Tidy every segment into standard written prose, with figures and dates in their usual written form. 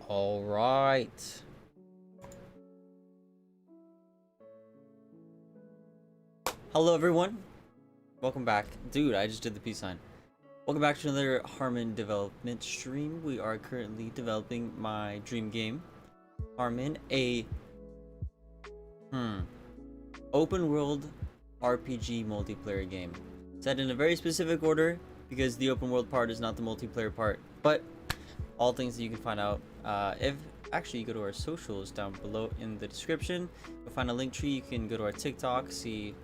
All right. Hello, everyone. Welcome back. Dude, I just did the peace sign. Welcome back to another Haurmon development stream. We are currently developing my dream game, Haurmon, a open world RPG multiplayer game. Set in a very specific order because the open world part is not the multiplayer part, but all things that you can find out if actually you go to our socials down below in the description. You'll find a link tree. You can go to our TikTok, see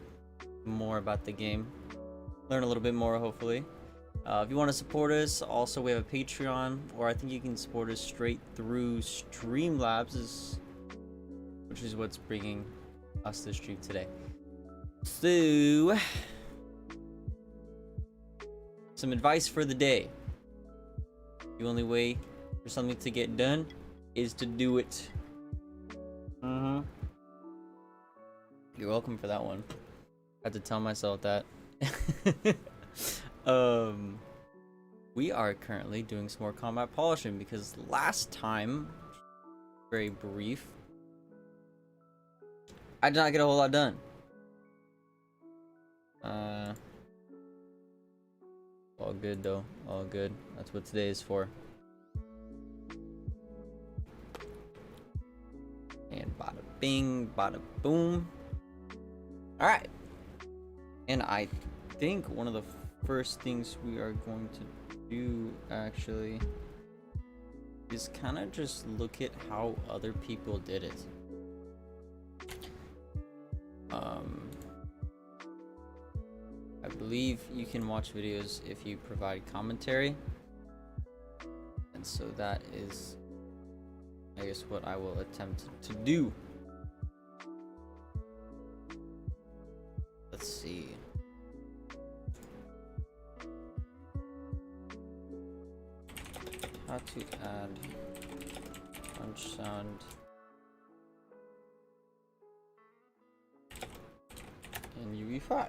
more about the game, learn a little bit more hopefully. If you want to support us, also we have a Patreon, or I think you can support us straight through Streamlabs, which is what's bringing us this stream today. So, some advice for the day. The only way for something to get done is to do it. You're welcome for that one. I had to tell myself that. We are currently doing some more combat polishing because last time, very brief, I did not get a whole lot done. All good though, all good. That's what today is for. And bada bing, bada boom. All right. And I think one of the first things we are going to do actually is kind of just look at how other people did it. I believe you can watch videos if you provide commentary, and so that is, I guess, what I will attempt to do. Let's see. How to add punch sound in UE5.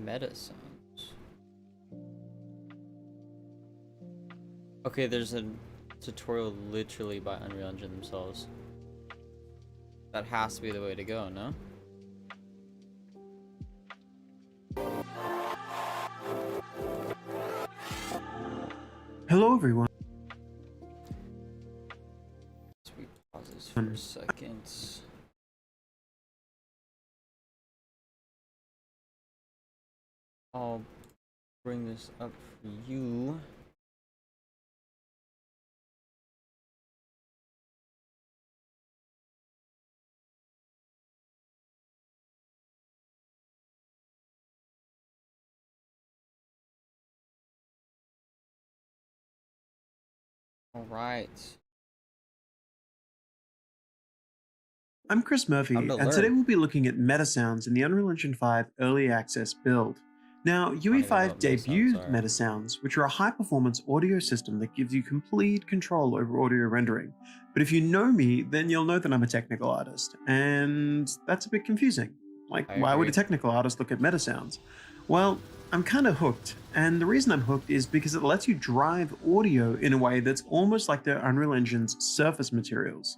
Meta sounds. Okay, there's a tutorial literally by Unreal Engine themselves. That has to be the way to go, no? Hello everyone. Let's pause this for a second. I'll bring this up for you. All right. I'm Chris Murphy, and today we'll be looking at meta sounds in the Unreal Engine 5 Early Access build. Now, UE5 debuted meta sounds, which are a high-performance audio system that gives you complete control over audio rendering. But if you know me, then you'll know that I'm a technical artist, and that's a bit confusing. Like, why would a technical artist look at meta sounds? Well, I'm kind of hooked, and the reason I'm hooked is because it lets you drive audio in a way that's almost like the Unreal Engine's surface materials.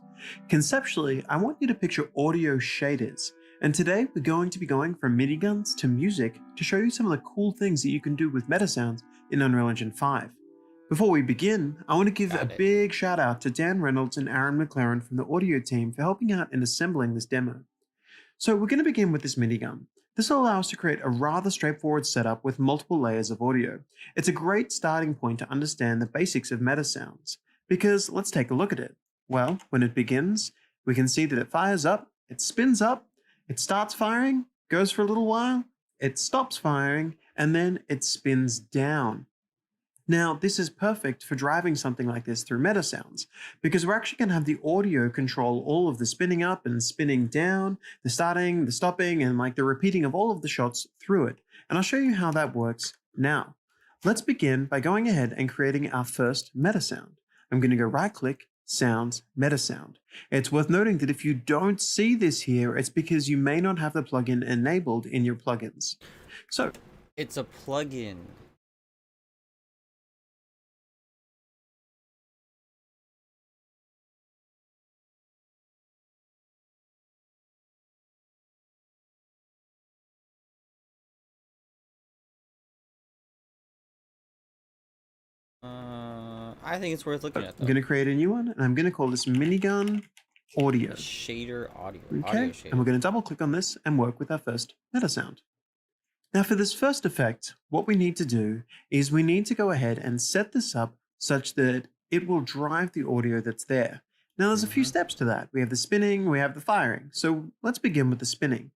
Conceptually, I want you to picture audio shaders, and today we're going to be going from miniguns to music to show you some of the cool things that you can do with meta sounds in Unreal Engine 5. Before we begin, I want to give a big shout out to Dan Reynolds and Aaron McLaren from the audio team for helping out in assembling this demo. So we're going to begin with this minigun. This will allow us to create a rather straightforward setup with multiple layers of audio. It's a great starting point to understand the basics of meta sounds, because let's take a look at it. Well, when it begins, we can see that it fires up, it spins up, it starts firing, goes for a little while, it stops firing, and then it spins down. Now, this is perfect for driving something like this through meta sounds, because we're actually going to have the audio control all of the spinning up and spinning down, the starting, the stopping, and like the repeating of all of the shots through it. And I'll show you how that works now. Let's begin by going ahead and creating our first meta sound. I'm going to go right click, sounds, meta sound. It's worth noting that if you don't see this here, it's because you may not have the plugin enabled in your plugins. So it's a plugin. I think it's worth looking at, though. I'm going to create a new one, and I'm going to call this minigun audio. Shader audio. Okay, audio shader. And we're going to double click on this and work with our first meta sound. Now for this first effect, what we need to do is we need to go ahead and set this up such that it will drive the audio that's there. Now there's a few steps to that. We have the spinning, we have the firing. So let's begin with the spinning.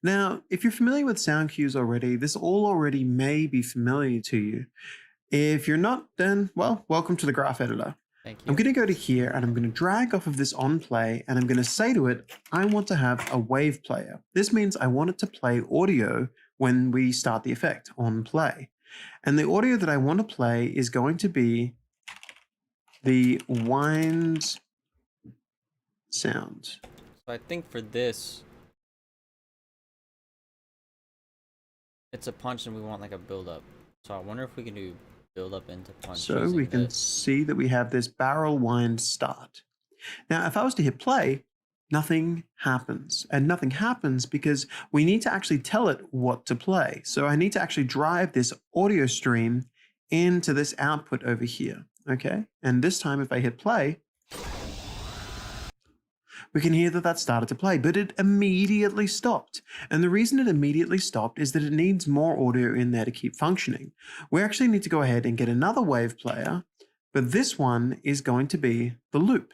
Now, if you're familiar with sound cues already, this all already may be familiar to you. If you're not, then, well, welcome to the graph editor. Thank you. I'm going to go to here and I'm going to drag off of this on play and I'm going to say to it, I want to have a wave player. This means I want it to play audio when we start the effect on play. And the audio that I want to play is going to be the wind sound. So I think for this, it's a punch and we want like a build up. So I wonder if we can do build up into punch. So we can see that we have this barrel wind start. Now, if I was to hit play, nothing happens. And nothing happens because we need to actually tell it what to play. So I need to actually drive this audio stream into this output over here. Okay. And this time, if I hit play, we can hear that that started to play, but it immediately stopped. And the reason it immediately stopped is that it needs more audio in there to keep functioning. We actually need to go ahead and get another wave player, but this one is going to be the loop.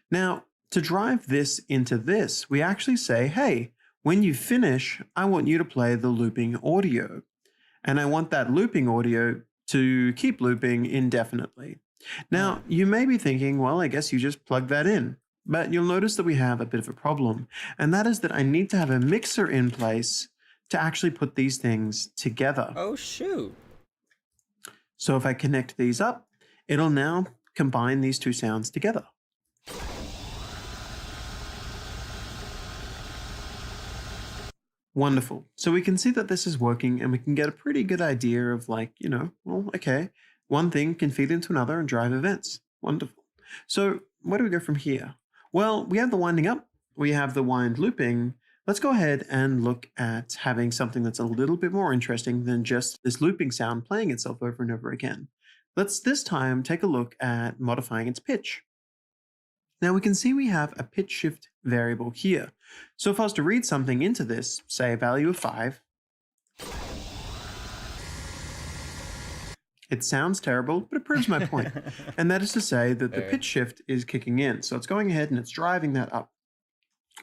Now, to drive this into this, we actually say, hey, when you finish, I want you to play the looping audio. And I want that looping audio to keep looping indefinitely. Now, you may be thinking, well, I guess you just plug that in. But you'll notice that we have a bit of a problem, and that is that I need to have a mixer in place to actually put these things together. Oh, shoot. So if I connect these up, it'll now combine these two sounds together. Wonderful. So we can see that this is working, and we can get a pretty good idea of like, well, okay, one thing can feed into another and drive events. Wonderful. So where do we go from here? Well, we have the winding up, we have the wind looping. Let's go ahead and look at having something that's a little bit more interesting than just this looping sound playing itself over and over again. Let's this time take a look at modifying its pitch. Now we can see we have a pitch shift variable here. So if I was to read something into this, say a value of 5, it sounds terrible, but it proves my point. And that is to say that the pitch shift is kicking in. So it's going ahead and it's driving that up.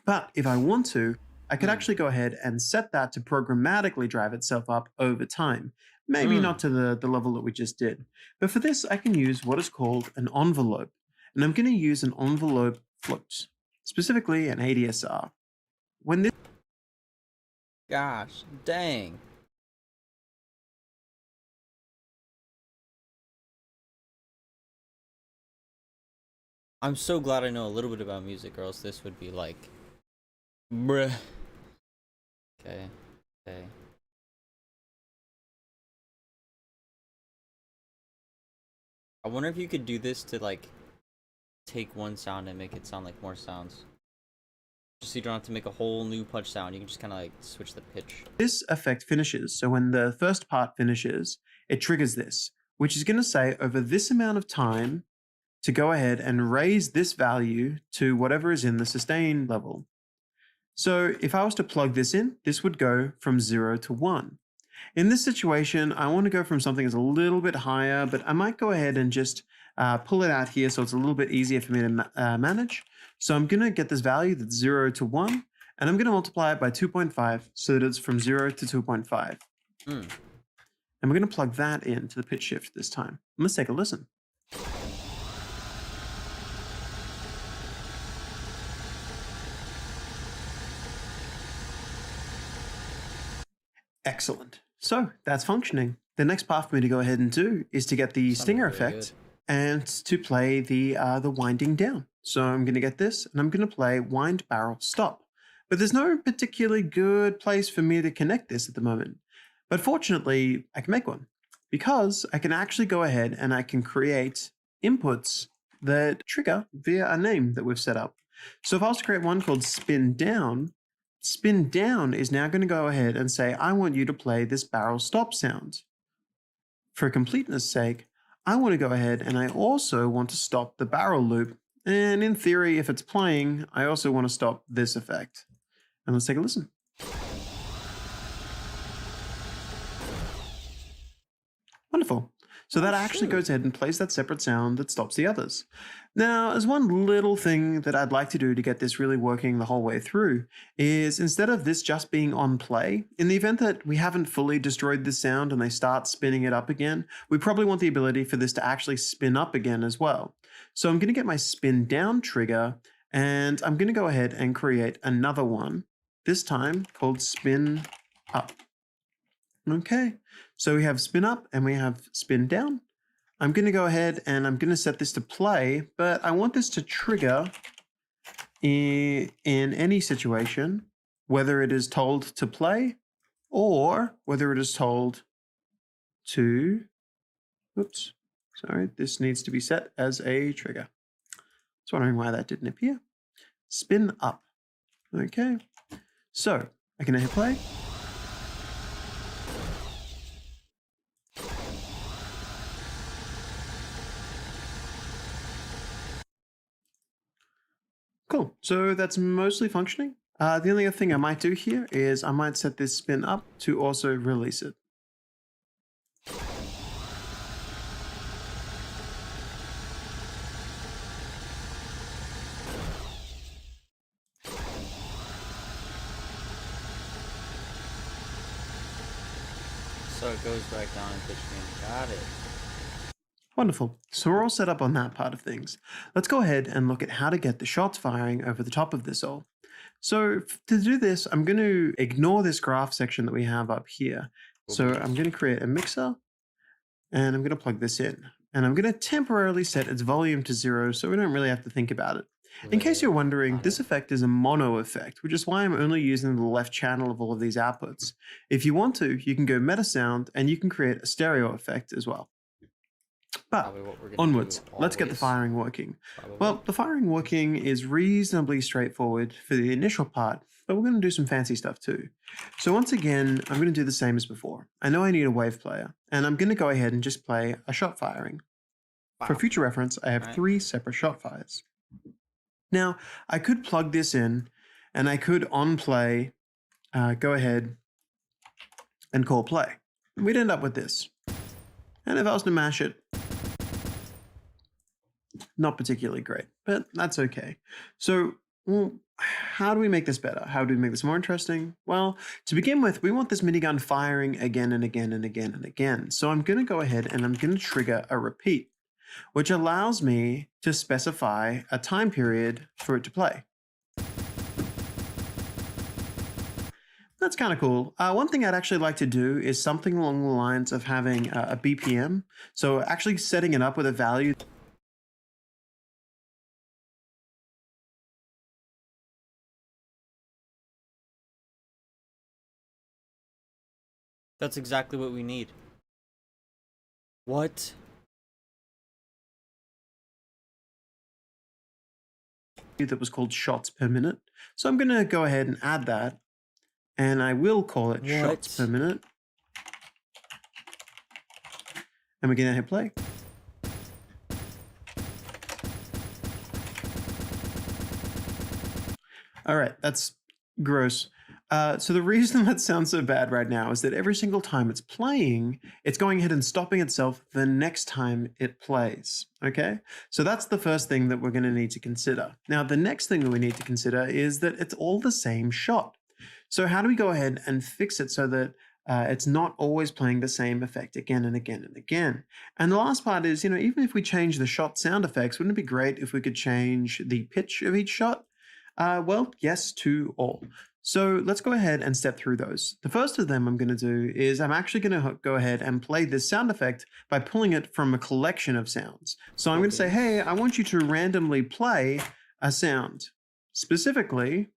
But if I want to, I could actually go ahead and set that to programmatically drive itself up over time. Maybe not to the level that we just did. But for this, I can use what is called an envelope. And I'm going to use an envelope float, specifically an ADSR. When this... Gosh, dang. I'm so glad I know a little bit about music, or else this would be like, bruh. Okay. I wonder if you could do this to like take one sound and make it sound like more sounds. Just so you don't have to make a whole new punch sound. You can just kind of like switch the pitch. This effect finishes. So when the first part finishes, it triggers this, which is going to say over this amount of time, to go ahead and raise this value to whatever is in the sustain level. So if I was to plug this in, this would go from 0 to 1. In this situation, I want to go from something that's a little bit higher, but I might go ahead and just pull it out here so it's a little bit easier for me to manage. So I'm going to get this value that's 0 to 1, and I'm going to multiply it by 2.5 so that it's from 0 to 2.5. And we're going to plug that into the pitch shift this time. Let's take a listen. Excellent. So that's functioning. The next part for me to go ahead and do is to get the stinger effect and to play the winding down. So I'm going to get this and I'm going to play wind barrel stop. But there's no particularly good place for me to connect this at the moment. But fortunately, I can make one because I can actually go ahead and I can create inputs that trigger via a name that we've set up. So if I was to create one called spin down is now going to go ahead and say, I want you to play this barrel stop sound. For completeness sake, I want to go ahead and I also want to stop the barrel loop. And in theory, if it's playing, I also want to stop this effect. And let's take a listen. Wonderful. So that actually goes ahead and plays that separate sound that stops the others. Now, as one little thing that I'd like to do to get this really working the whole way through is instead of this just being on play, in the event that we haven't fully destroyed the sound and they start spinning it up again, we probably want the ability for this to actually spin up again as well. So I'm going to get my spin down trigger and I'm going to go ahead and create another one, this time called spin up. Okay, so we have spin up and we have spin down. I'm going to go ahead and I'm going to set this to play, but I want this to trigger in any situation, whether it is told to play or whether it is told to, oops, sorry, this needs to be set as a trigger. I was wondering why that didn't appear. Spin up. Okay, so I can hit play. Cool, so that's mostly functioning. The only other thing I might do here is I might set this spin up to also release it. So it goes back down and pitch game. Got it. Wonderful. So we're all set up on that part of things. Let's go ahead and look at how to get the shots firing over the top of this all. So to do this, I'm going to ignore this graph section that we have up here. So I'm going to create a mixer and I'm going to plug this in. And I'm going to temporarily set its volume to 0 so we don't really have to think about it. In case you're wondering, this effect is a mono effect, which is why I'm only using the left channel of all of these outputs. If you want to, you can go meta sound and you can create a stereo effect as well. But onwards, let's get the firing working. Well, the firing working is reasonably straightforward for the initial part, but we're going to do some fancy stuff too. So once again, I'm going to do the same as before. I know I need a wave player, and I'm going to go ahead and just play a shot firing. For future reference, I have 3 separate shot fires. Now, I could plug this in, and I could on play, go ahead and call play. We'd end up with this. And if I was to mash it, not particularly great, but that's okay. So how do we make this better? How do we make this more interesting? Well, to begin with, we want this minigun firing again and again and again and again. So I'm going to go ahead and I'm going to trigger a repeat, which allows me to specify a time period for it to play. That's kind of cool. One thing I'd actually like to do is something along the lines of having a BPM. So actually setting it up with a value. That's exactly what we need. What? That was called shots per minute. So I'm going to go ahead and add that. And I will call it shots per minute. And we're going to hit play. All right, that's gross. So the reason that sounds so bad right now is that every single time it's playing, it's going ahead and stopping itself the next time it plays, okay? So that's the first thing that we're gonna need to consider. Now, the next thing that we need to consider is that it's all the same shot. So how do we go ahead and fix it so that It's not always playing the same effect again and again and again. And the last part is, even if we change the shot sound effects, wouldn't it be great if we could change the pitch of each shot? Well, yes to all. So let's go ahead and step through those. The first of them I'm going to do is I'm actually going to go ahead and play this sound effect by pulling it from a collection of sounds. So I'm going to say, hey, I want you to randomly play a sound. Specifically,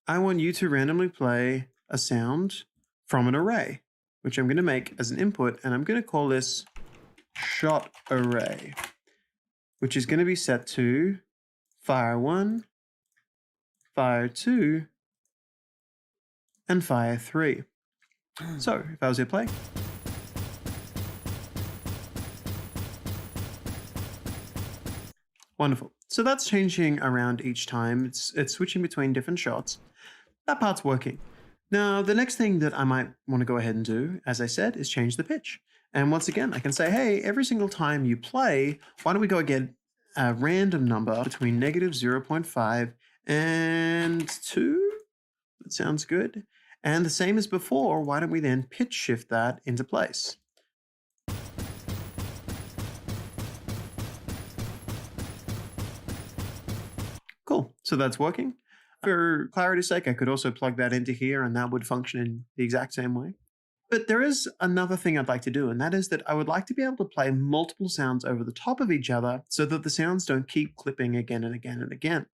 I want you to randomly play a sound from an array, which I'm going to make as an input, and I'm going to call this shot array, which is going to be set to fire 1, fire 2, and fire 3. So if I was to play. Wonderful. So that's changing around each time. It's switching between different shots. That part's working. Now, the next thing that I might want to go ahead and do, as I said, is change the pitch. And once again, I can say, hey, every single time you play, why don't we go get a random number between negative 0.5 and 2? That sounds good. And the same as before, why don't we then pitch shift that into place? Cool, so that's working. For clarity's sake, I could also plug that into here and that would function in the exact same way. But there is another thing I'd like to do, and that is that I would like to be able to play multiple sounds over the top of each other so that the sounds don't keep clipping again and again and again.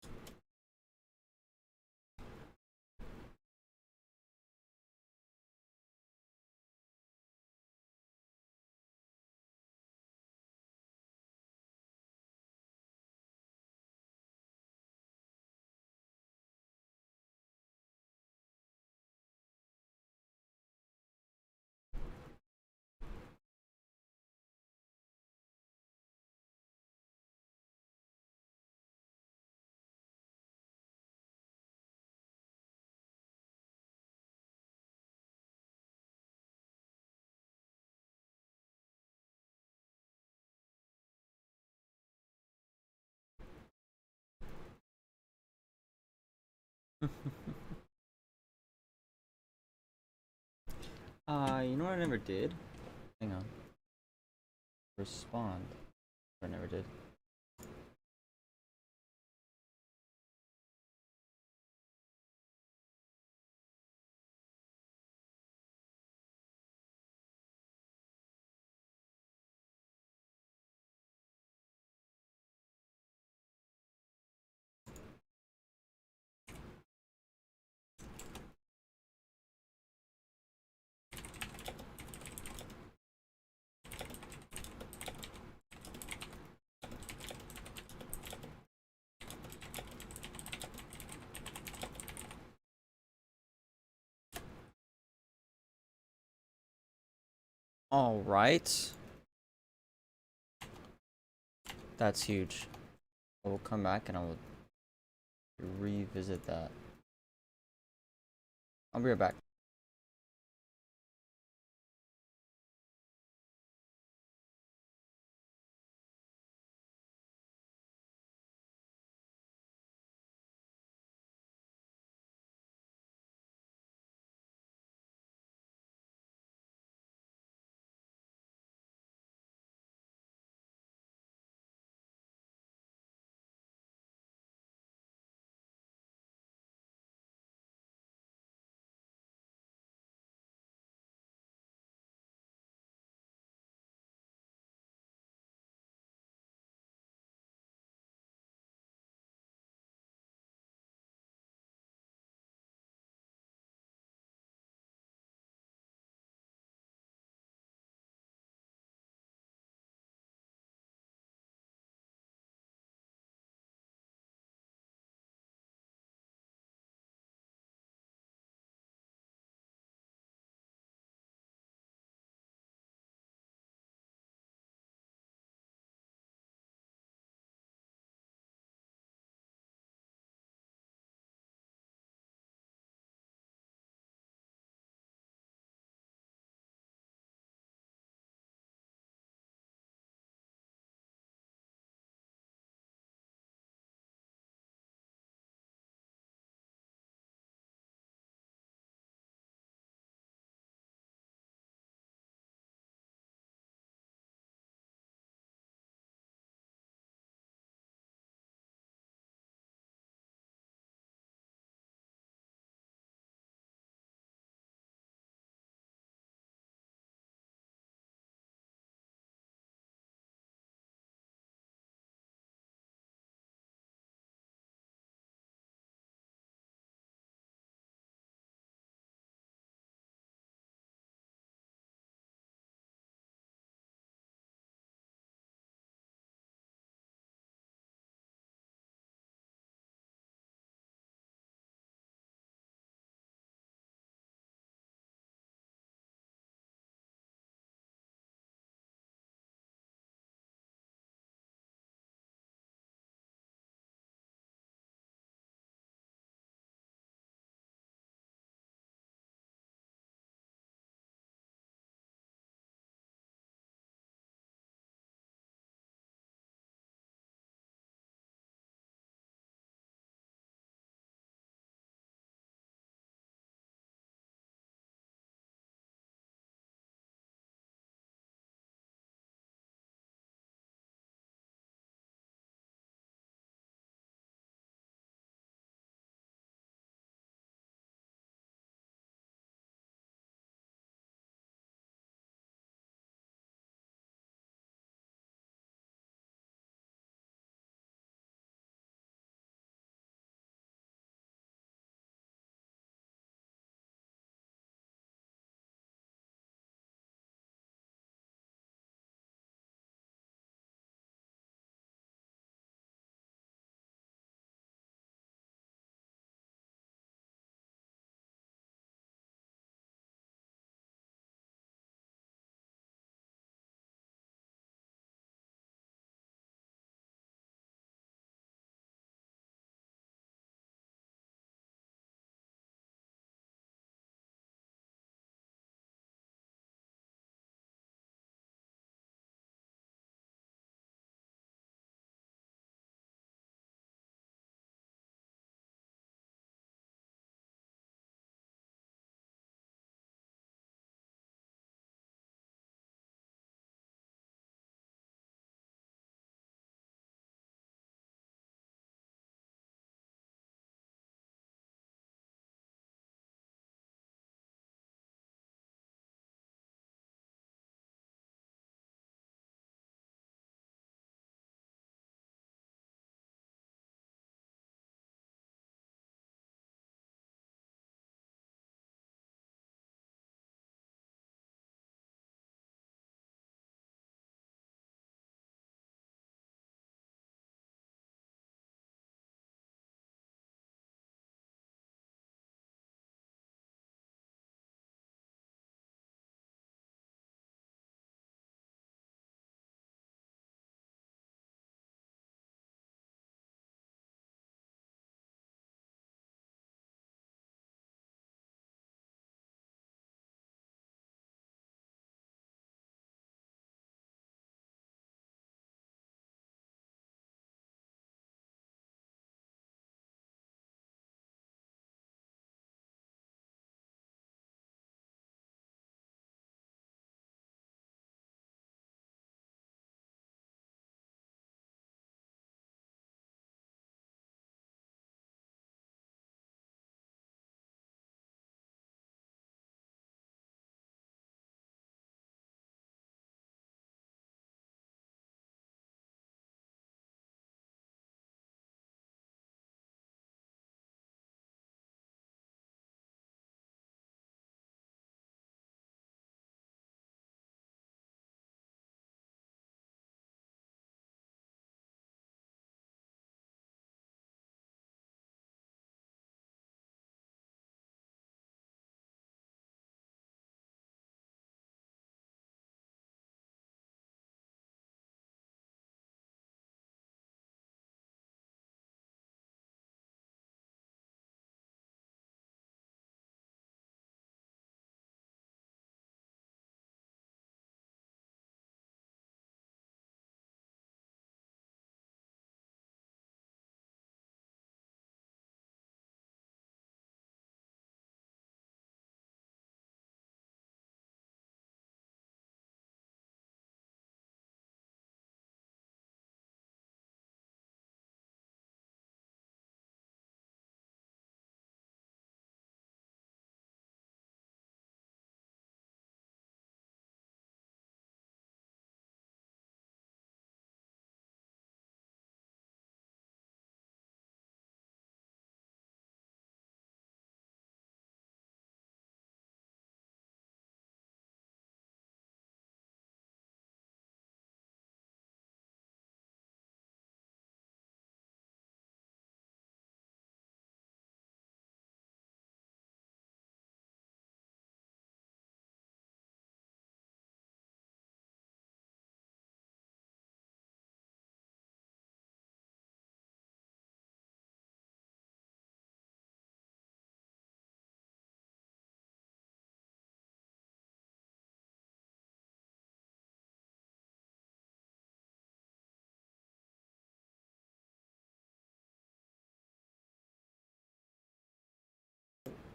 You know what I never did? Hang on. Respond. I never did. All right. That's huge. I will come back and I will revisit that. I'll be right back.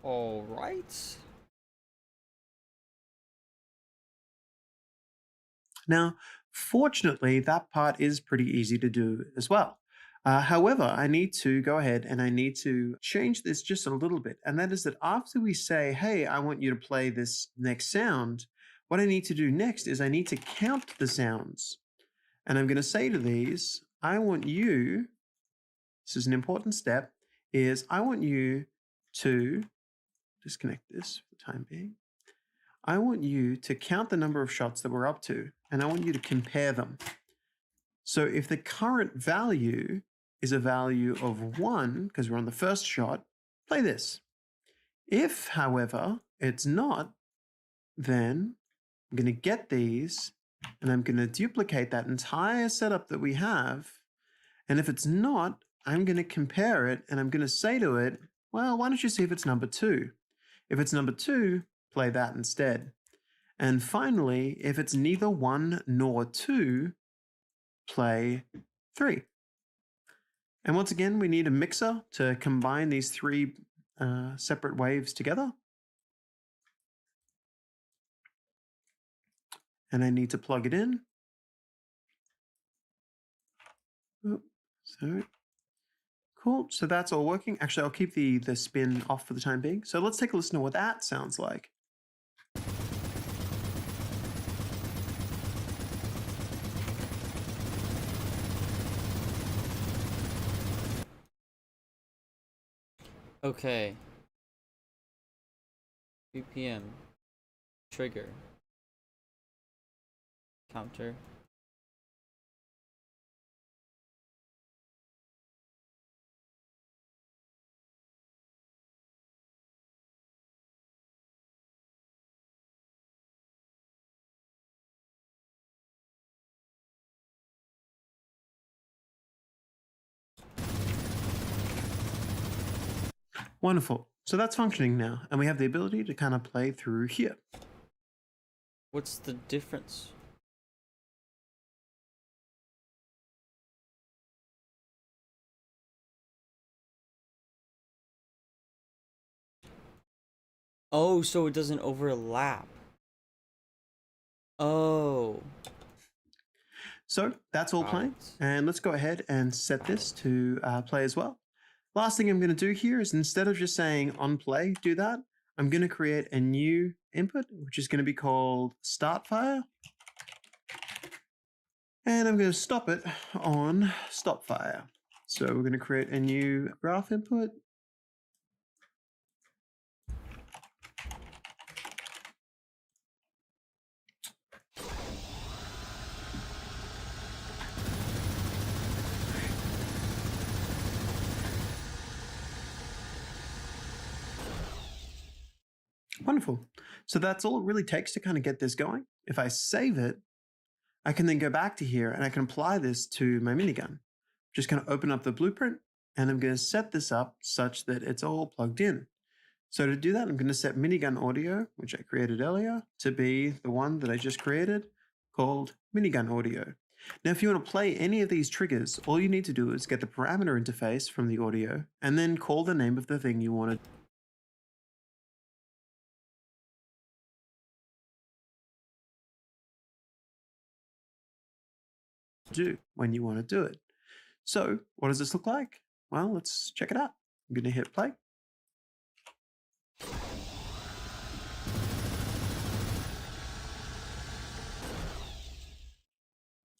All right. Now, fortunately, that part is pretty easy to do as well. However, I need to go ahead and I need to change this just a little bit. And that is that after we say, hey, I want you to play this next sound, what I need to do next is I need to count the sounds. And I'm going to say to these, I want you, this is an important step, is I want you to disconnect this for the time being. I want you to count the number of shots that we're up to, and I want you to compare them. So if the current value is a value of 1, because we're on the first shot, play this. If, however, it's not, then I'm going to get these, and I'm going to duplicate that entire setup that we have. And if it's not, I'm going to compare it, and I'm going to say to it, well, why don't you see if it's number 2? If it's number 2, play that instead. And finally, if it's neither 1 nor 2, play 3. And once again, we need a mixer to combine these 3 separate waves together. And I need to plug it in. Oh, so cool. So that's all working. Actually, I'll keep the spin off for the time being. So let's take a listen to what that sounds like. Okay. BPM. Trigger. Counter. Wonderful. So that's functioning now, and we have the ability to kind of play through here. What's the difference? Oh, so it doesn't overlap. Oh. So that's all playing, and let's go ahead and set this to play as well. Last thing I'm going to do here is instead of just saying on play, do that, I'm going to create a new input, which is going to be called start fire. And I'm going to stop it on stop fire. So we're going to create a new graph input. Wonderful. So that's all it really takes to kind of get this going. If I save it, I can then go back to here and I can apply this to my minigun. Just kind of open up the blueprint and I'm going to set this up such that it's all plugged in. So to do that, I'm going to set minigun audio, which I created earlier, to be the one that I just created called minigun audio. Now, if you want to play any of these triggers, all you need to do is get the parameter interface from the audio and then call the name of the thing you want to do when you want to do it. So what does this look like? Well, let's check it out. I'm going to hit play.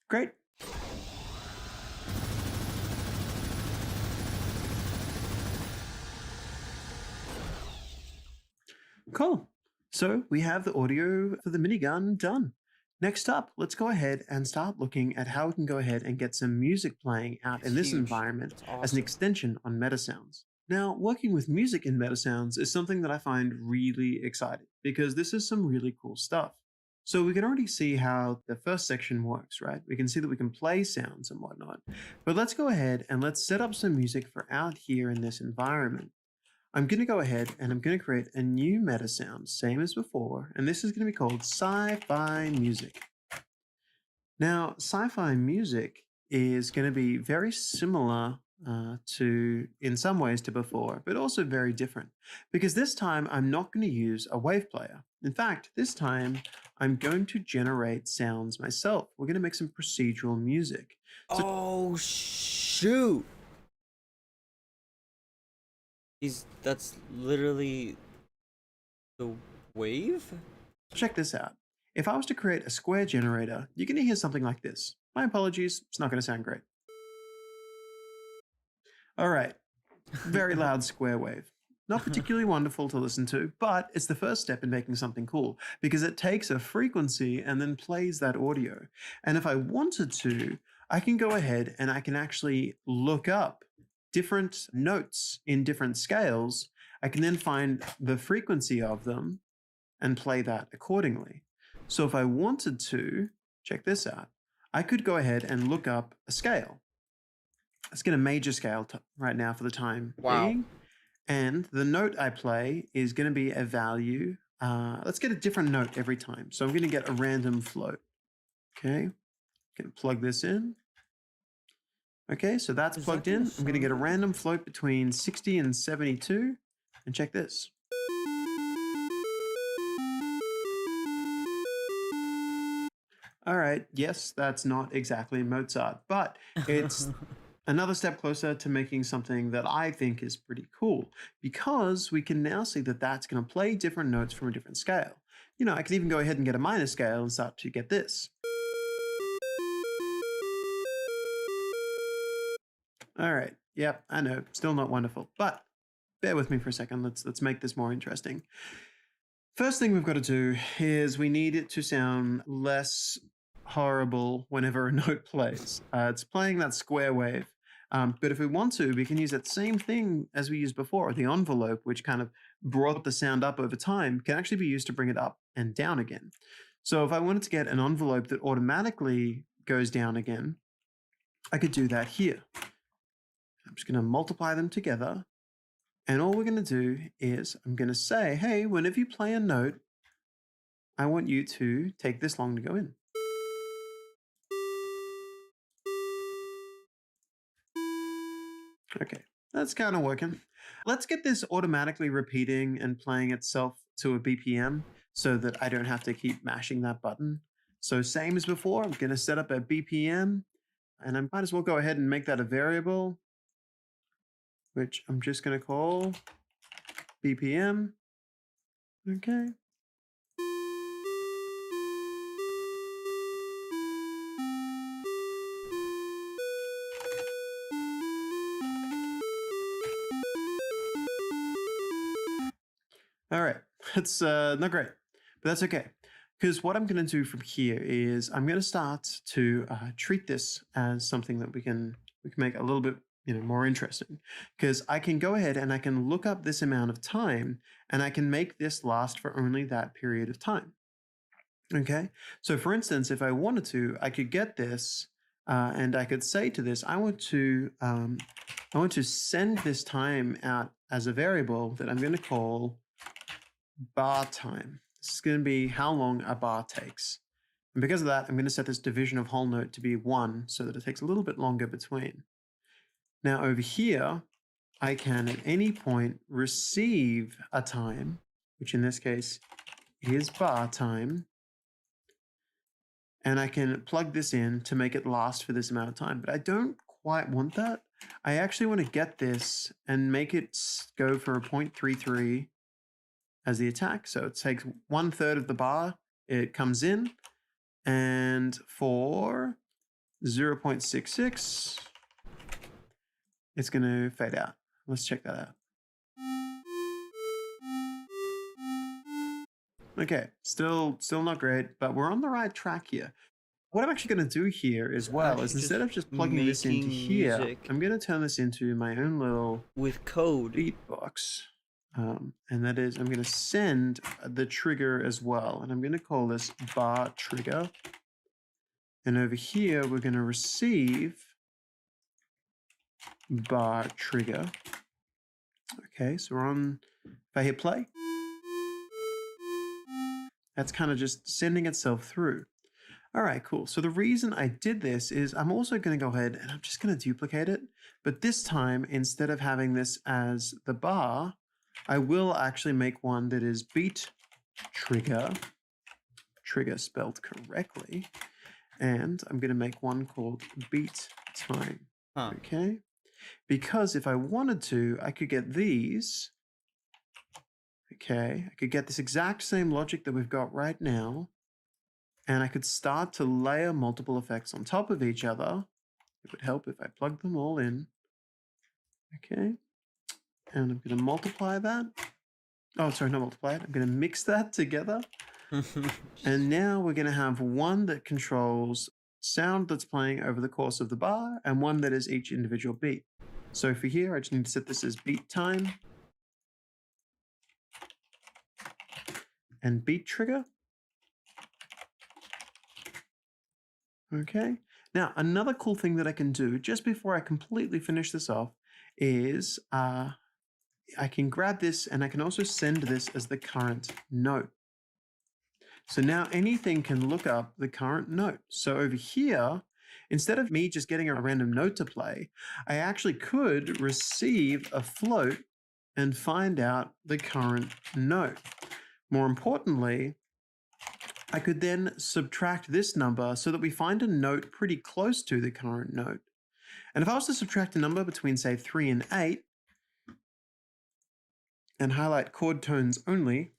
Great. Cool. So we have the audio for the minigun done. Next up, let's go ahead and start looking at how we can go ahead and get some music playing out in this environment as an extension on Metasounds. Now, working with music in Metasounds is something that I find really exciting because this is some really cool stuff. So we can already see how the first section works, right? We can see that we can play sounds and whatnot. But let's go ahead and let's set up some music for out here in this environment. I'm going to go ahead and I'm going to create a new meta sound, same as before, and this is going to be called sci-fi music. Now, sci-fi music is going to be very similar in some ways to before, but also very different. Because this time I'm not going to use a wave player. In fact, this time I'm going to generate sounds myself. We're going to make some procedural music. So oh shoot! That's literally the wave? check this out. If I was to create a square generator, you're going to hear something like this. My apologies, it's not going to sound great. All right, very loud square wave. Not particularly wonderful to listen to, but it's the first step in making something cool because it takes a frequency and then plays that audio. And if I wanted to, I can go ahead and I can actually look up different notes in different scales. I can then find the frequency of them and play that accordingly. So if I wanted to, check this out, I could go ahead and look up a scale. Let's get a major scale right now for the time being. And the note I play is going to be a value. Let's get a different note every time. So I'm going to get a random float. Okay, going to plug this in. Okay, so that's plugged in. I'm going to get a random float between 60 and 72. And check this. All right, yes, that's not exactly Mozart, but it's another step closer to making something that I think is pretty cool because we can now see that that's going to play different notes from a different scale. You know, I could even go ahead and get a minor scale and start to get this. All right, yep, I know, still not wonderful, but bear with me for a second. Let's make this more interesting. First thing we've got to do is we need it to sound less horrible whenever a note plays. It's playing that square wave. But if we want to, we can use that same thing as we used before. The envelope, which kind of brought the sound up over time, can actually be used to bring it up and down again. So if I wanted to get an envelope that automatically goes down again, I could do that here. I'm just going to multiply them together. And all we're going to do is I'm going to say, hey, whenever you play a note, I want you to take this long to go in. Okay, that's kind of working. Let's get this automatically repeating and playing itself to a BPM so that I don't have to keep mashing that button. So same as before, I'm going to set up a BPM and I might as well go ahead and make that a variable, which I'm just going to call BPM. Okay. All right, it's not great, but that's okay. Because what I'm going to do from here is I'm going to start to treat this as something that we can make a little bit more interesting. Because I can go ahead and I can look up this amount of time and I can make this last for only that period of time. Okay, so for instance, if I wanted to, I could get this and I could say to this, I want to send this time out as a variable that I'm going to call bar time. This is going to be how long a bar takes. And because of that, I'm going to set this division of whole note to be 1 so that it takes a little bit longer between. Now over here, I can at any point receive a time, which in this case is bar time. And I can plug this in to make it last for this amount of time. But I don't quite want that. I actually want to get this and make it go for a 0.33 as the attack. So it takes 1/3 of the bar, it comes in, and for 0.66, it's going to fade out. Let's check that out. Okay, still not great, but we're on the right track here. What I'm actually going to do here as well is instead of just plugging this into here, I'm going to turn this into my own little with code beatbox. And that is, I'm going to send the trigger as well. And I'm going to call this bar trigger. And over here, we're going to receive bar trigger. Okay, so we're on, if I hit play, that's kind of just sending itself through. All right, cool. So the reason I did this is I'm also going to go ahead and I'm just going to duplicate it. But this time, instead of having this as the bar, I will actually make one that is beat trigger spelled correctly. And I'm going to make one called beat time. Okay. Because if I wanted to, I could get these. Okay. I could get this exact same logic that we've got right now. And I could start to layer multiple effects on top of each other. It would help if I plug them all in. Okay. And I'm going to multiply that. Oh, sorry, not multiply it. I'm going to mix that together. And now we're going to have one that controls sound that's playing over the course of the bar and one that is each individual beat. So for here, I just need to set this as beat time and beat trigger. Okay. Now, another cool thing that I can do just before I completely finish this off is I can grab this and I can also send this as the current note. So now anything can look up the current note. So over here, instead of me just getting a random note to play, I actually could receive a float and find out the current note. More importantly, I could then subtract this number so that we find a note pretty close to the current note. And if I was to subtract a number between, say, 3 and 8, and highlight chord tones only,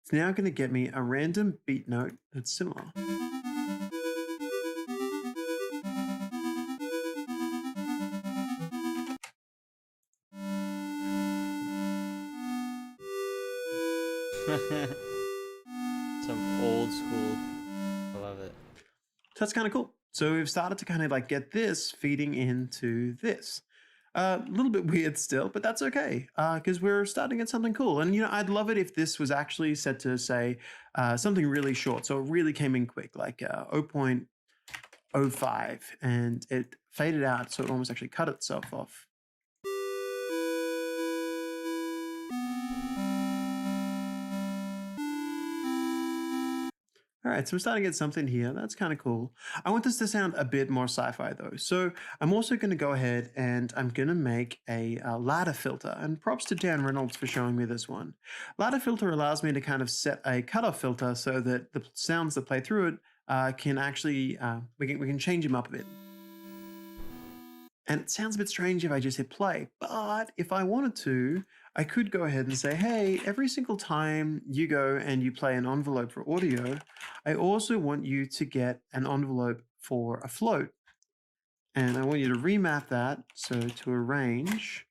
it's now going to get me a random beat note that's similar. Some old school. I love it. So that's kind of cool. So we've started to kind of like get this feeding into this. A little bit weird still, but that's okay because we're starting at something cool. And, you know, I'd love it if this was actually set to say something really short. So it really came in quick, like 0.05, and it faded out. So it almost actually cut itself off. All right, so I'm starting to get something here. That's kind of cool. I want this to sound a bit more sci-fi though. So I'm also going to go ahead and I'm going to make a ladder filter. And props to Dan Reynolds for showing me this one. Ladder filter allows me to kind of set a cutoff filter so that the sounds that play through it can actually, we can change them up a bit. And it sounds a bit strange if I just hit play, but if I wanted to, I could go ahead and say, hey, every single time you go and you play an envelope for audio, I also want you to get an envelope for a float. And I want you to remap that, so to a range.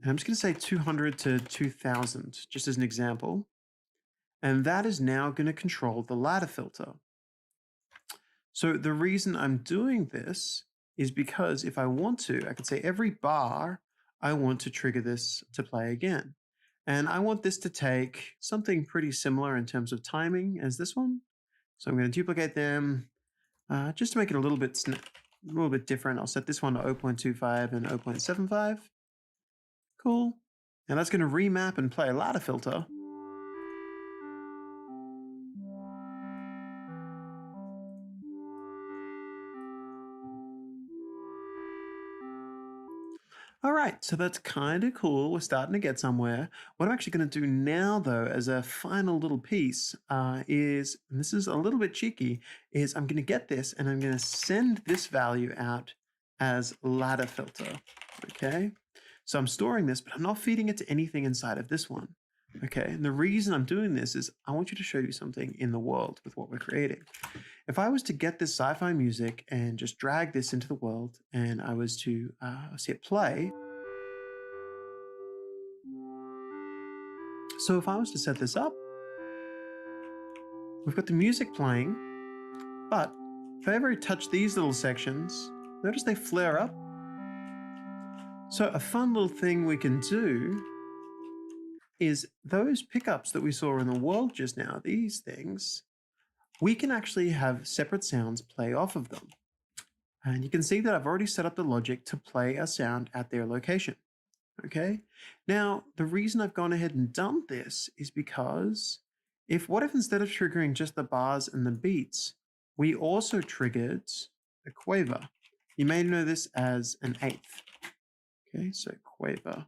And I'm just going to say 200 to 2000, just as an example. And that is now going to control the ladder filter. So the reason I'm doing this is because if I want to, I could say every bar, I want to trigger this to play again. And I want this to take something pretty similar in terms of timing as this one. So I'm going to duplicate them just to make it a little bit different. I'll set this one to 0.25 and 0.75. Cool. And that's going to remap and play a ladder filter. All right, so that's kind of cool. We're starting to get somewhere. What I'm actually going to do now, though, as a final little piece is, and this is a little bit cheeky, is I'm going to get this and I'm going to send this value out as ladder filter. Okay, so I'm storing this, but I'm not feeding it to anything inside of this one. Okay, and the reason I'm doing this is I want you to show you something in the world with what we're creating. If I was to get this sci-fi music and just drag this into the world and I was to hit play. So if I was to set this up, we've got the music playing, but if I ever touch these little sections, notice they flare up. So a fun little thing we can do is those pickups that we saw in the world just now, these things, we can actually have separate sounds play off of them. And you can see that I've already set up the logic to play a sound at their location. Okay, now the reason I've gone ahead and done this is because What if instead of triggering just the bars and the beats, we also triggered a quaver? You may know this as an eighth. Okay, so quaver.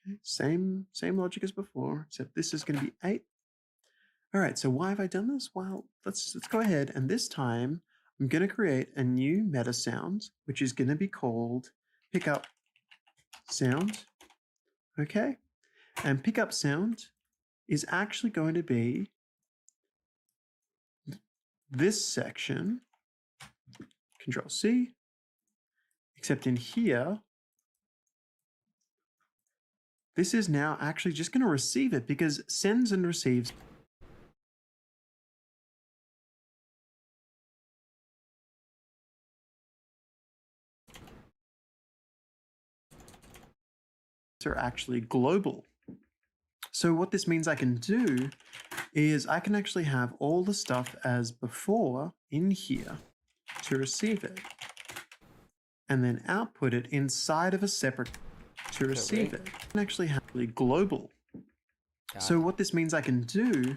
Okay, same logic as before, except this is going to be 8. All right, so why have I done this? Well, let's go ahead, and this time I'm going to create a new meta sound, which is going to be called pickup sound. Okay, and pickup sound is actually going to be this section, Control C, except in here, this is now actually just going to receive it because sends and receives are actually global. So what this means I can do is I can actually have all the stuff as before in here to receive it, and then output it inside of a separate to receive it. I can actually have global. So what this means I can do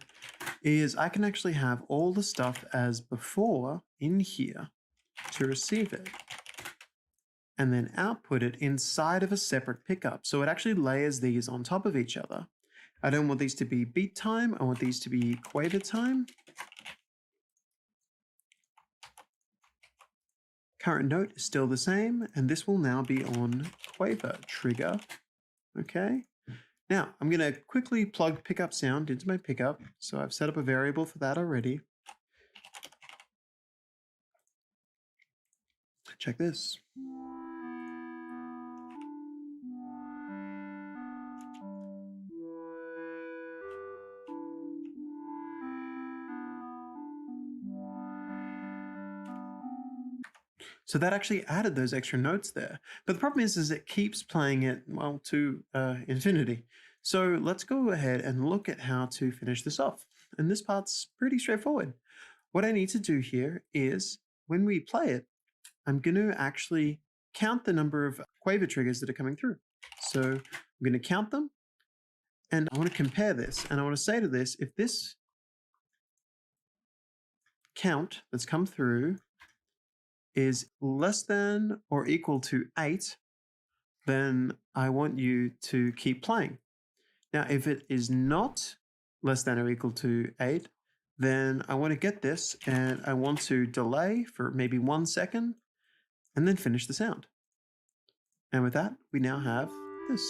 is I can actually have all the stuff as before in here to receive it, and then output it inside of a separate pickup. So it actually layers these on top of each other. I don't want these to be beat time, I want these to be quaver time. Current note is still the same, and this will now be on quaver trigger. Okay. Now I'm going to quickly plug pickup sound into my pickup. So I've set up a variable for that already. Check this. So that actually added those extra notes there. But the problem is it keeps playing it, well, to infinity. So let's go ahead and look at how to finish this off. And this part's pretty straightforward. What I need to do here is when we play it, I'm going to actually count the number of quaver triggers that are coming through. So I'm going to count them, and I want to compare this. And I want to say to this, if this count that's come through is less than or equal to 8, then I want you to keep playing. Now, if it is not less than or equal to 8, then I want to get this and I want to delay for maybe 1 second and then finish the sound. And with that, we now have this.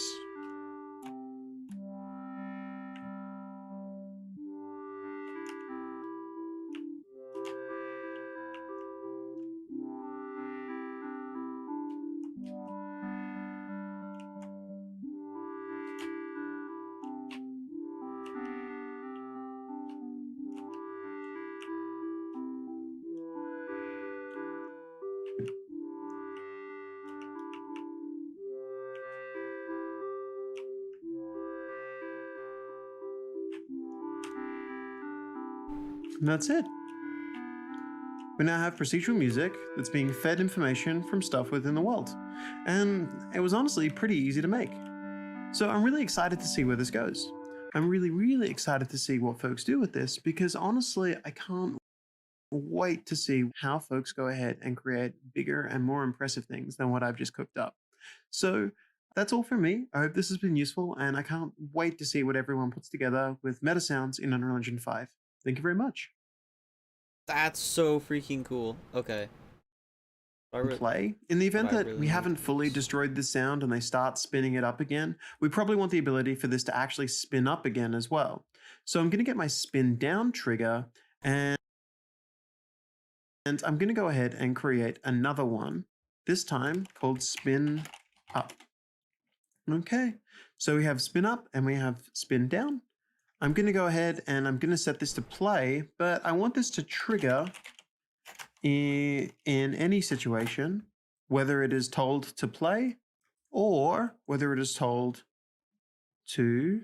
And that's it. We now have procedural music that's being fed information from stuff within the world. And it was honestly pretty easy to make. So I'm really excited to see where this goes. I'm really excited to see what folks do with this because honestly, I can't wait to see how folks go ahead and create bigger and more impressive things than what I've just cooked up. So that's all from me. I hope this has been useful, and I can't wait to see what everyone puts together with meta sounds in Unreal Engine 5. Thank you very much. That's so freaking cool. Okay. Play. In the event that we haven't fully destroyed the sound and they start spinning it up again, we probably want the ability for this to actually spin up again as well. So I'm going to get my spin down trigger, and I'm going to go ahead and create another one, this time called spin up. Okay, so we have spin up and we have spin down. I'm going to go ahead and I'm going to set this to play, but I want this to trigger in any situation, whether it is told to play or whether it is told to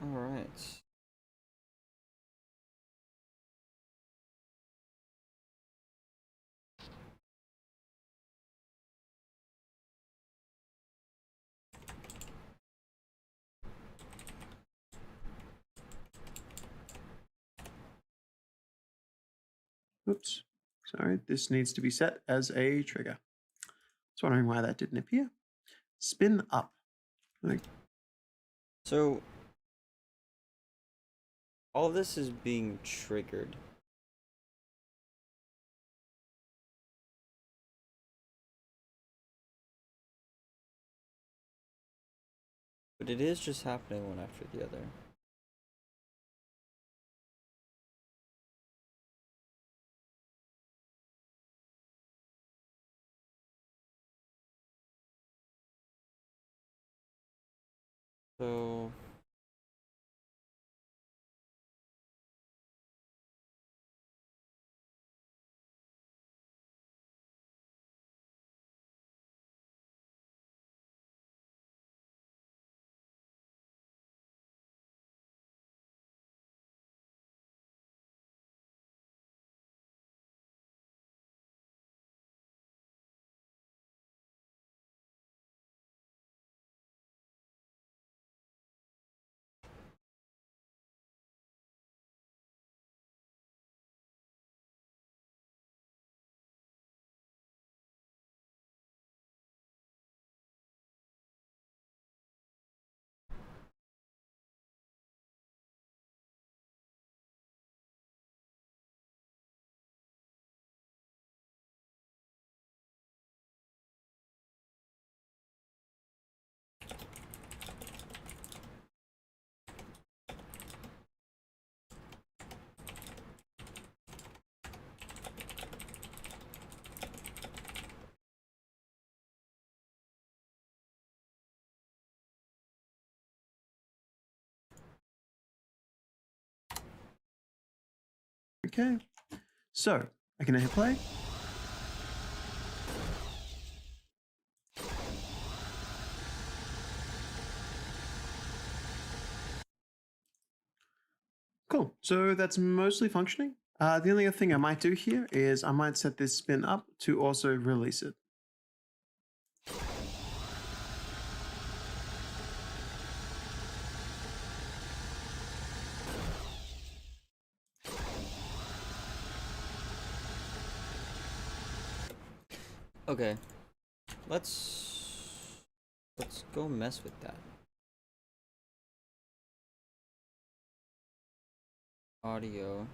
Alright. Oops. Sorry, this needs to be set as a trigger. I was wondering why that didn't appear. Spin up. Like, So all of this is being triggered. But it is just happening one after the other. So okay. So, I can hit play. Cool. So that's mostly functioning. The only other thing I might do here is I might set this spin up to also release it. okay. Let's go mess with that. Audio.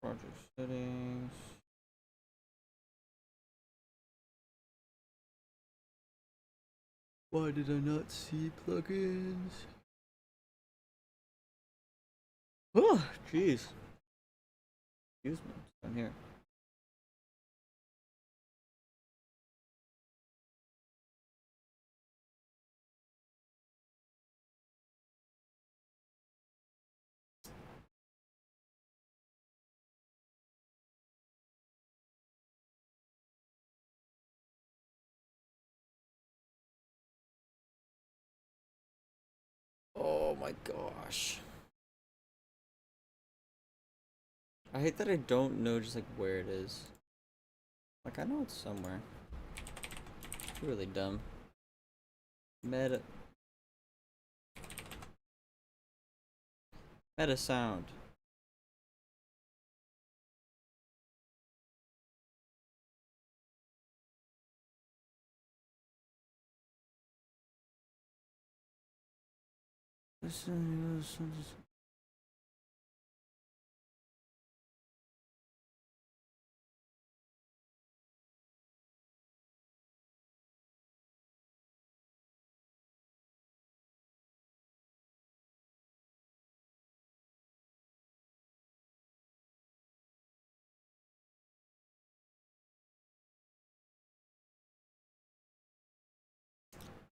Project settings. Why did I not see plugins? Oh, jeez. Excuse me. Down here. Oh my gosh. I hate that I don't know just like where it is. Like I know it's somewhere. It's really dumb. Meta sound.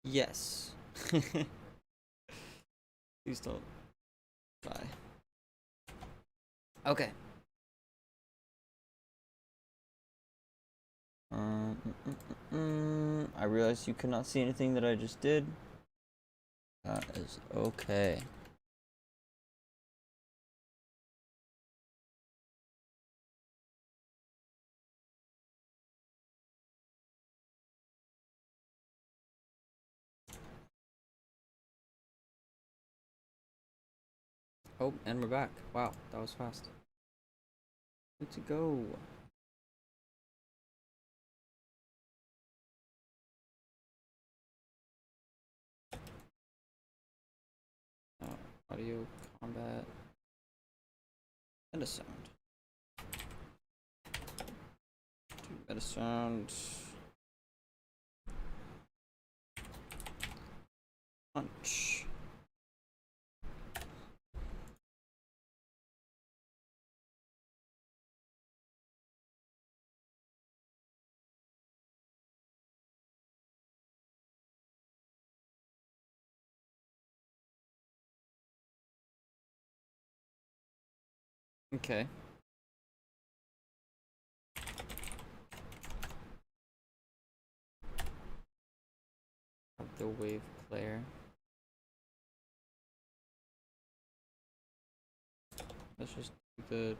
Yes. Please don't die. Okay. I realized you could not see anything that I just did. That is okay. Oh, and we're back. Wow, that was fast. Good to go. Audio, combat, and a sound. Meta sound. Punch. Okay. The wave player. Let's just do the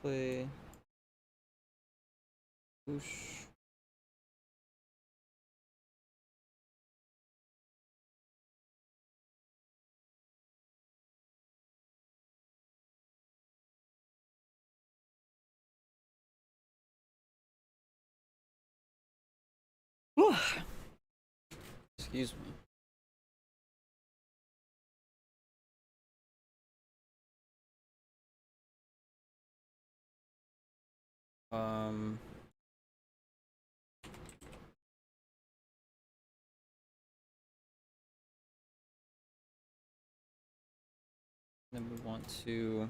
play. Whoosh. Excuse me. Then we want to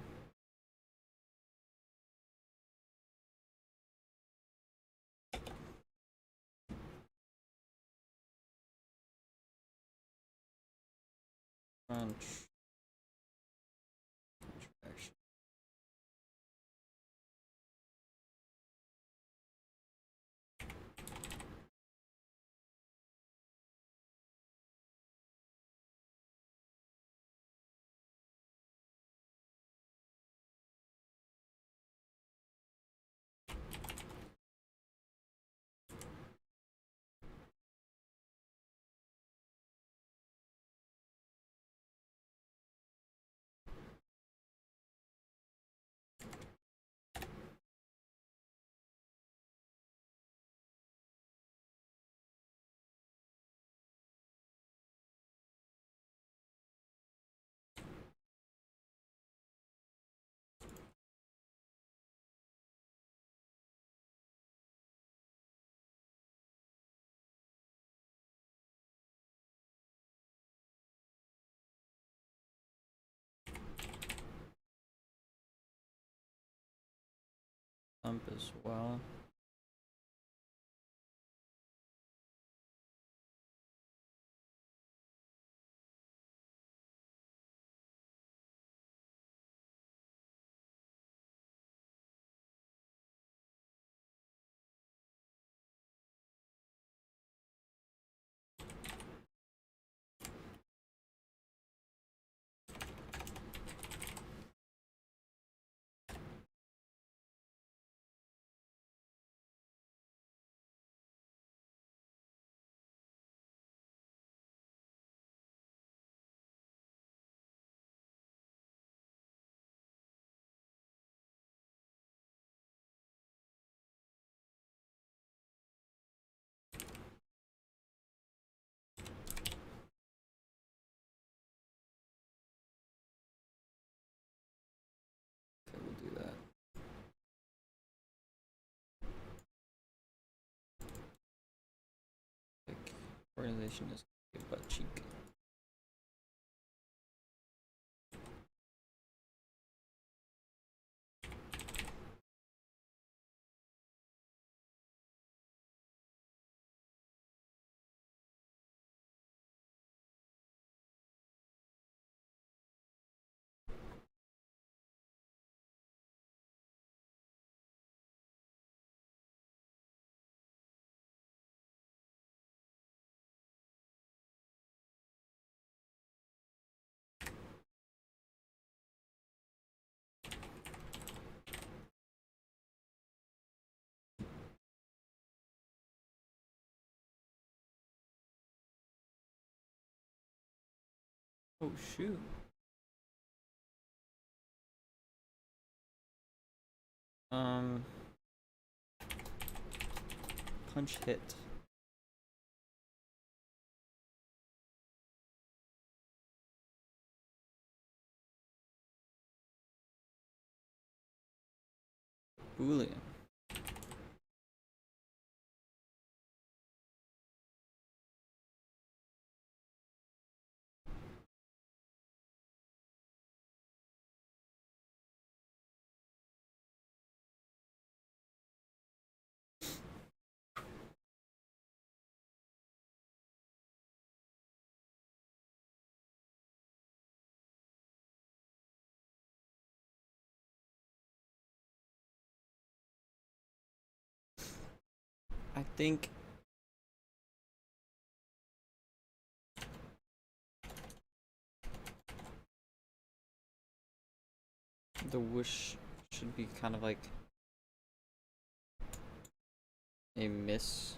punch. Action. Thump as well. organization is a butt cheek. Oh shoot. Punch hit. Boolean. I think the wish should be kind of like a miss,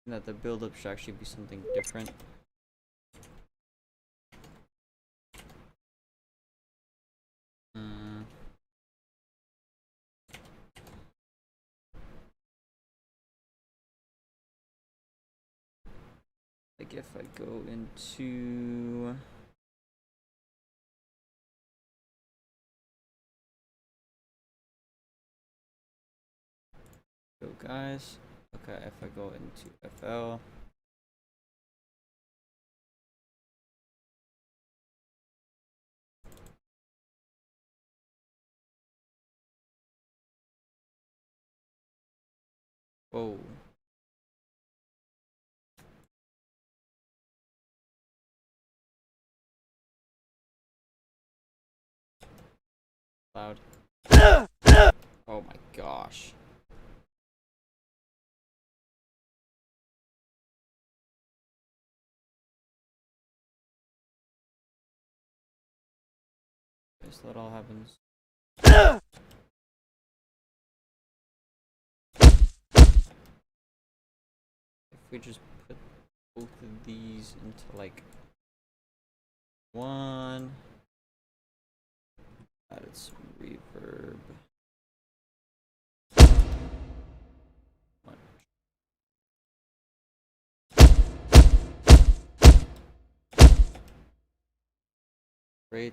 and that the build-up should actually be something different. Like if I go into go guys, okay, if I go into FL, whoa. Loud. Oh my gosh. So that all happens. If we just put both of these into like one, added some reverb. Great.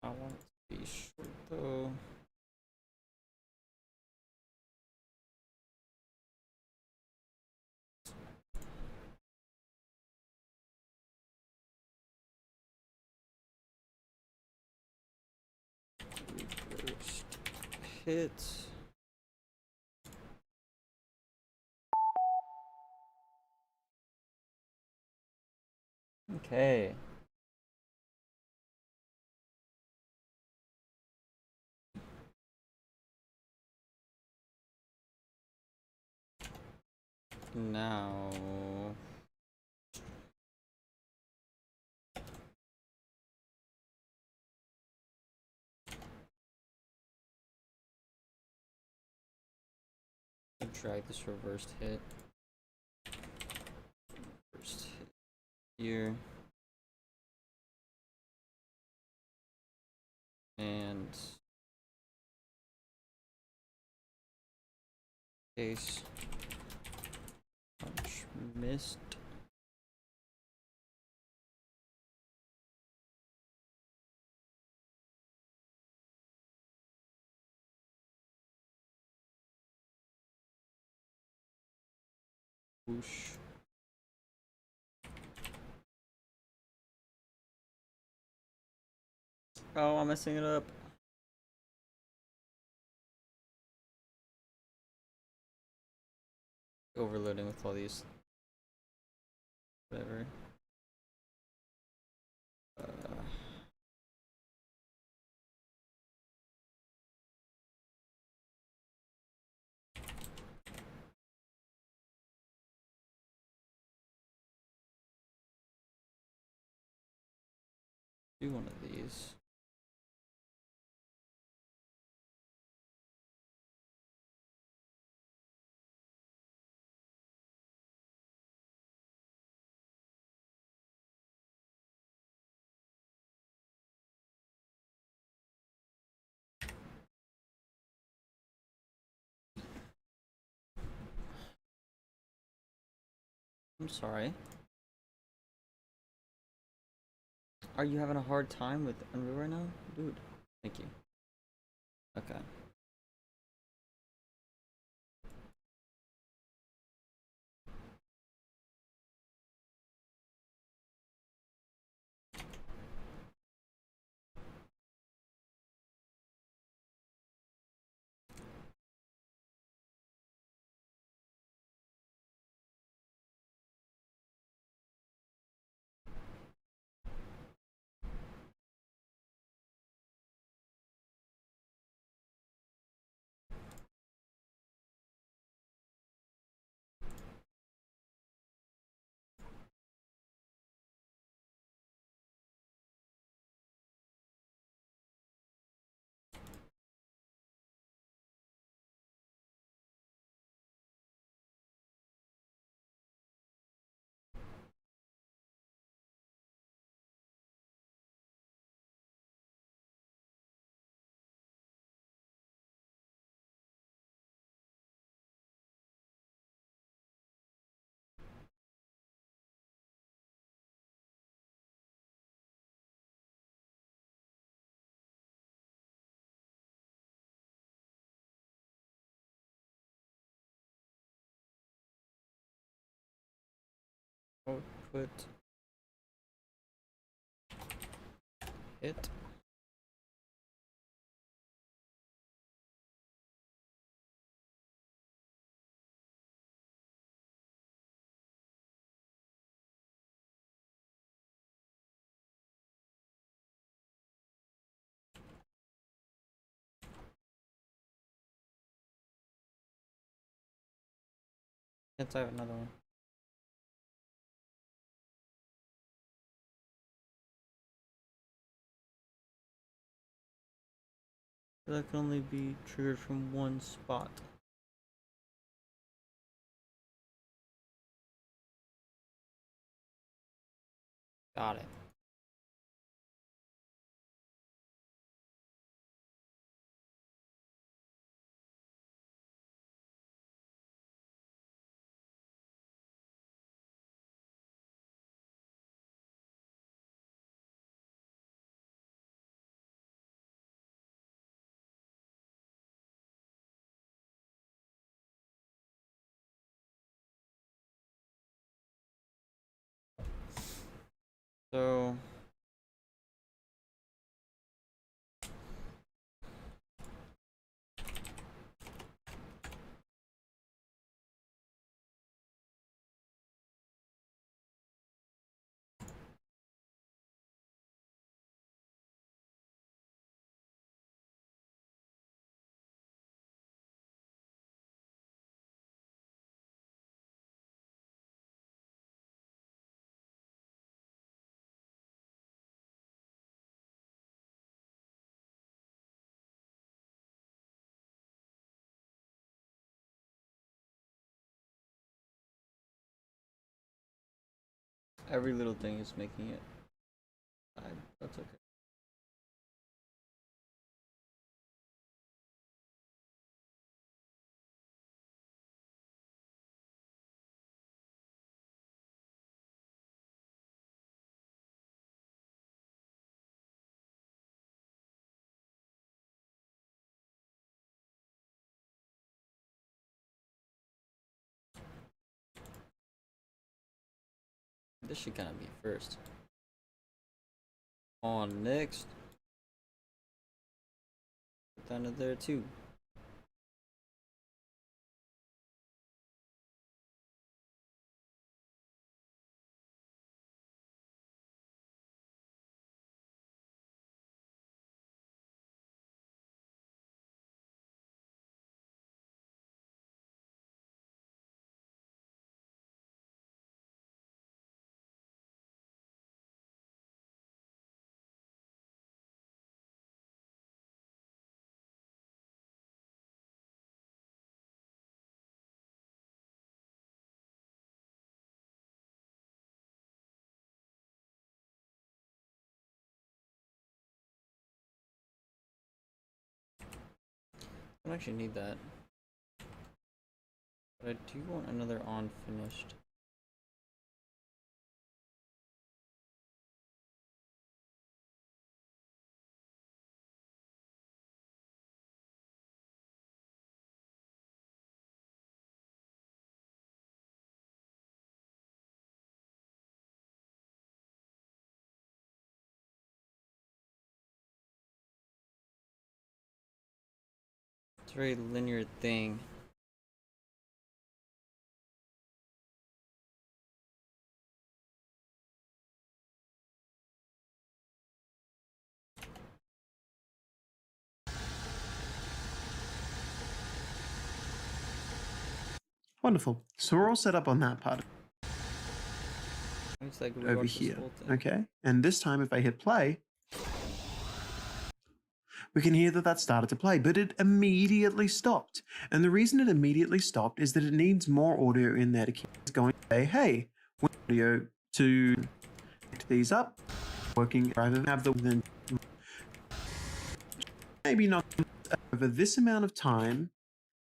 I want it to be short though. Reversed hit. Okay. Now drag this reversed hit. Reversed hit here. And case punch missed. Whoosh. Oh, I'm messing it up. Overloading with all these. Whatever. Do one of these. I'm sorry. Are you having a hard time with Unreal right now? Dude, thank you. Okay. Output hit. Let's have another one. That can only be triggered from one spot. Got it. So Every little thing is making it. That's okay. This should kind of be first. On next. Put that in there too. I don't actually need that. But I do want another on finished. It's a very linear thing. Wonderful. So we're all set up on that part. It's like Over here. Okay. And this time if I hit play, we can hear that that started to play, but it immediately stopped. And the reason it immediately stopped is that it needs more audio in there to keep going. Say, hey, we want audio to pick these up, working rather than have the maybe not over this amount of time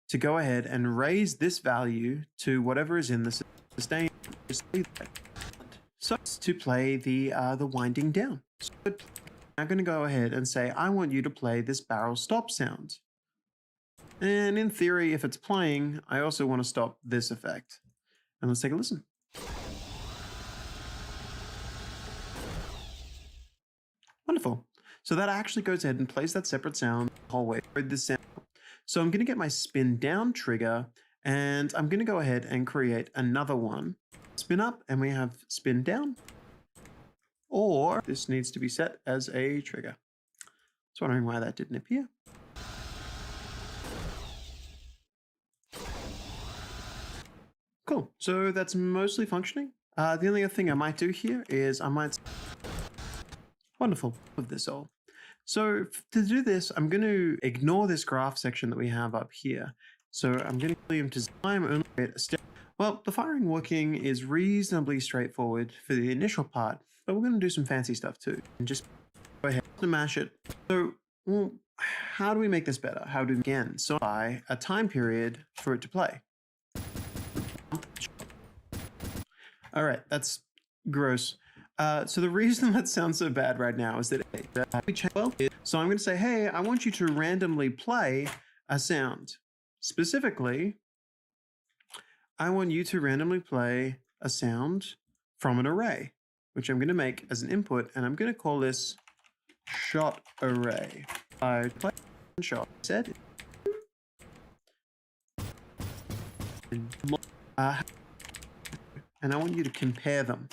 to go ahead and raise this value to whatever is in the sustain. So to play the winding down. So I'm going to go ahead and say, I want you to play this barrel stop sound. And in theory, if it's playing, I also want to stop this effect. And let's take a listen. Wonderful. So that actually goes ahead and plays that separate sound the whole way through this sound. So I'm going to get my spin down trigger, and I'm going to go ahead and create another one. Spin up, and we have spin down. Or this needs to be set as a trigger. Just wondering why that didn't appear. Cool. So that's mostly functioning. The only other thing I might do here is I might... Wonderful with this all. So to do this, I'm going to ignore this graph section that we have up here. So I'm going to leave to time only a step. Well, the firing working is reasonably straightforward for the initial part, but we're going to do some fancy stuff too. And just go ahead and mash it. So well, how do we make this better? How do we again? So by a time period for it to play. All right, that's gross. So the reason that sounds so bad right now is that we change well. So I'm going to say, hey, I want you to randomly play a sound. Specifically, I want you to randomly play a sound from an array, which I'm going to make as an input, and I'm going to call this shot array. I play shot set. And I want you to compare them.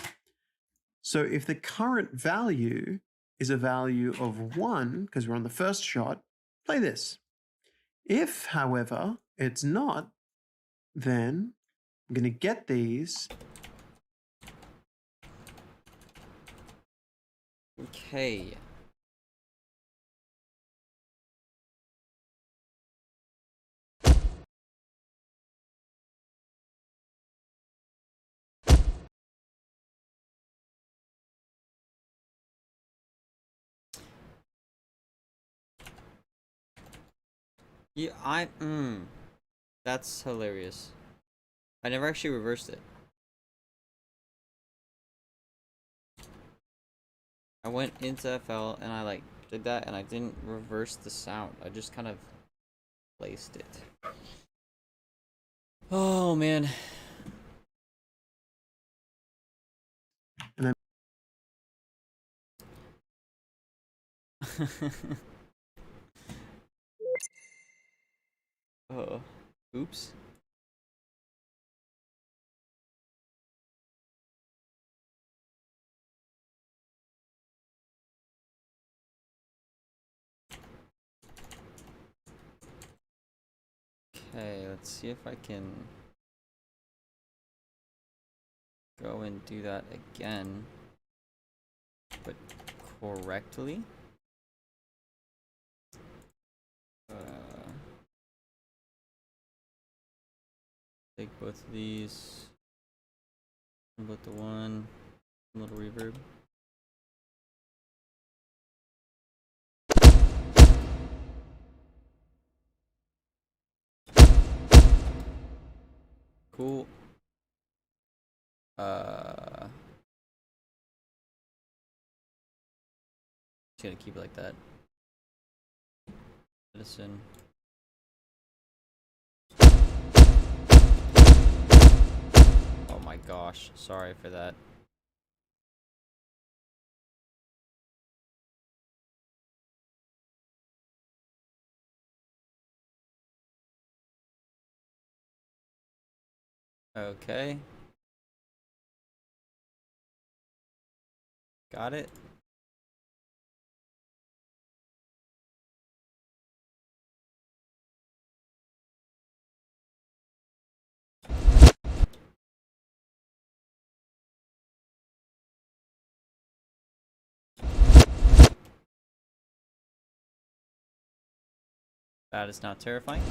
So if the current value is a value of 1, because we're on the first shot, play this. If, however, it's not, then I'm going to get these. Okay. Yeah, that's hilarious. I never actually reversed it. I went into FL and I like did that and I didn't reverse the sound. I just kind of placed it. Oh man. And then Oh, oops. Okay, let's see if I can go and do that again, but correctly. Take both of these, put the one, a little reverb. Cool. Just gonna keep it like that. Medicine. Oh my gosh, sorry for that. Okay. Got it. That is not terrifying.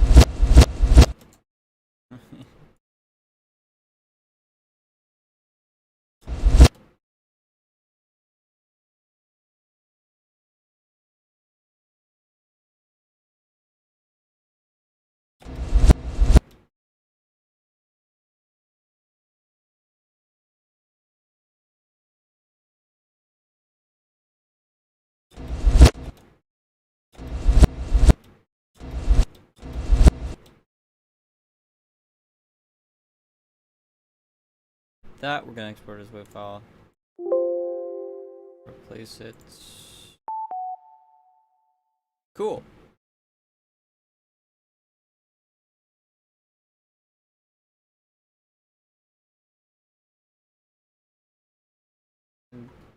That we're gonna export as WAV file. Replace it. Cool.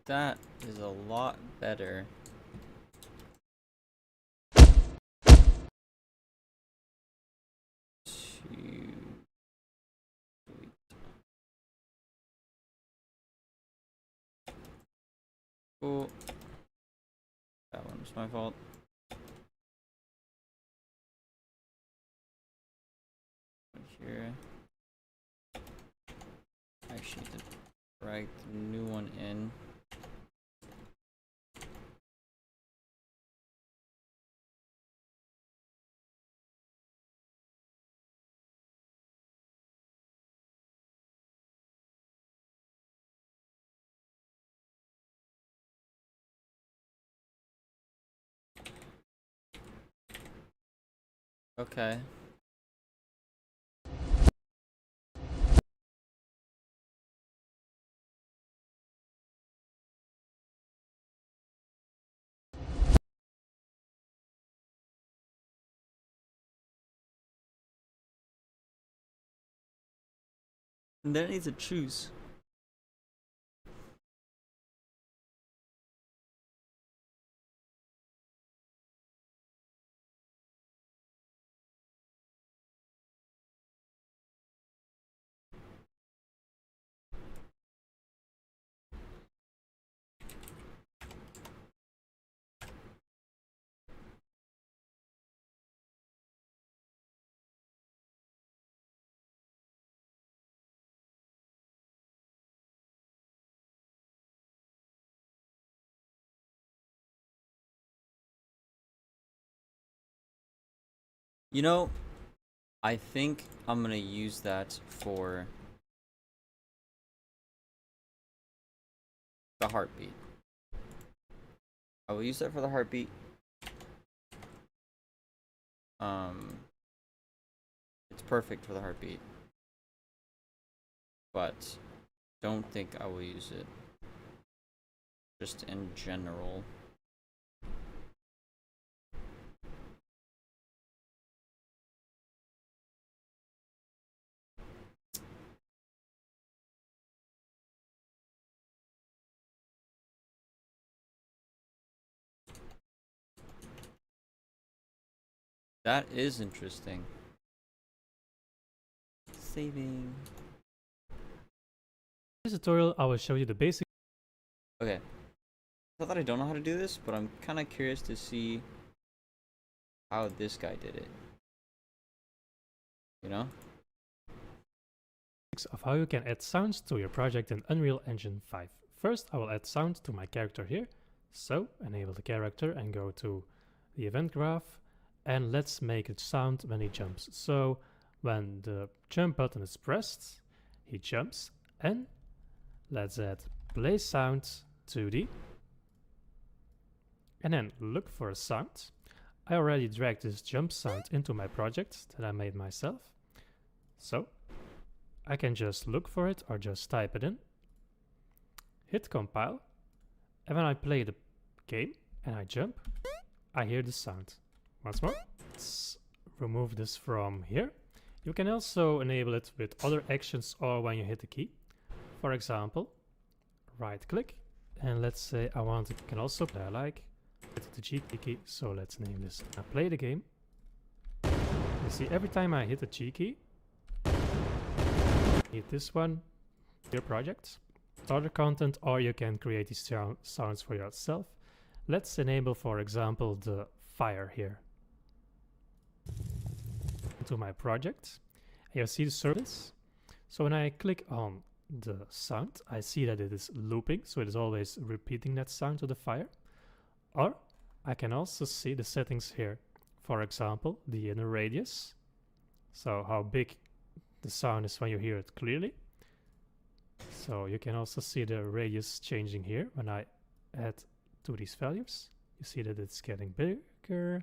That is a lot better. Cool. That one was my fault. Here. Actually need to drag the new one in. Okay. And then I need to choose. You know, I think I'm gonna use that for the heartbeat. I will use that for the heartbeat. It's perfect for the heartbeat, but don't think I will use it just in general. That is interesting. Saving. In this tutorial, I will show you the basic. Okay. I thought I don't know how to do this, but I'm kind of curious to see how this guy did it. You know? Of how you can add sounds to your project in Unreal Engine 5. First, I will add sound to my character here. So, enable the character and go to the event graph. And let's make it sound when he jumps. So, when the jump button is pressed, he jumps. And let's add play sound 2D. And then look for a sound. I already dragged this jump sound into my project that I made myself. So, I can just look for it or just type it in. Hit compile. And when I play the game and I jump, I hear the sound. Once more. Let's remove this from here. You can also enable it with other actions or when you hit the key. For example, right click. And let's say I want it. Can also play like hit the G key. So let's name this. I play the game. You see, every time I hit the G key, hit this one, your project, other content, or you can create these sounds for yourself. Let's enable, for example, the fire here. To my project, and you'll see the service. So when I click on the sound, I see that it is looping, so it is always repeating that sound to the fire. Or I can also see the settings here. For example, the inner radius, so how big the sound is when you hear it clearly. So you can also see the radius changing here when I add to these values. You see that it's getting bigger.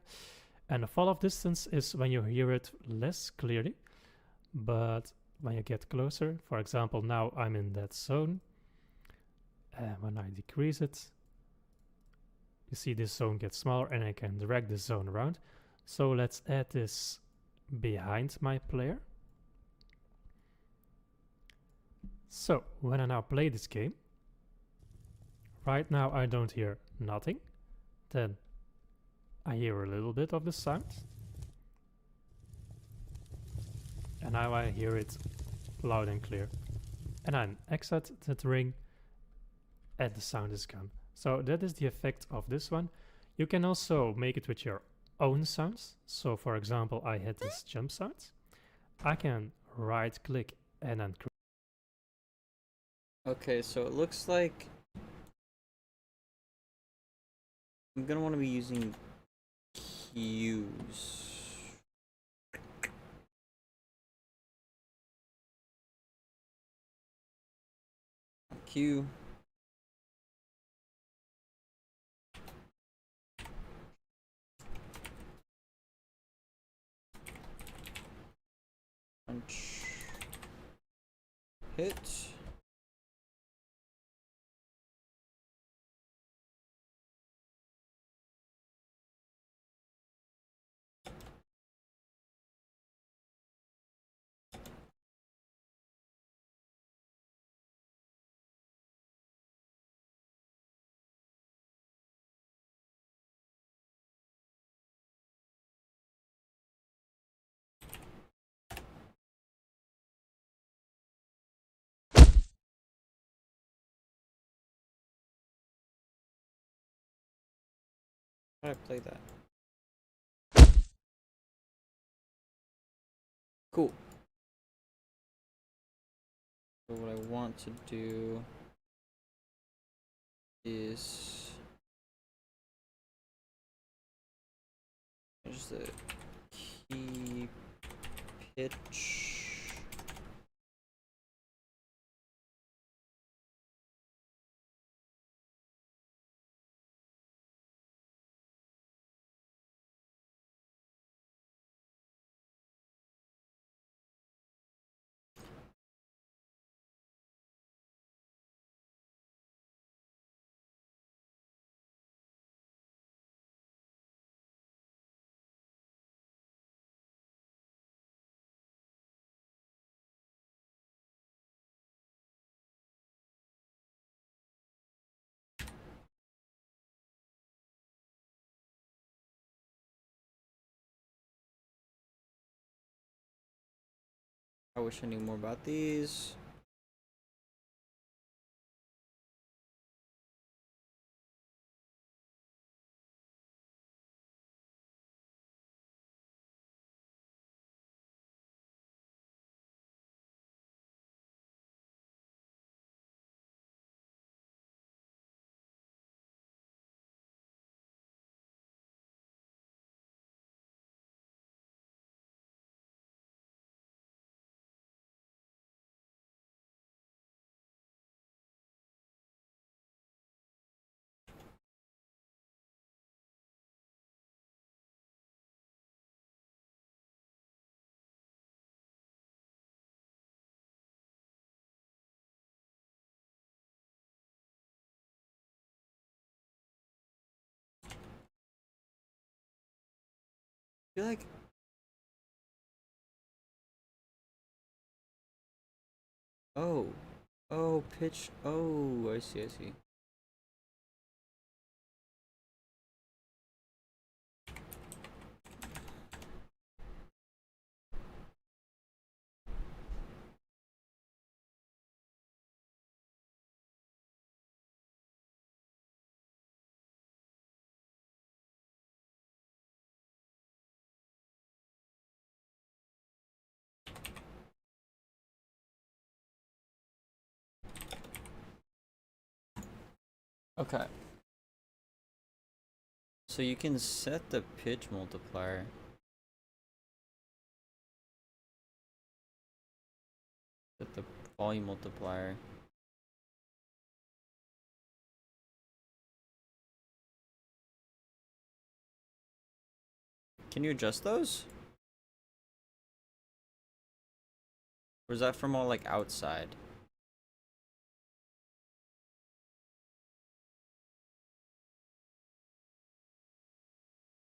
And the fall off distance is when you hear it less clearly. But when you get closer, for example, now I'm in that zone. And when I decrease it, you see this zone gets smaller and I can drag this zone around. So let's add this behind my player. So when I now play this game, right now I don't hear nothing. Then I hear a little bit of the sound. And now I hear it loud and clear. And I exit that ring and the sound is gone. So that is the effect of this one. You can also make it with your own sounds. So for example, I had this jump sound. I can right click and then create. Okay, so it looks like I'm gonna want to be using cues. Cue. Punch. Hit. How do I play that? Cool. So what I want to do is change the The pitch. I wish I knew more about these. I feel like oh, pitch. Oh, I see, I see. Okay. So you can set the pitch multiplier. Set the volume multiplier. Can you adjust those? Or is that from all like outside?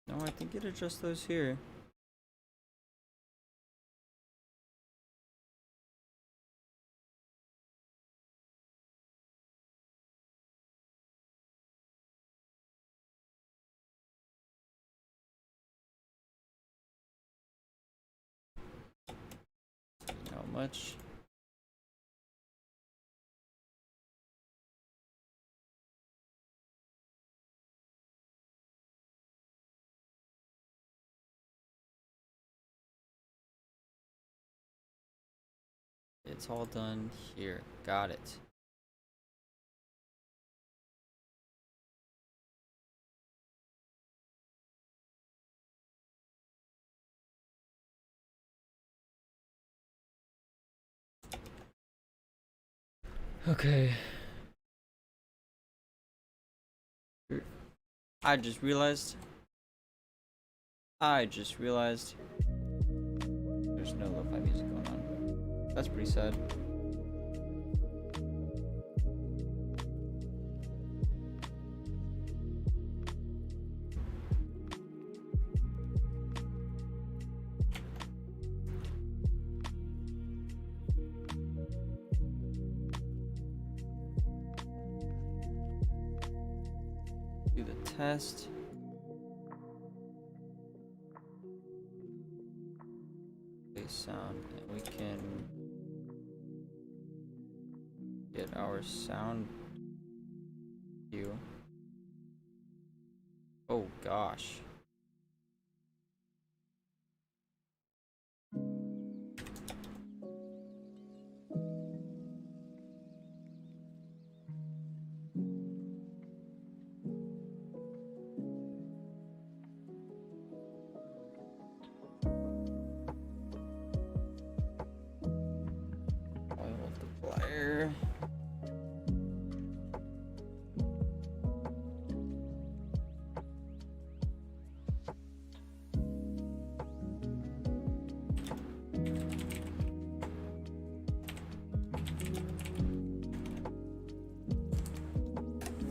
No, I think it adjusts those here. How much? It's all done here. Got it. Okay. I just realized. There's no lo-fi music going on. That's pretty sad. Do the test. Play sound, and we can get our sound view. Oh gosh.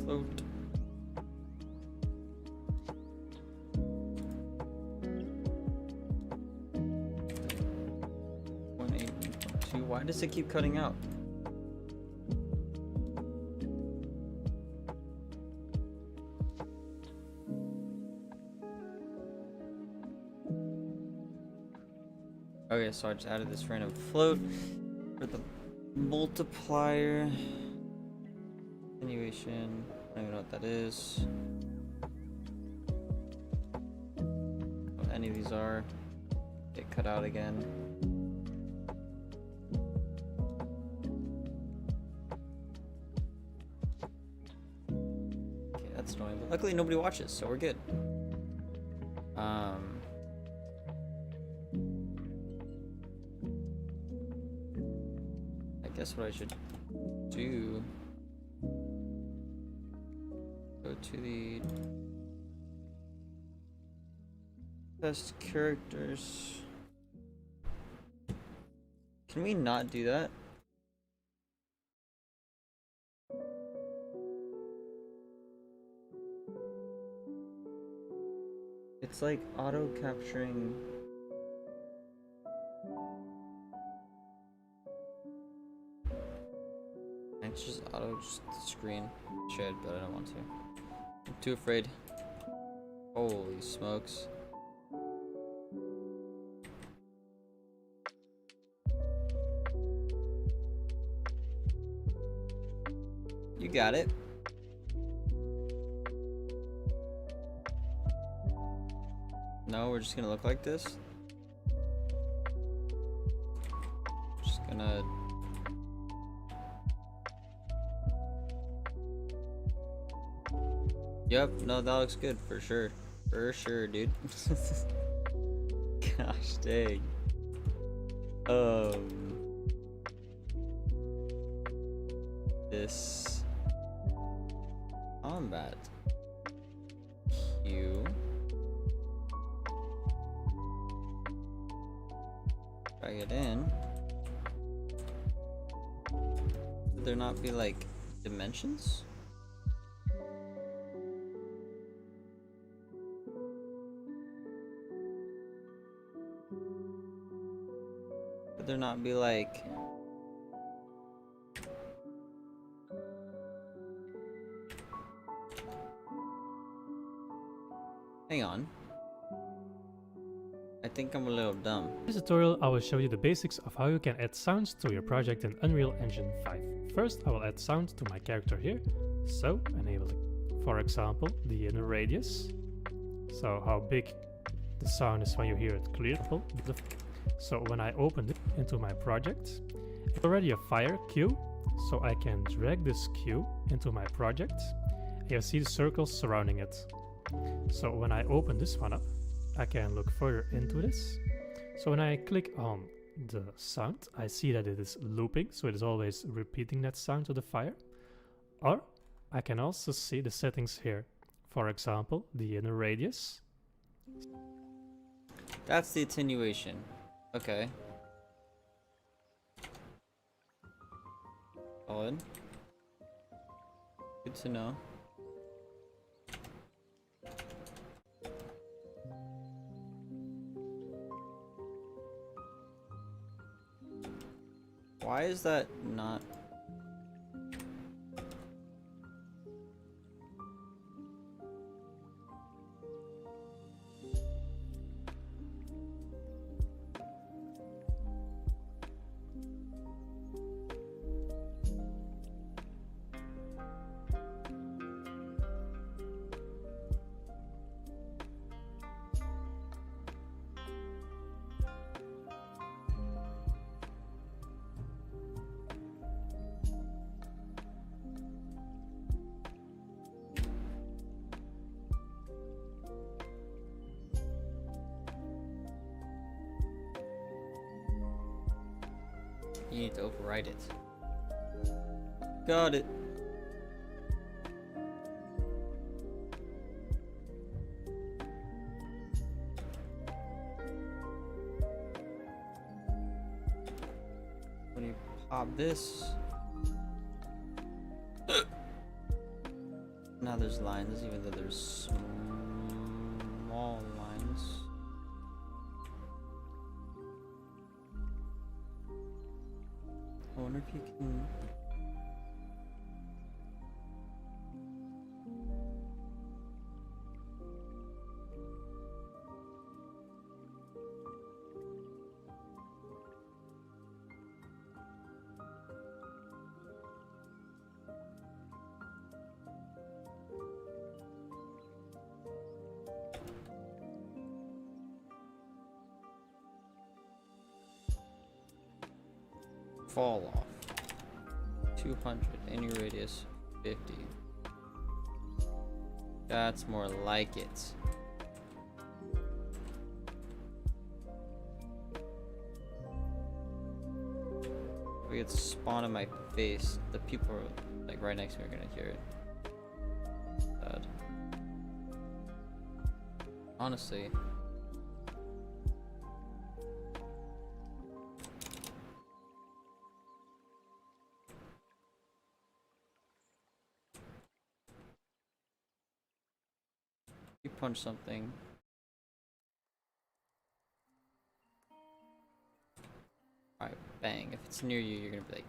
Float. Why does it keep cutting out? Okay, so I just added this random float for the multiplier. Continuation. I don't even know what that is. What any of these are. Get cut out again. Annoying, but luckily nobody watches, so we're good. I guess what I should do, go to the test characters. Can we not do that? It's like auto capturing. It's just auto screen shed, but I don't want to. I'm too afraid. Holy smokes. You got it. No, we're just gonna look like this. Just gonna. Yep, no, that looks good for sure. For sure, dude. Gosh dang. This combat Q. Drag it in. Would there not be like dimensions? Would there not be like hang on. I think I'm a little dumb. In this tutorial, I will show you the basics of how you can add sounds to your project in Unreal Engine 5. First, I will add sound to my character here. So, enable, for example, the inner radius. So, how big the sound is when you hear it clear. So, when I open it into my project, it's already a fire cue. So, I can drag this cue into my project. And you'll see the circles surrounding it. So, when I open this one up, I can look further into this. So when I click on the sound, I see that it is looping, so it is always repeating that sound to the fire. Or I can also see the settings here. For example, the inner radius. That's the attenuation. Okay. Solid. Good to know. Why is that not? You need to override it. Got it. When you pop this. Now there's lines, even though there's small lines. I wonder if you can. Fall off 200, any radius 50. That's more like it. If it gets spawned in my face, the people are like right next to me are gonna hear it. Sad. Honestly. You punch something. Alright, bang. If it's near you, you're gonna be like,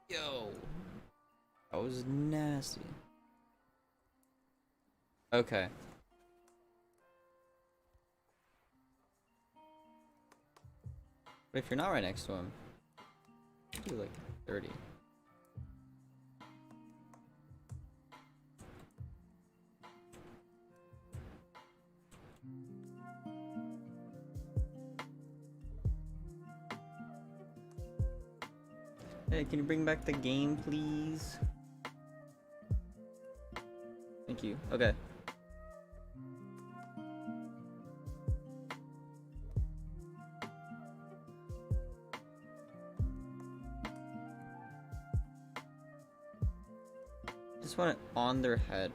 yo! That was nasty. Okay. But if you're not right next to him, do like 30. Hey, can you bring back the game, please? Thank you. Okay. Just want it on their head.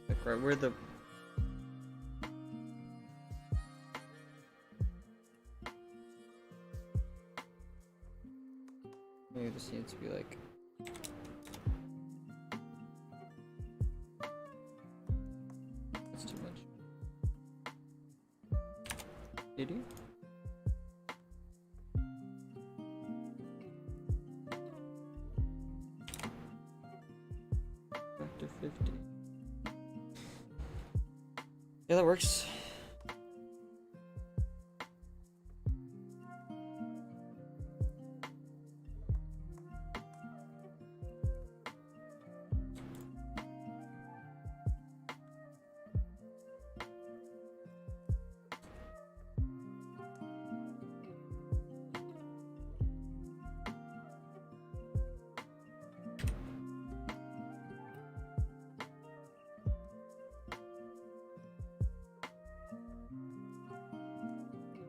Like right where the maybe this needs to be like that's too much. Did you? Back to 50. Yeah, that works.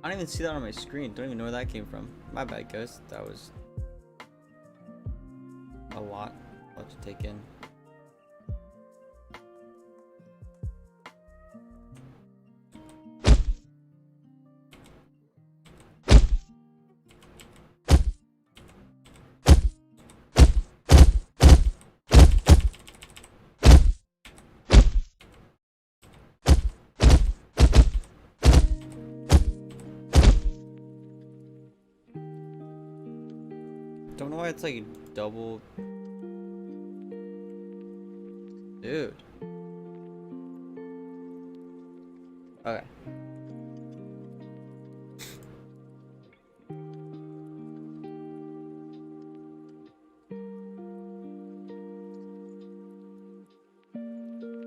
I don't even see that on my screen. Don't even know where that came from. My bad, guys. That was a lot to take in. Don't know why it's like double. Dude. Okay.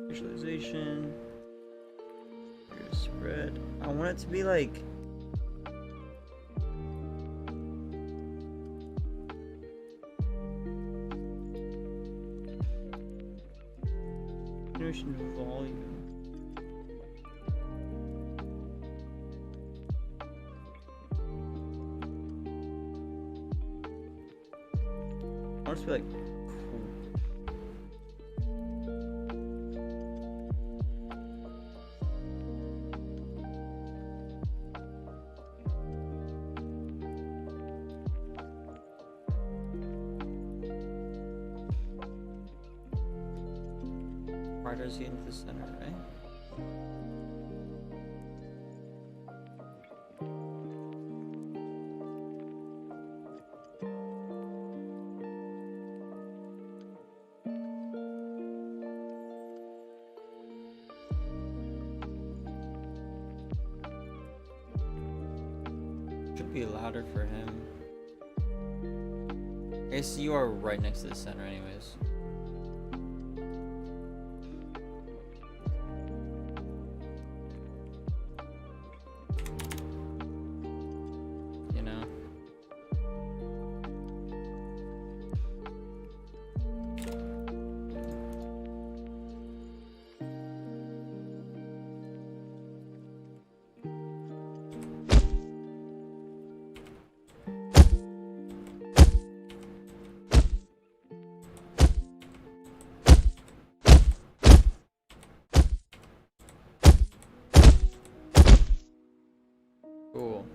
Visualization. Here's spread. I want it to be like. Volume. I want it to be like cool. Why does he into the center, right? Should be louder for him. I guess you are right next to the center anyways. You know? Cool.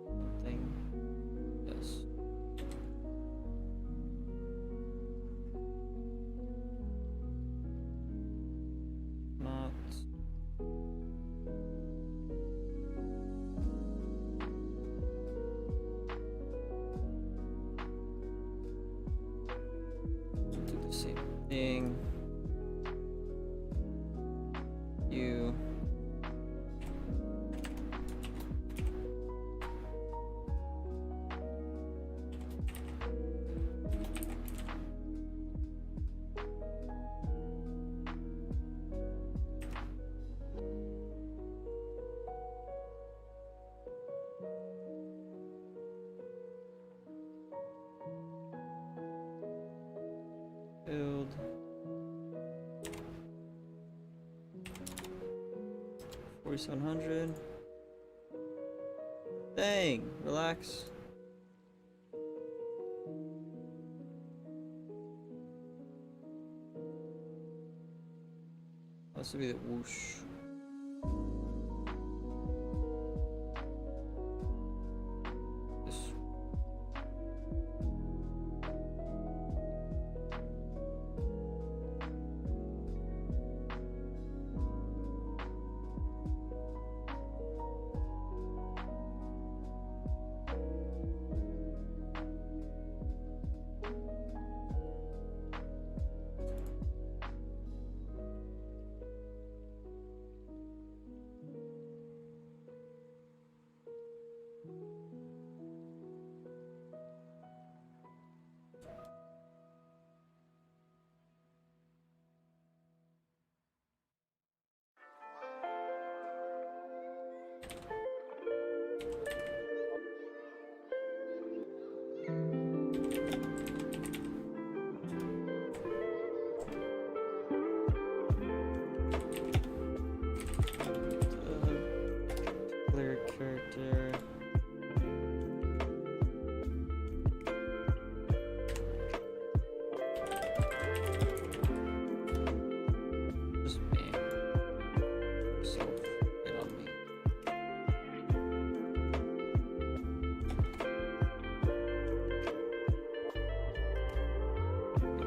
Something. Yes. Not. Do the same thing. You. Build. 4700. Dang, relax. This would be the whoosh. This. Clear character. Just me. So, get on me.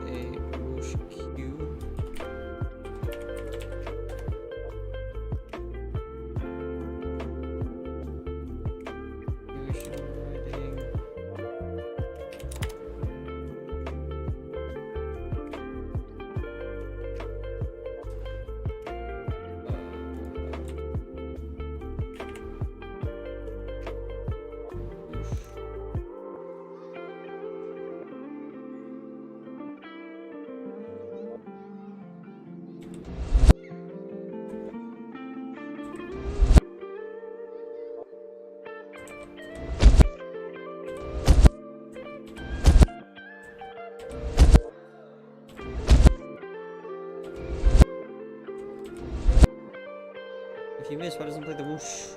A whoosh Q. Writing. If you miss, why doesn't it play the whoosh?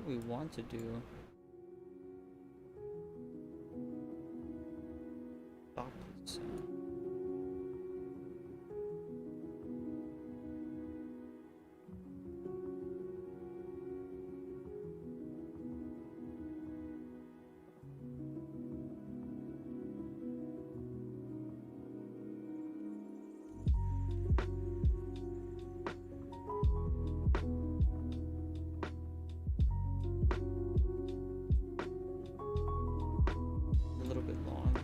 what we want to do. Stop this sound. A little bit long.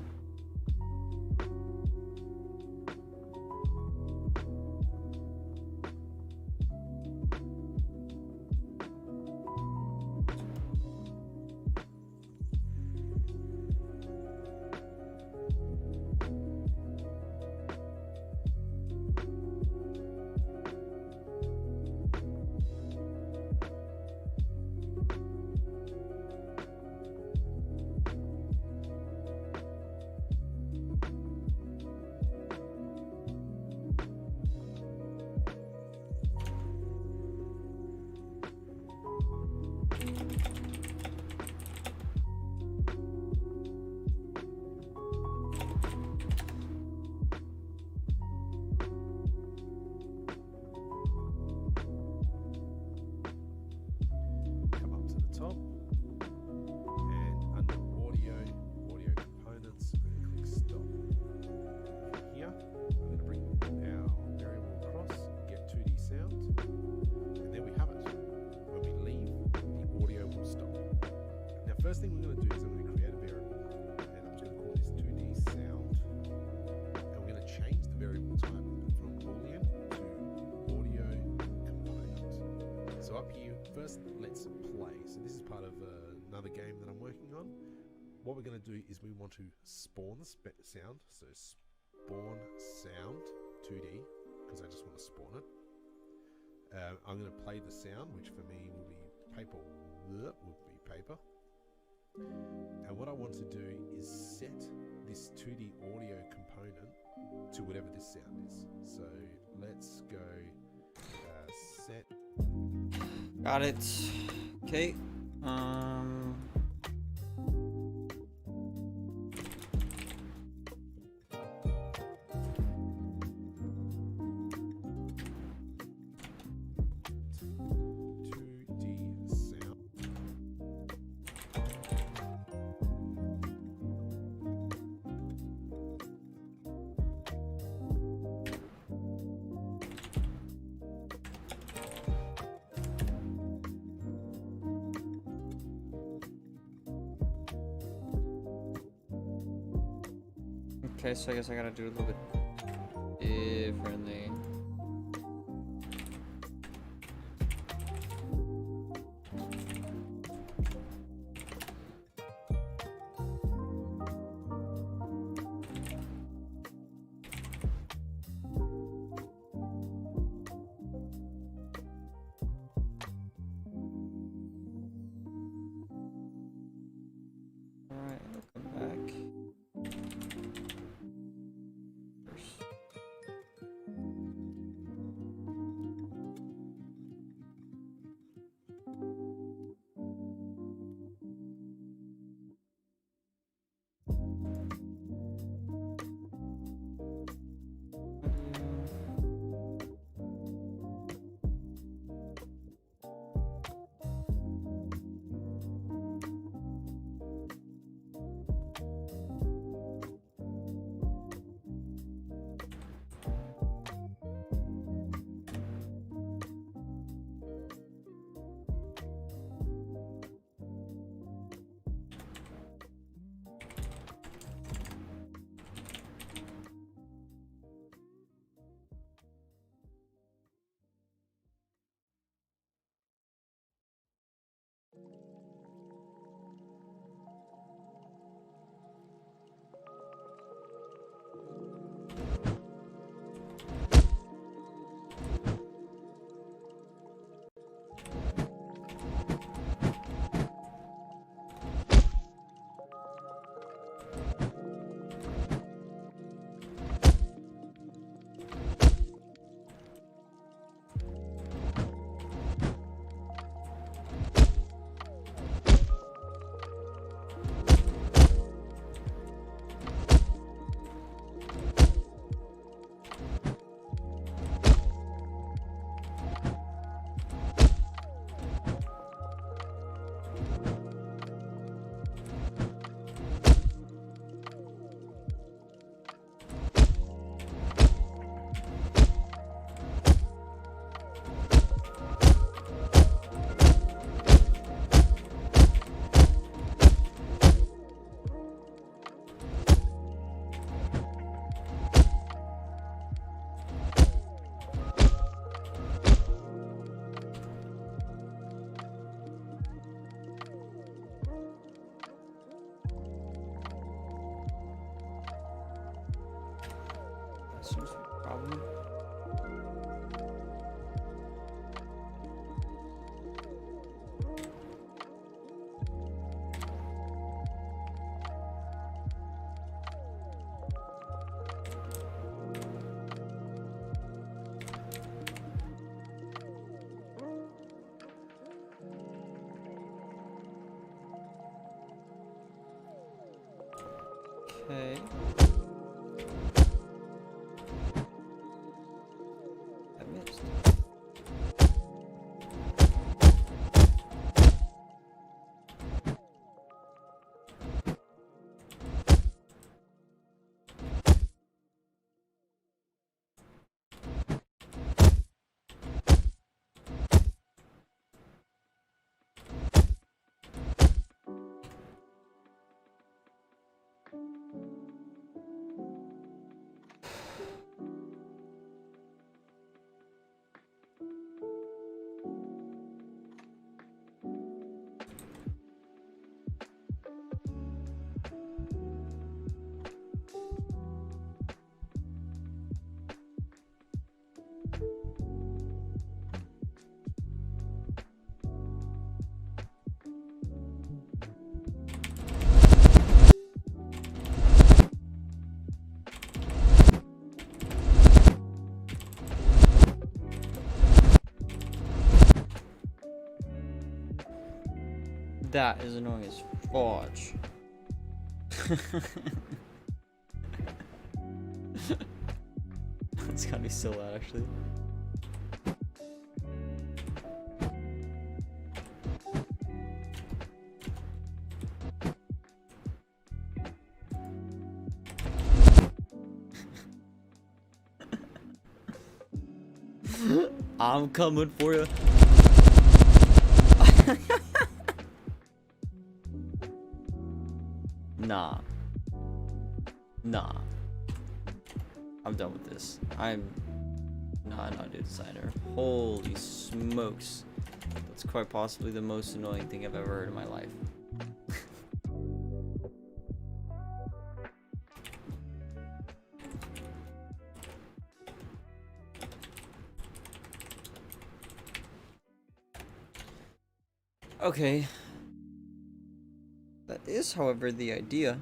Come up to the top, and under audio components, I'm going to click stop. Here, I'm going to bring our variable across, get 2D sound, and there we have it. When we leave, the audio will stop. Now, first thing we're going to do is I'm going to create a variable, and I'm just going to call this 2D sound, and we're going to change the variable type from Boolean to audio component. So up here, first let's play. So this is part of another game that I'm working on. What we're going to do is we want to spawn the sound. So spawn sound 2D, because I just want to spawn it. I'm going to play the sound, which for me will be paper. And what I want to do is set this 2D audio component to whatever this sound is. So let's go set. Got it. Okay. Okay, so I guess I gotta do a little bit differently. Alright, I'll come back. First. seems to be a problem. Okay. I missed. That is annoying as fudge. It's gotta be so loud, actually. I'm coming for you. Nah. Nah. I'm done with this. I'm not a designer. Holy smokes. That's quite possibly the most annoying thing I've ever heard in my life. Okay. That is, however, the idea.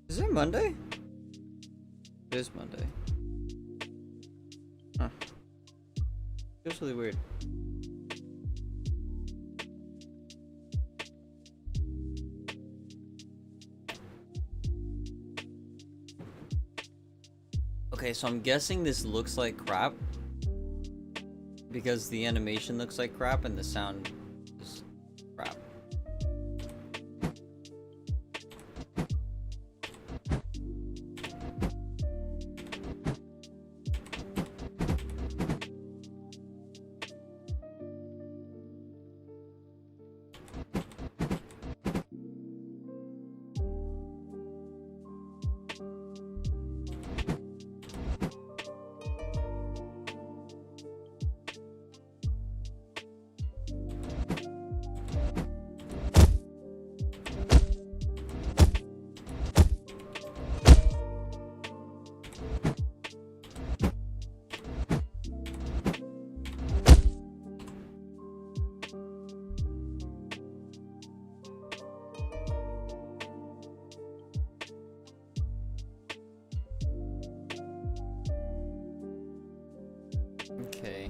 Is it Monday? It is Monday. Huh. Feels really weird. Okay, so I'm guessing this looks like crap because the animation looks like crap and the sound is crap. Okay.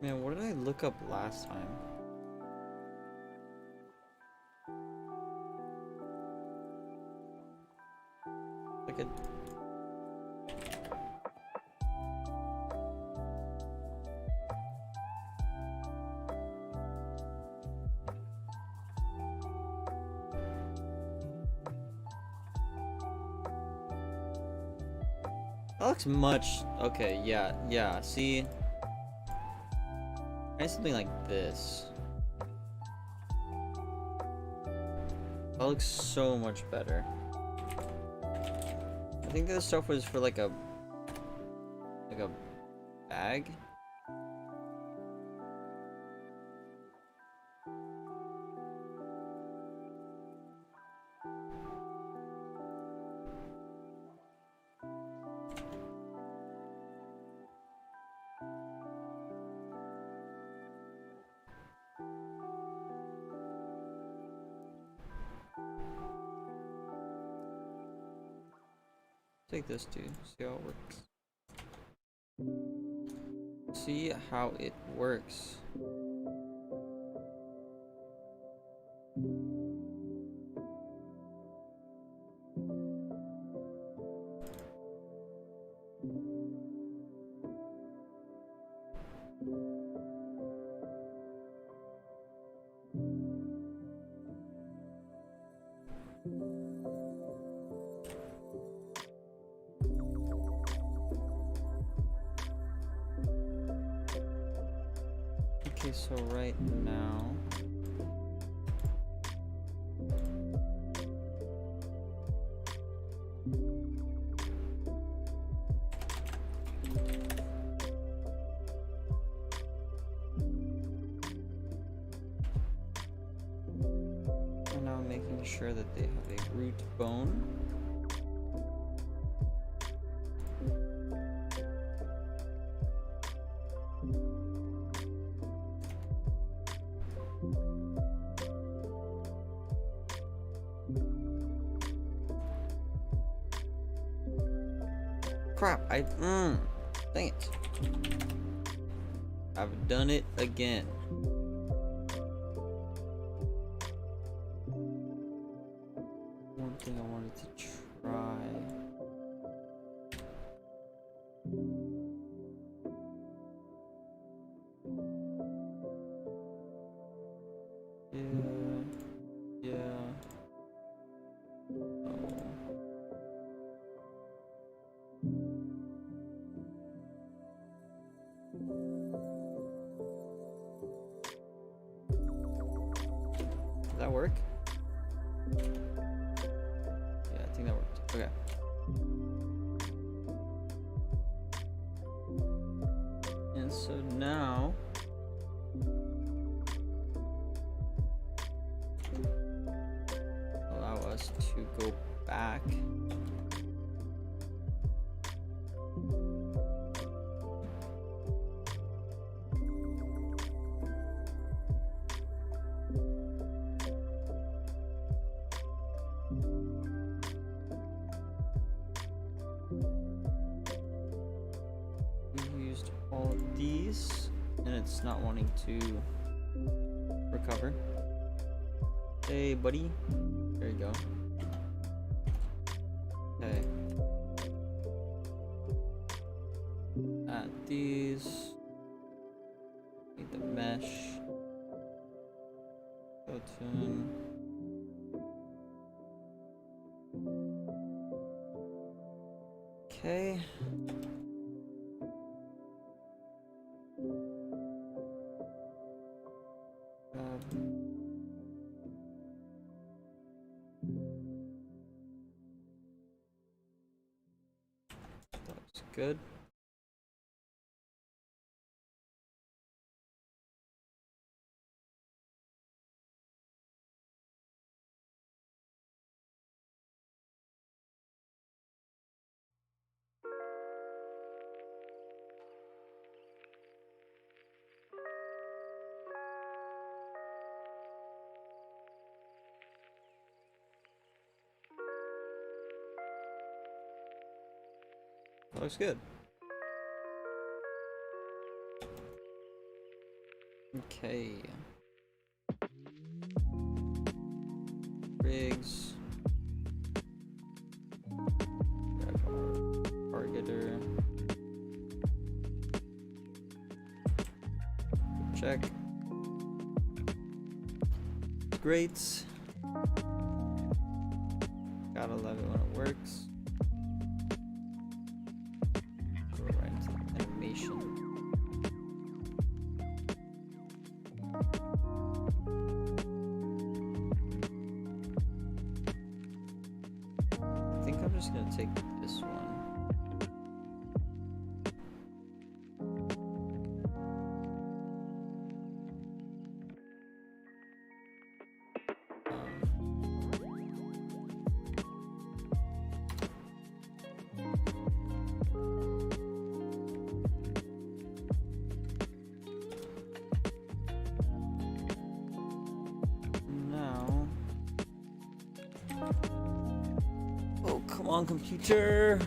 Man, what did I look up last time? Like a... That looks much... Okay, yeah, see? I need something like this. That looks so much better. I think this stuff was for like a bag. Take this too, see how it works. See how it works. Okay, so right now and now I'm making sure that they have a root bone. Crap, dang it. I've done it again. One thing I wanted to try. Yeah. Does that work? Yeah, I think that worked. Okay. And so now allow us to go back. We used all of these and it's not wanting to recover. Hey buddy, there you go. Okay. Add these. Need the mesh. Go to okay. That's good. That looks good. Okay. Rigs. Grab our targeter. Check. Great. Gotta love it when it works. Go right into the animation. I think I'm just gonna take this one. Now, oh, come on, computer.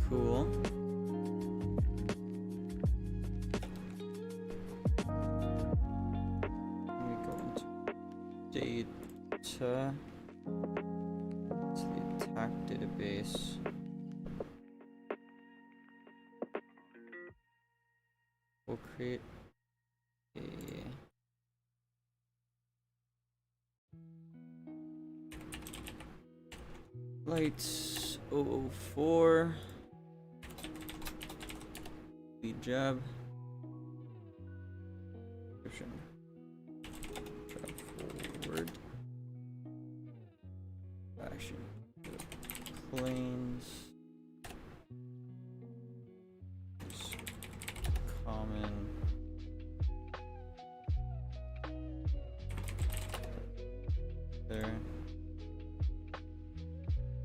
Cool. Let me go into data to the attack database. We'll create a lights 004 lead jab description jab forward action planes common there.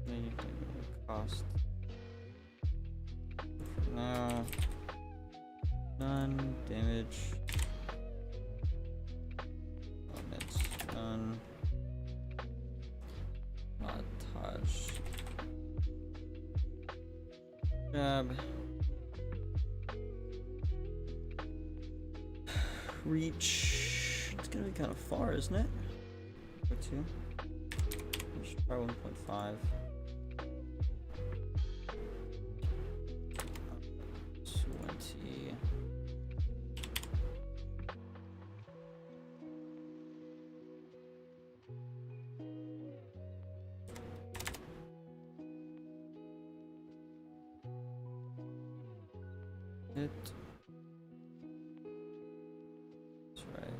Then you can go to cost. For now, none damage. Elements none. Not touch. Jab. Reach. It's gonna be kind of far, isn't it? Go to. We should try 1.5. 20. Hit. That's right.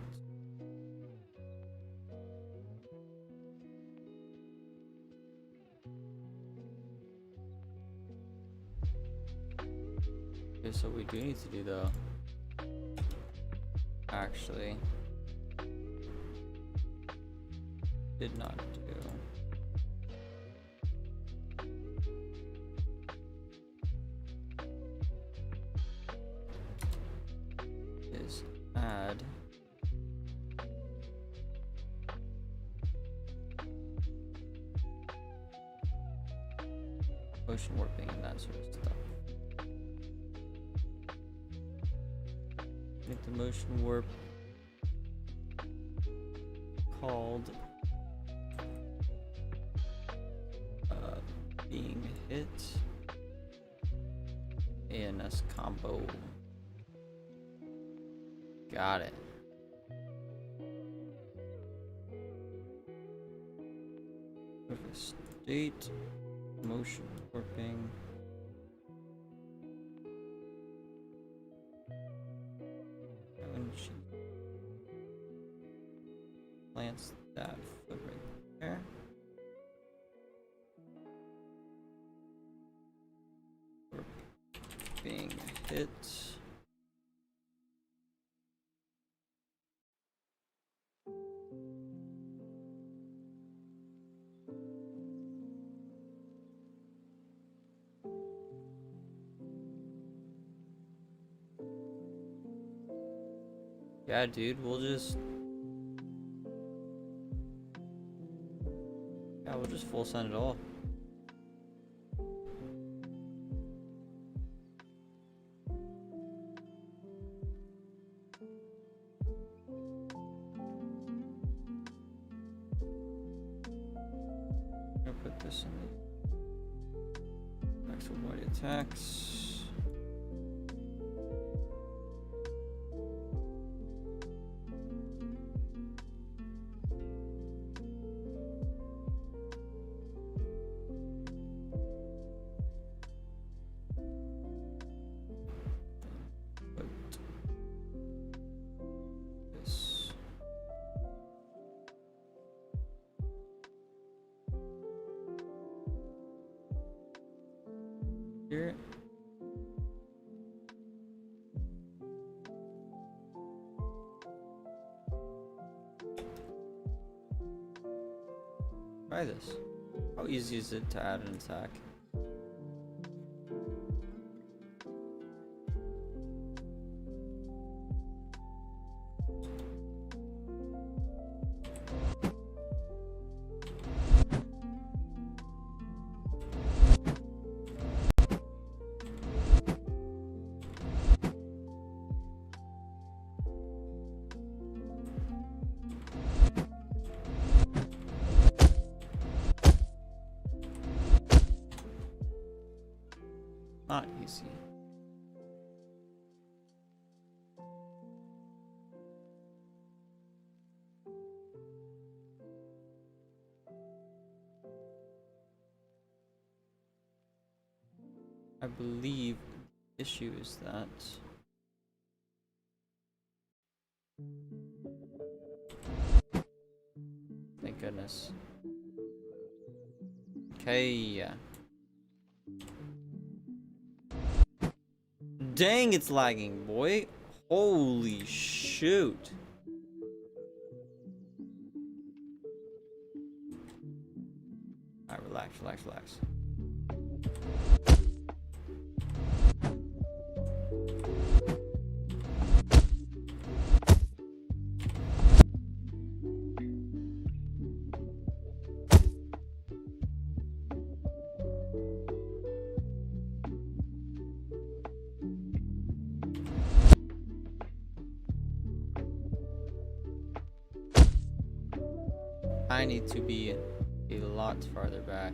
Okay, so we do need to do though. Actually, did not do. Is add motion warping and that sort of stuff. Make the motion warp called being hit ANS combo. Got it. With a state motion warping. When she plants that foot right there. We're being hit. Yeah, dude, we'll just full send it all. put this in the actual body attacks. Here. Try this. How easy is it to add an attack? Not easy. I believe the issue is that thank goodness. Okay. Dang, it's lagging, boy. Holy shoot. Alright, relax, relax, relax. I need to be a lot farther back.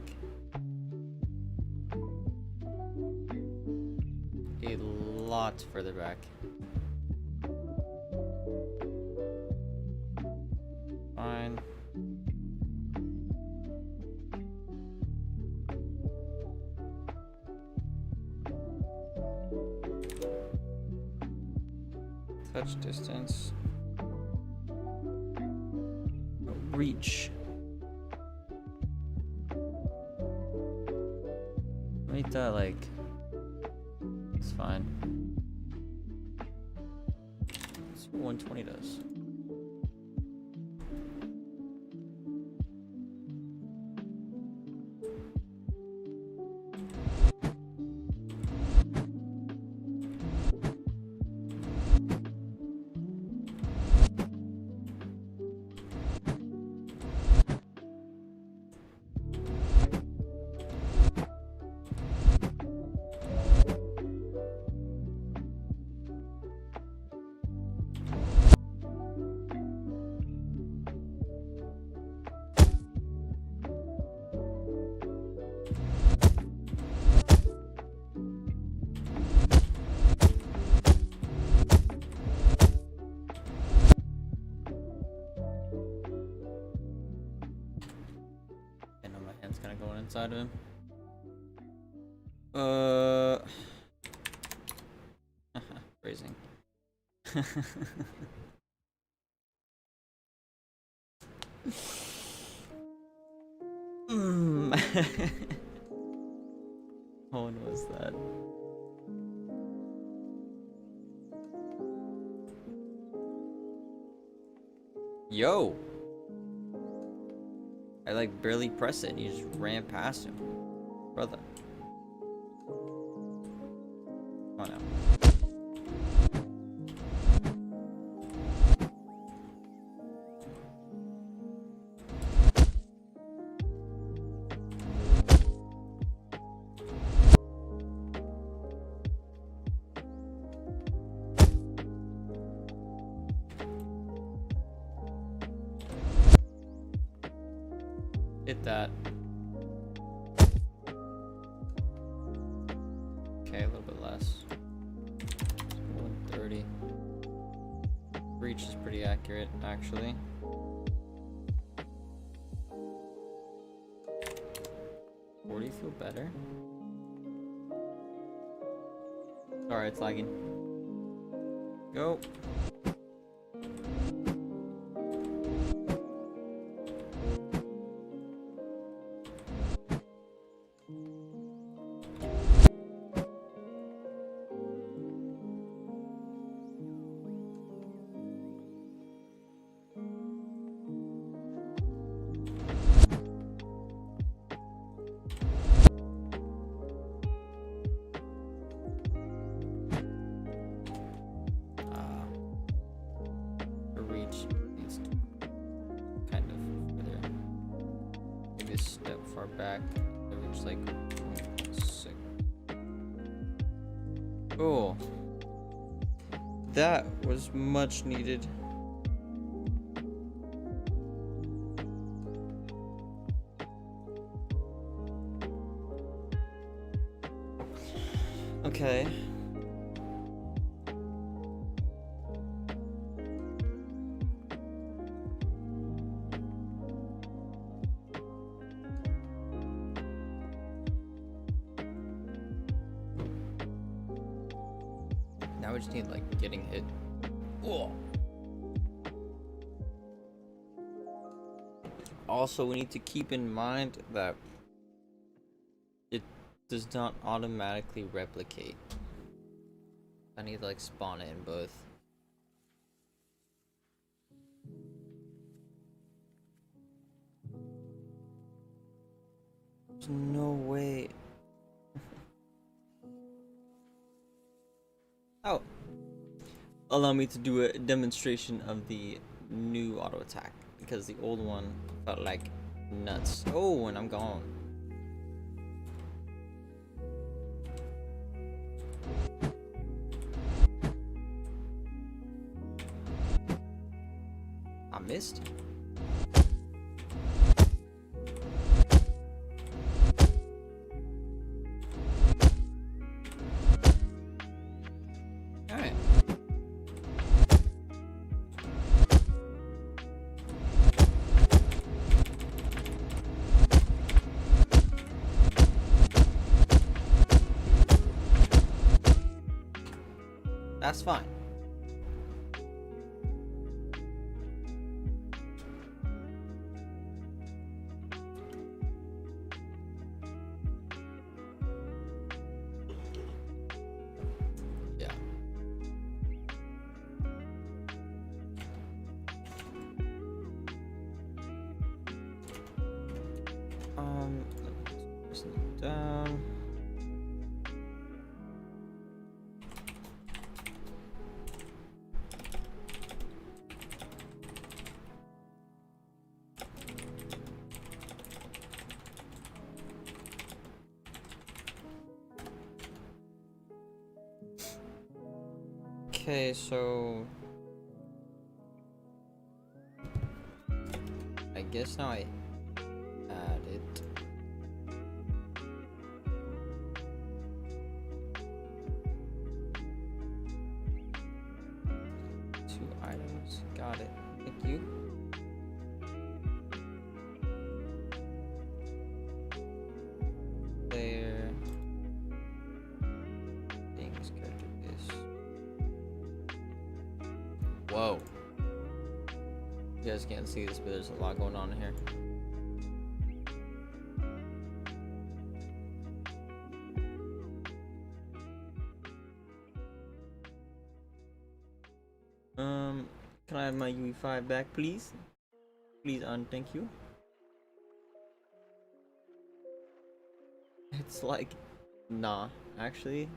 A lot further back. Fine. Touch distance. Reach. Make that like it's fine. That's what 120 does. Kind of going inside of him. Phrasing. When was that? Yo! I like barely pressed it and you just ran past him. Brother. Oh no. Hit that. pretty accurate, actually. Do you feel better? Sorry, it's lagging. Go. Back, reach like 1.6. Oh, that was much needed. Okay. Now we just need like getting hit. Whoa. Also, we need to keep in mind that it does not automatically replicate. I need to like spawn it in both. There's no way. Oh, allow me to do a demonstration of the new auto attack because the old one felt like nuts. Oh, and I'm gone. I missed. That's fine. Yeah. Let's put it down. Okay, so I guess now I add it. Two items, got it. Thank you. There. Things character this. Whoa. You guys can't see this, but there's a lot going on in here. Can I have my UE5 back, please? Please and thank you. It's like, nah, actually.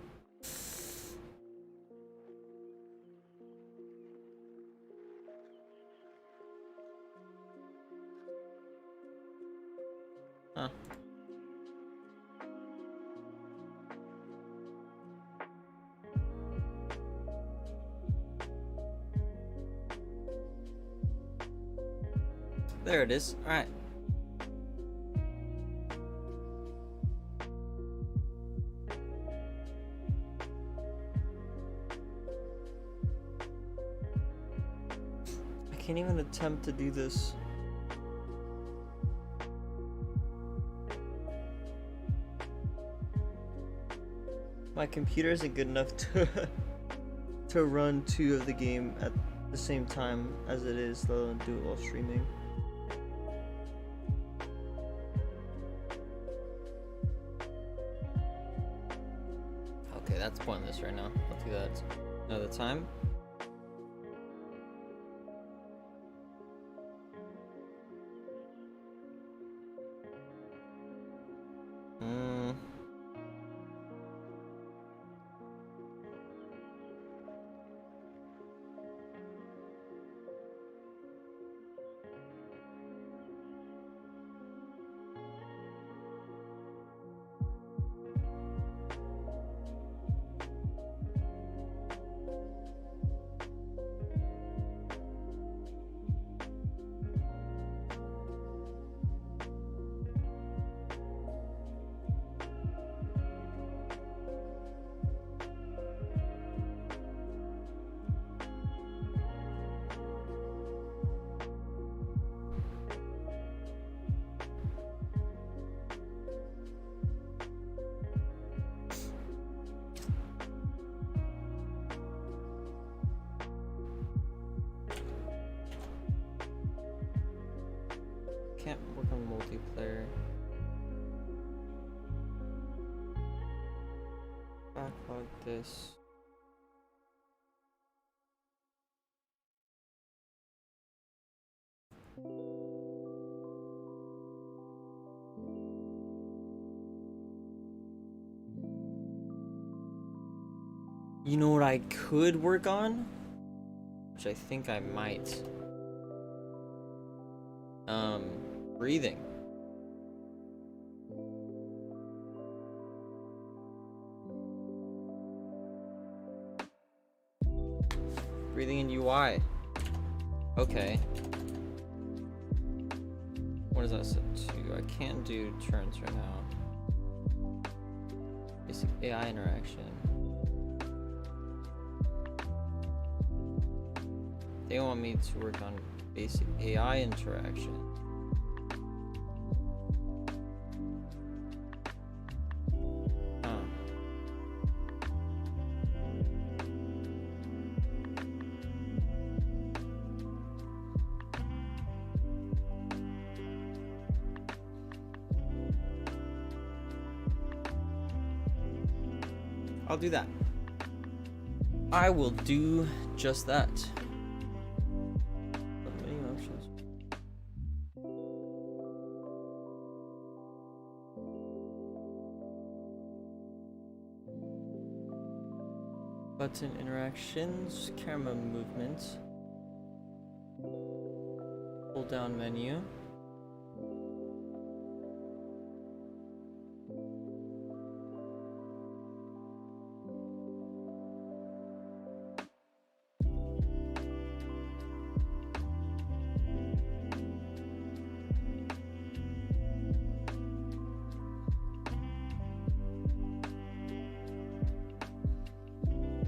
Huh. There it is. All right. can't even attempt to do this. My computer isn't good enough to run 2 of the game at the same time as it is, let alone do it while streaming. Okay, that's pointless right now. I'll do that another time. Can't work on multiplayer. Backlog this. You know what I could work on? Which I think I might. Breathing. Breathing in UI. Okay. What is that set to? I can't do turns right now. Basic AI interaction. They want me to work on basic AI interaction. I'll do that. I will do just that. Many options. Button interactions, camera movement, pull down menu.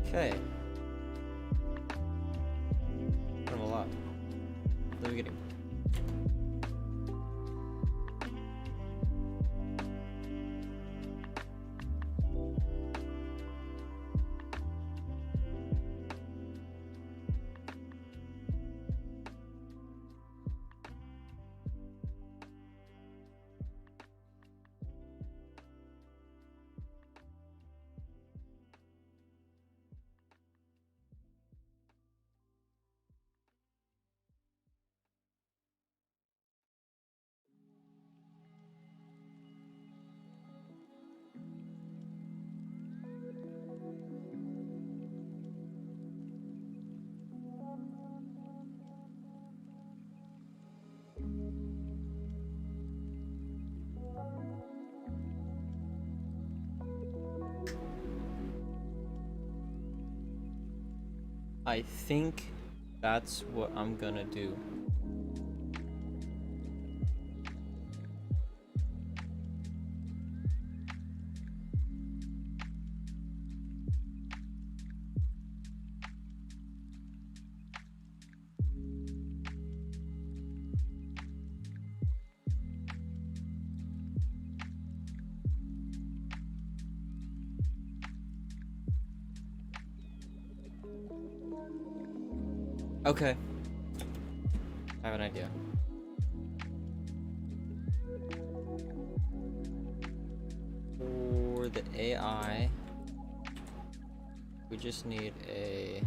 Okay. Kind of a lot. What are we getting? I think that's what I'm gonna do. Okay. I have an idea. For the AI, we just need a...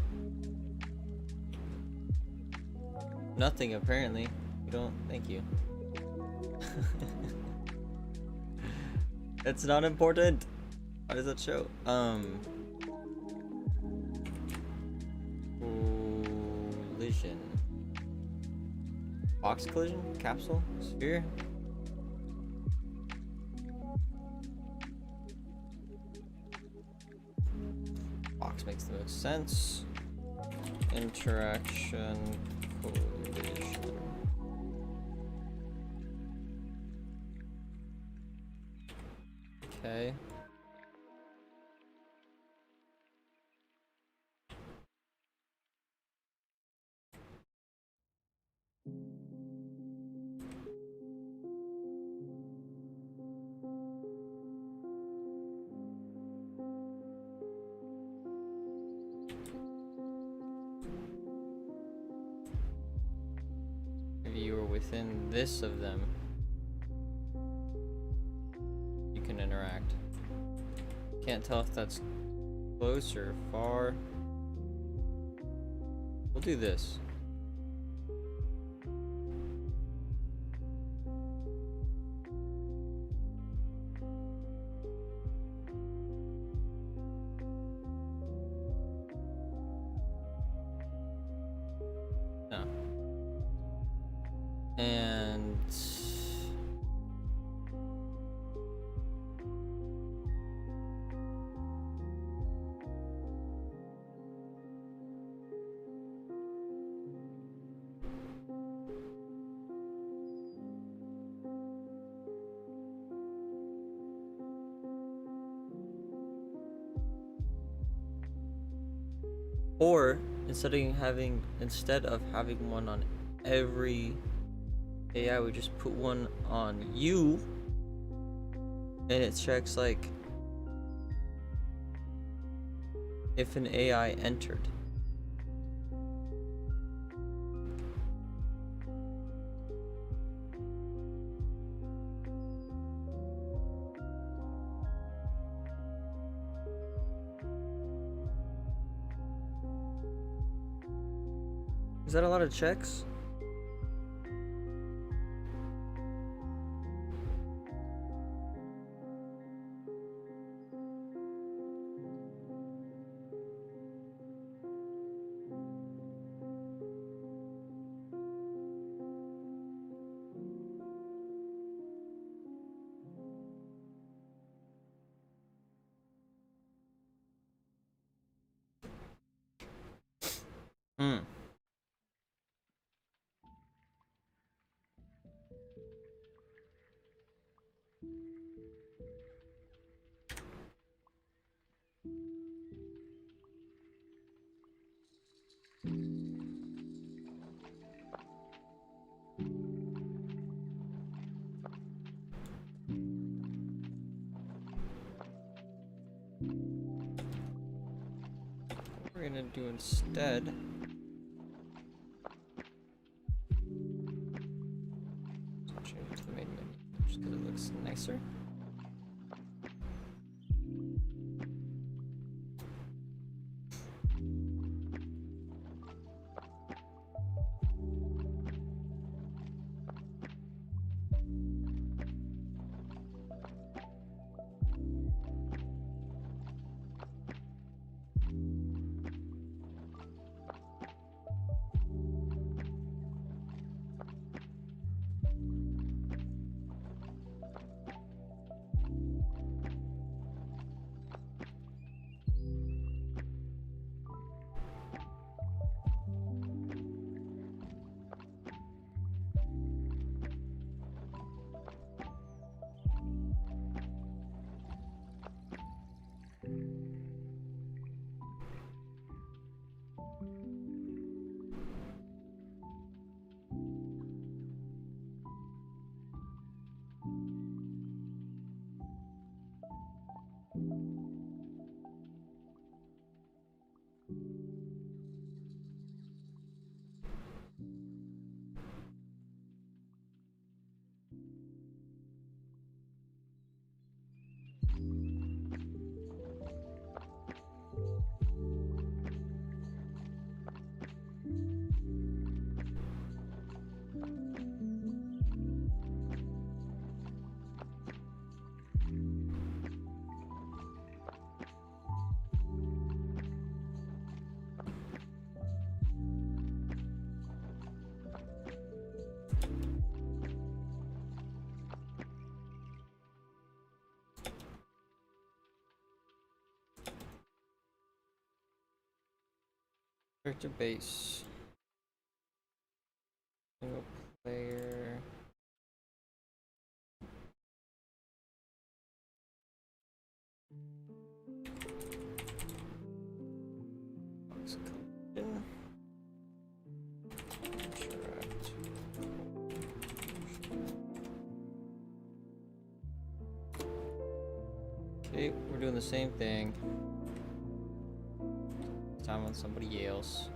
Nothing, apparently. We don't... Thank you. That's not important. Why does that show? Collision. Box collision? Capsule? Sphere? Box makes the most sense. Interaction collision. Okay. If you were within this of them, you can interact. Can't tell if that's close or far. We'll do this. No. And or instead of having one on every AI, we just put one on you, and it checks like if an AI entered. Is that a lot of checks? Hmm. What we're gonna do instead, change it to the main menu just because it looks nicer. Character base. Single player. Interact. Okay, we're doing the same thing. This time on somebody else.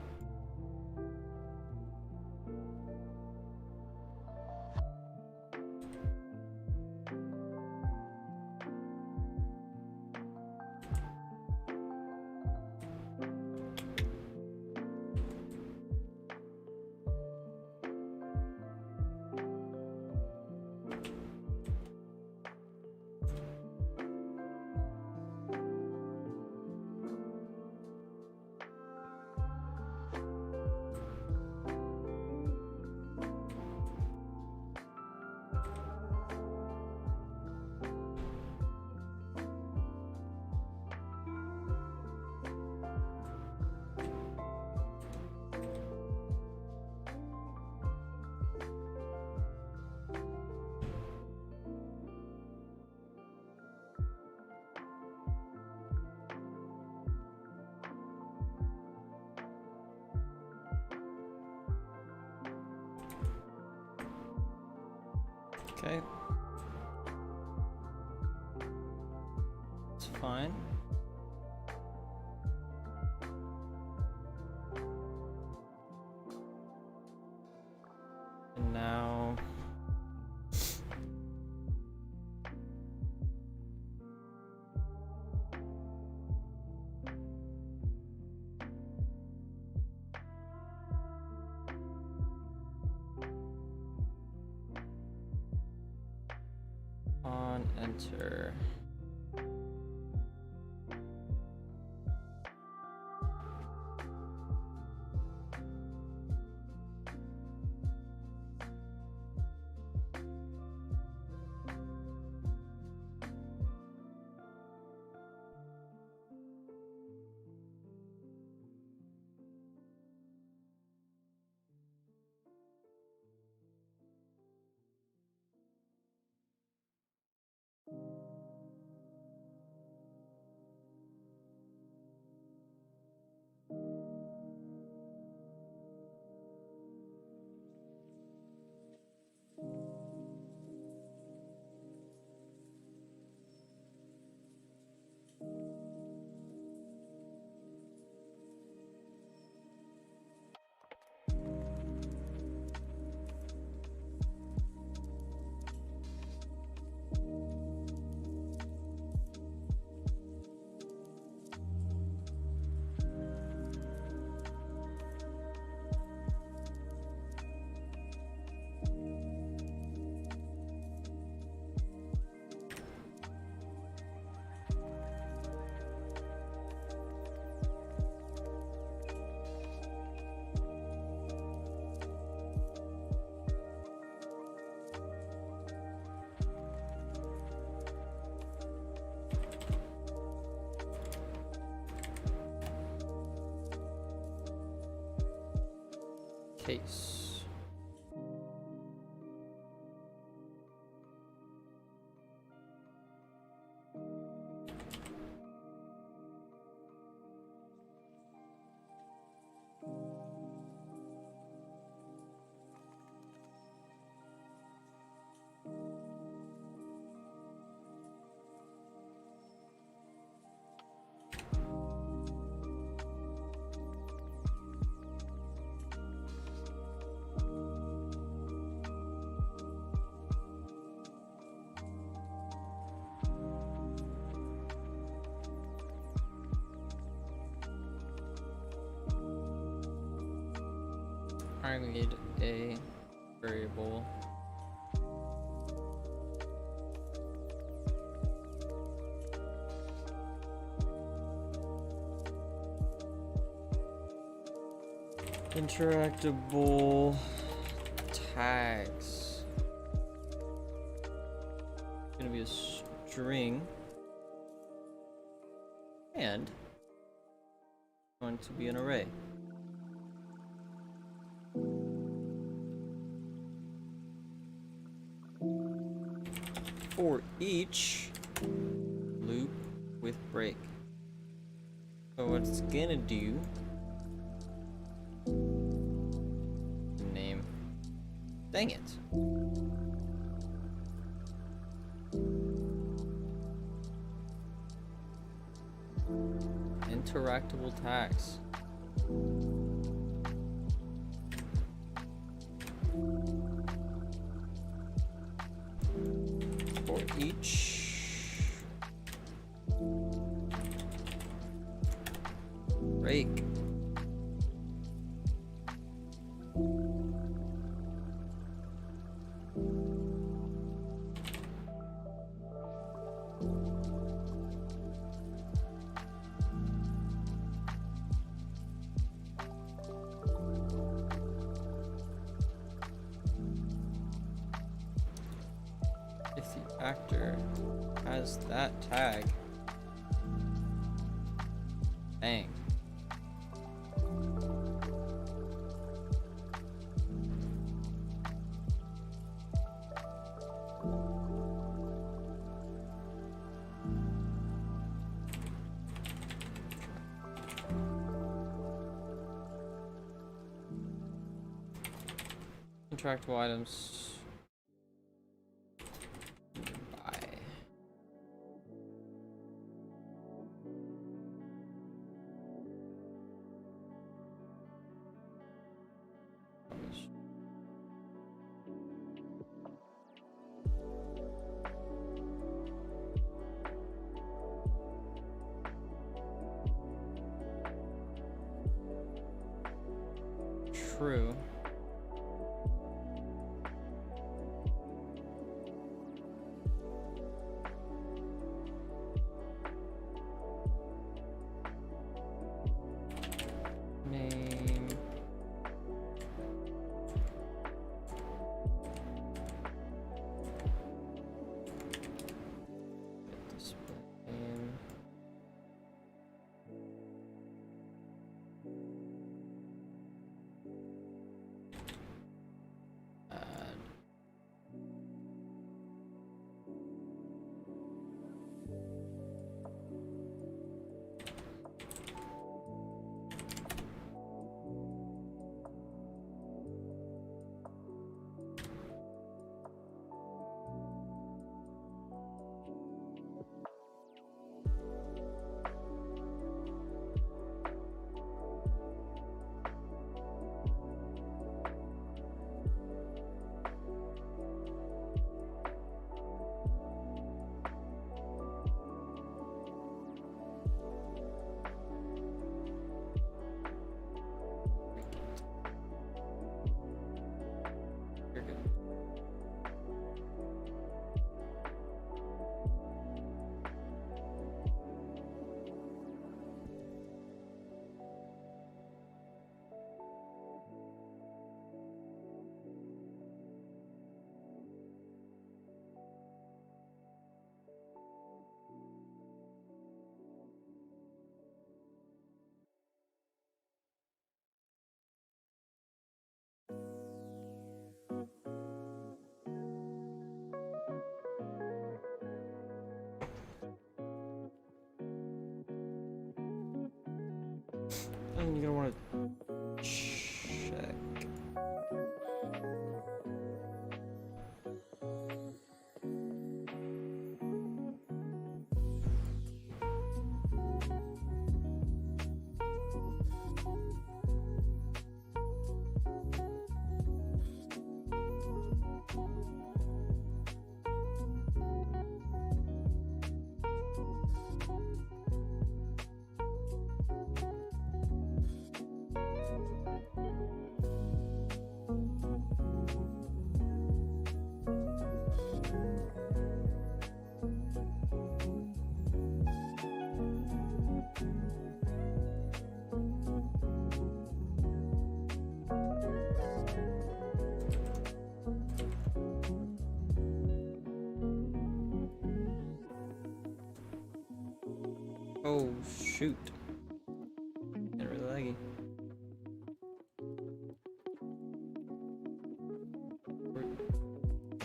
Okay. It's fine. And now on enter. Case. I need a variable. Interactable tags. It's gonna be a string and going to be an array. for each loop with break. So what it's gonna do, name, dang it. Interactable tags. For each break. If the actor has that tag, dang. Interactable items. Buy. Publish. True. Name. Get display name. Add. You're good. And you're gonna want to check. Oh shoot. Getting really laggy.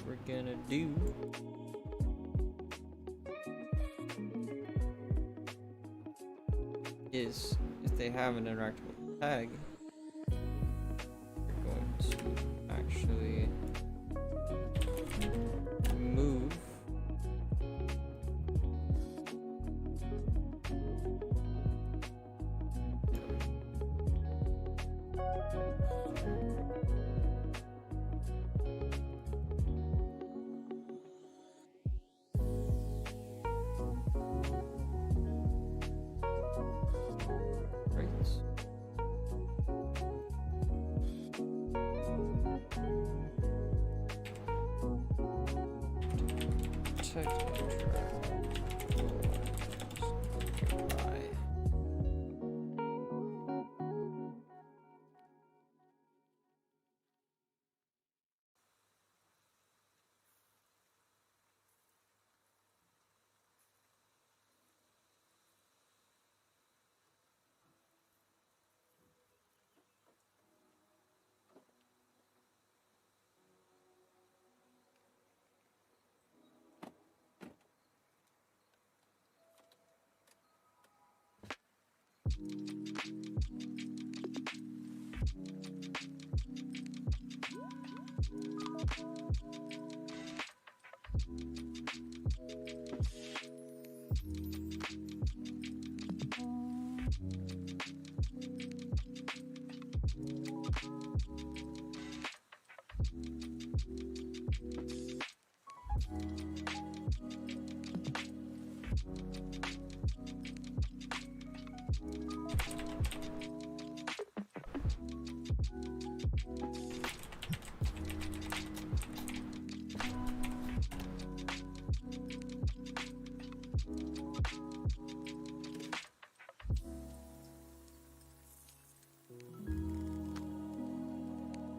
We're gonna do is, if they have an interactable tag, you're going to actually move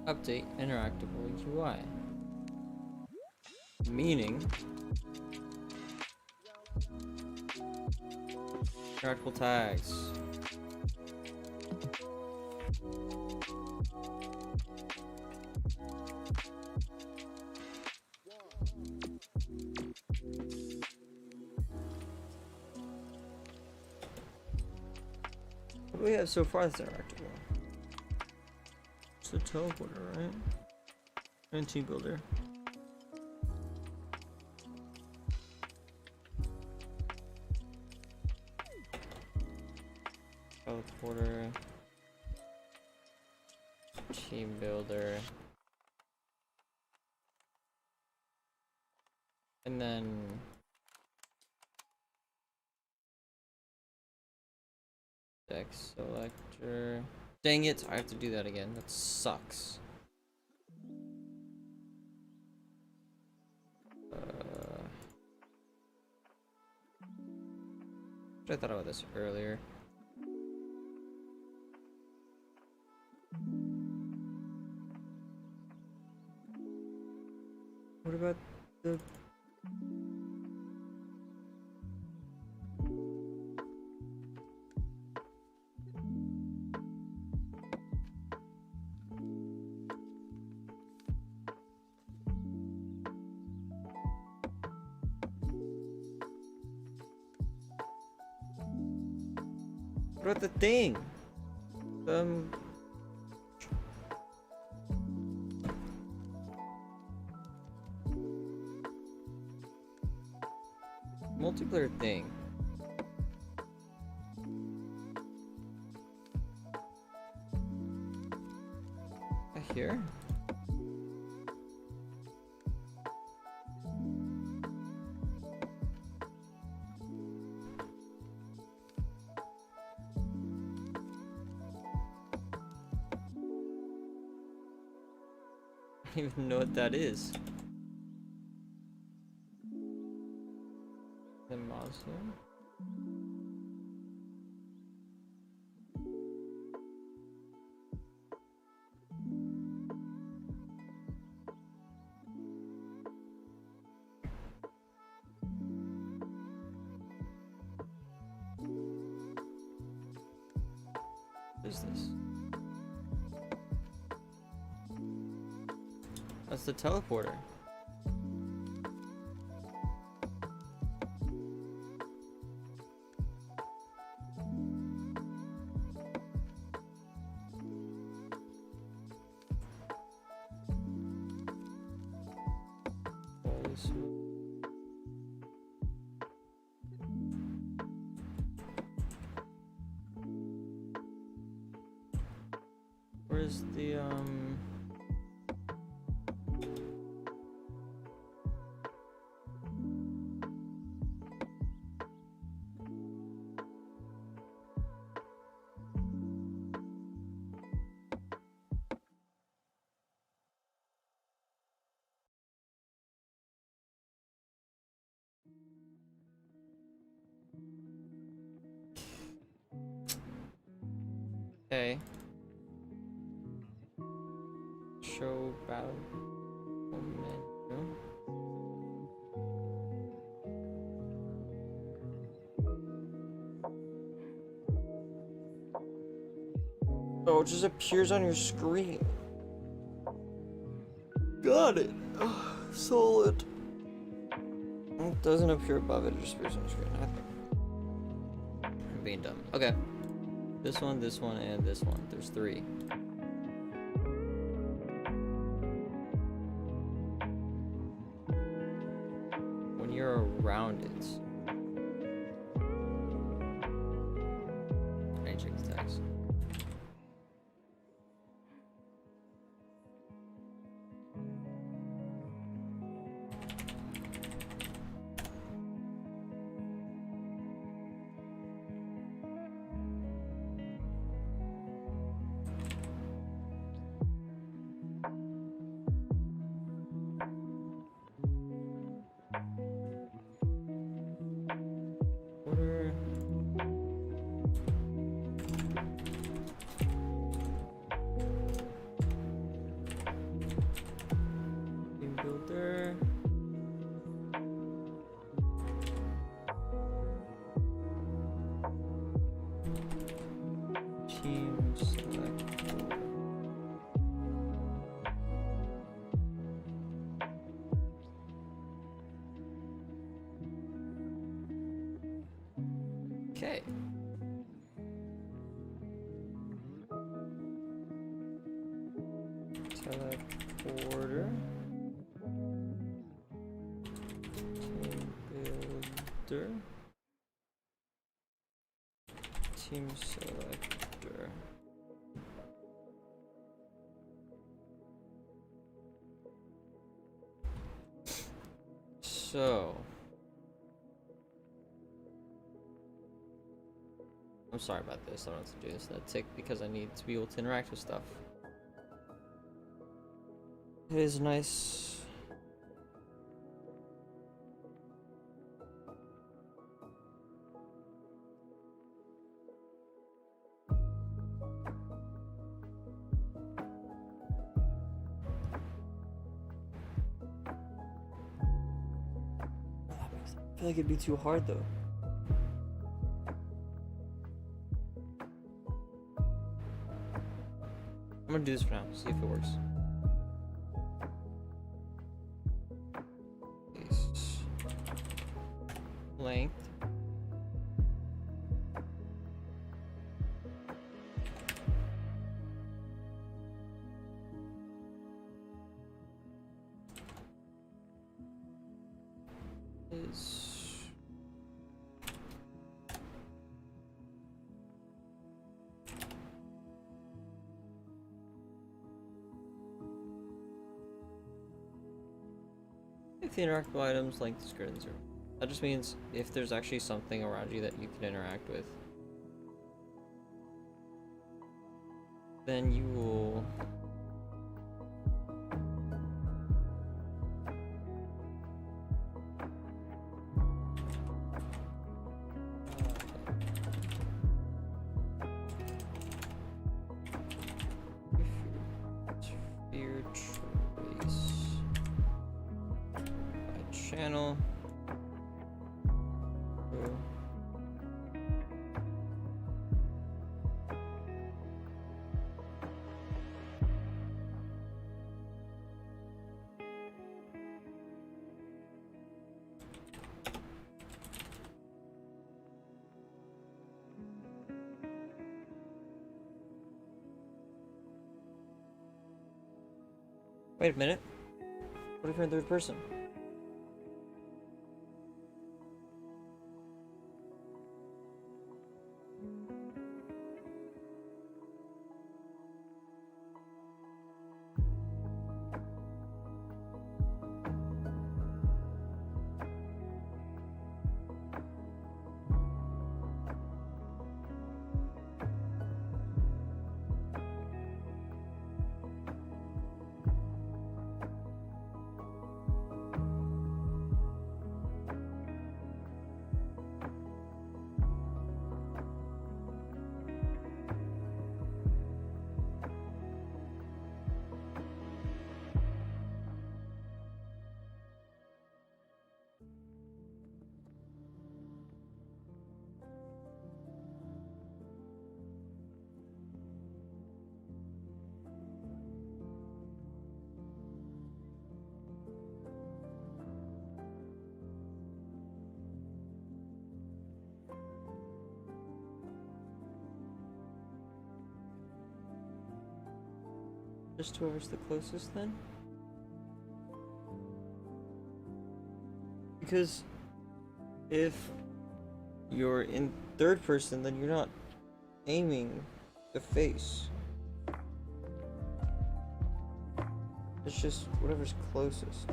update interactable UI. Meaning interactable tags. What do we have so far that's interactable? It's the teleporter, right? And team builder. Teleporter. Team builder. And then deck selector. Dang it, I have to do that again. That sucks. I thought about this earlier. What about the what about the thing? Multiplayer thing. Here. I don't even know what that is. The Muslim. What is this? That's the teleporter. these. Where's the okay. Show battle menu. Oh, it just appears on your screen. Got it. Oh, solid. It doesn't appear above it, it just appears on the screen. I'm being dumb. Okay. This one, and this one. There's 3. When you're around it. I check the text. Order. Team builder. Team select. Okay. Teleporter. Team builder. Team selector. So. I'm sorry about this, I don't have to do this that tick because I need to be able to interact with stuff. It is nice. I feel like it'd be too hard though. I'm gonna do this for now, see if it works. Paste. Length. Is if the interactable items length is greater than 0. That just means if there's actually something around you that you can interact with, then you will sphere trace by channel. Wait a minute. What if you're in third person? Just whoever's the closest then? Because if you're in third person, then you're not aiming the face. It's just whatever's closest.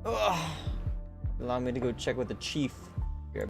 Ugh. Allow me to go check with the chief. Here.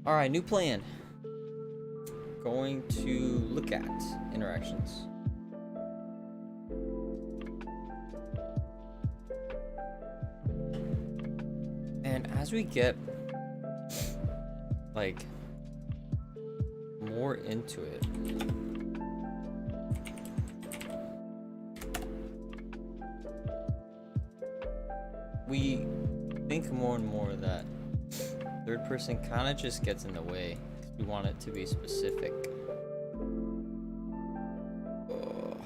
All right, new plan. Going to look at interactions. And as we get like more into it, we think more and more that third person kind of just gets in the way. We want it to be specific. Ugh.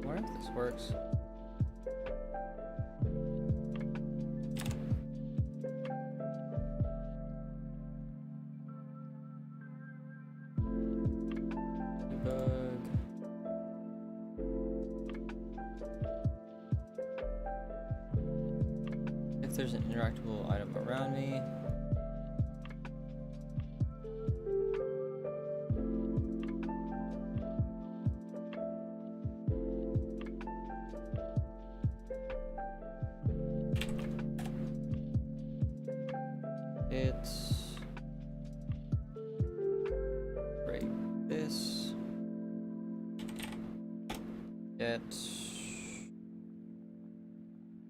I wonder if this works. Debug. If there's an interactable item around me. It's break this. Get.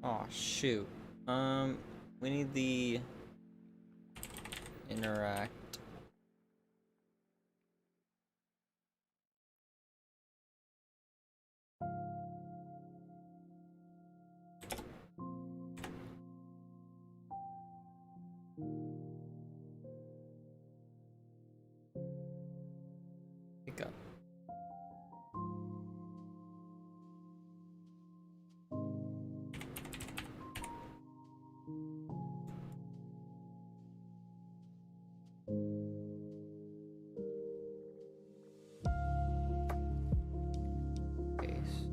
Oh shoot. We need the interact. Pick up. Paste.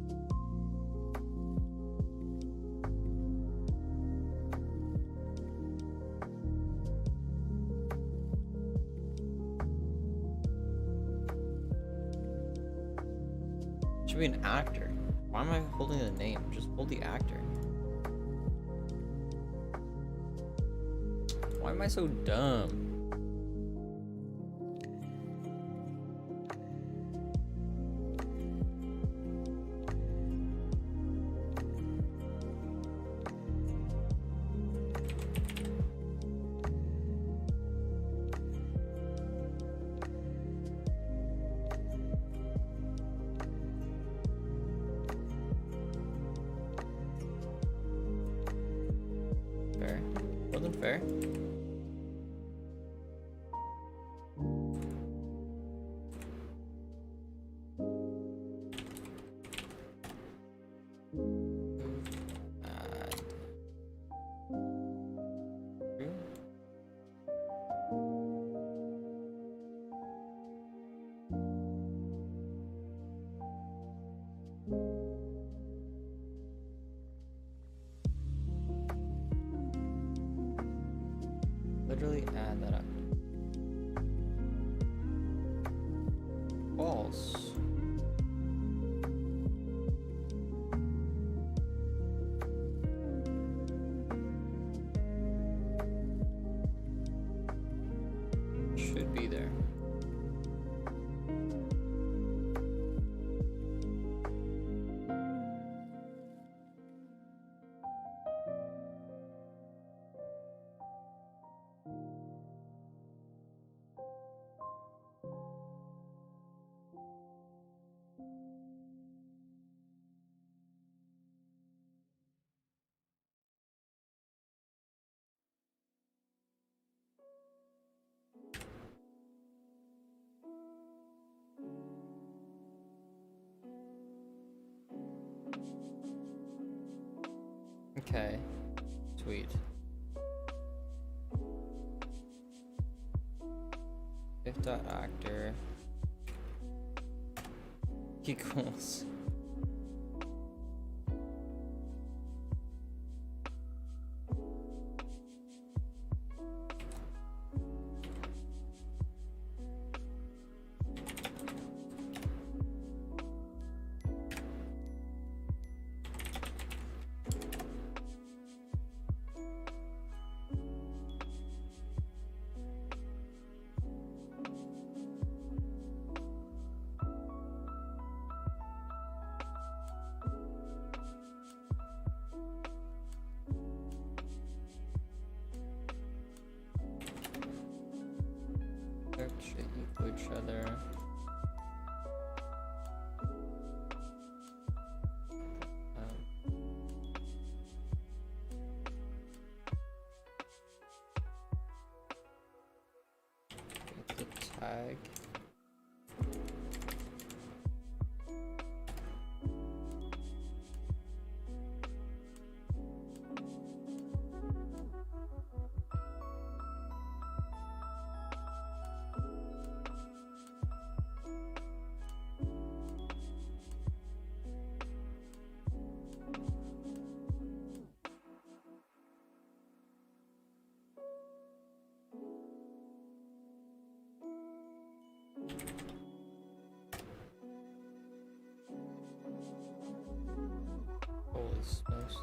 Should be an actor. Why am I holding the name? Just hold the actor. Why am I so dumb? Fair. Wasn't fair. Add. True. Literally add that up. False. Should be there. Okay, sweet. Actor equals should equal each other. Get the tag. Holy smokes.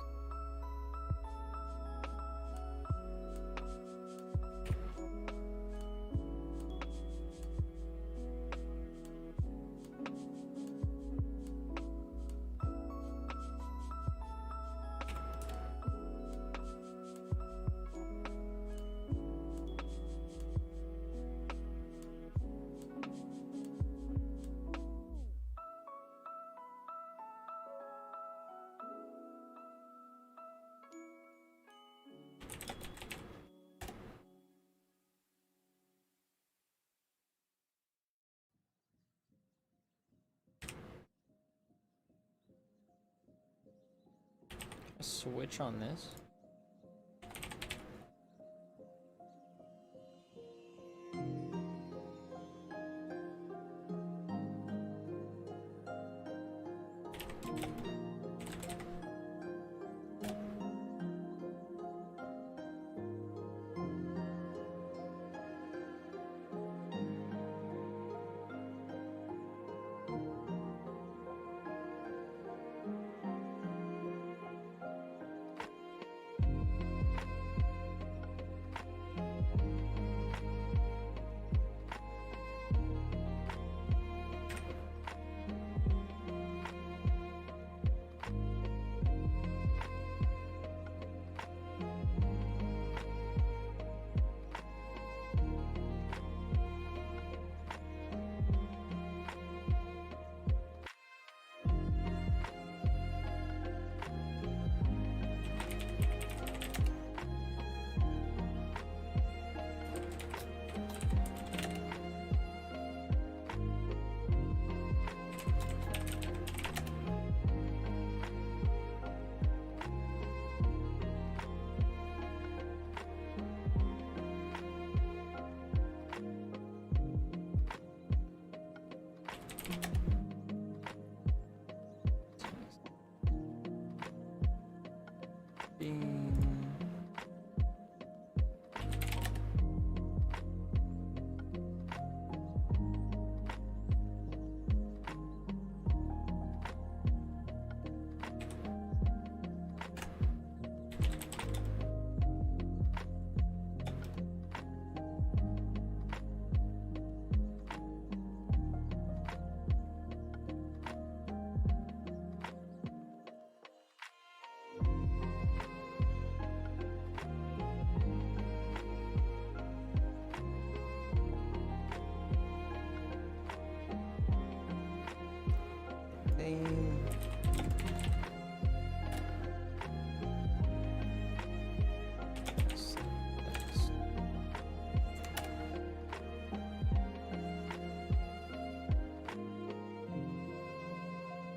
A switch on this.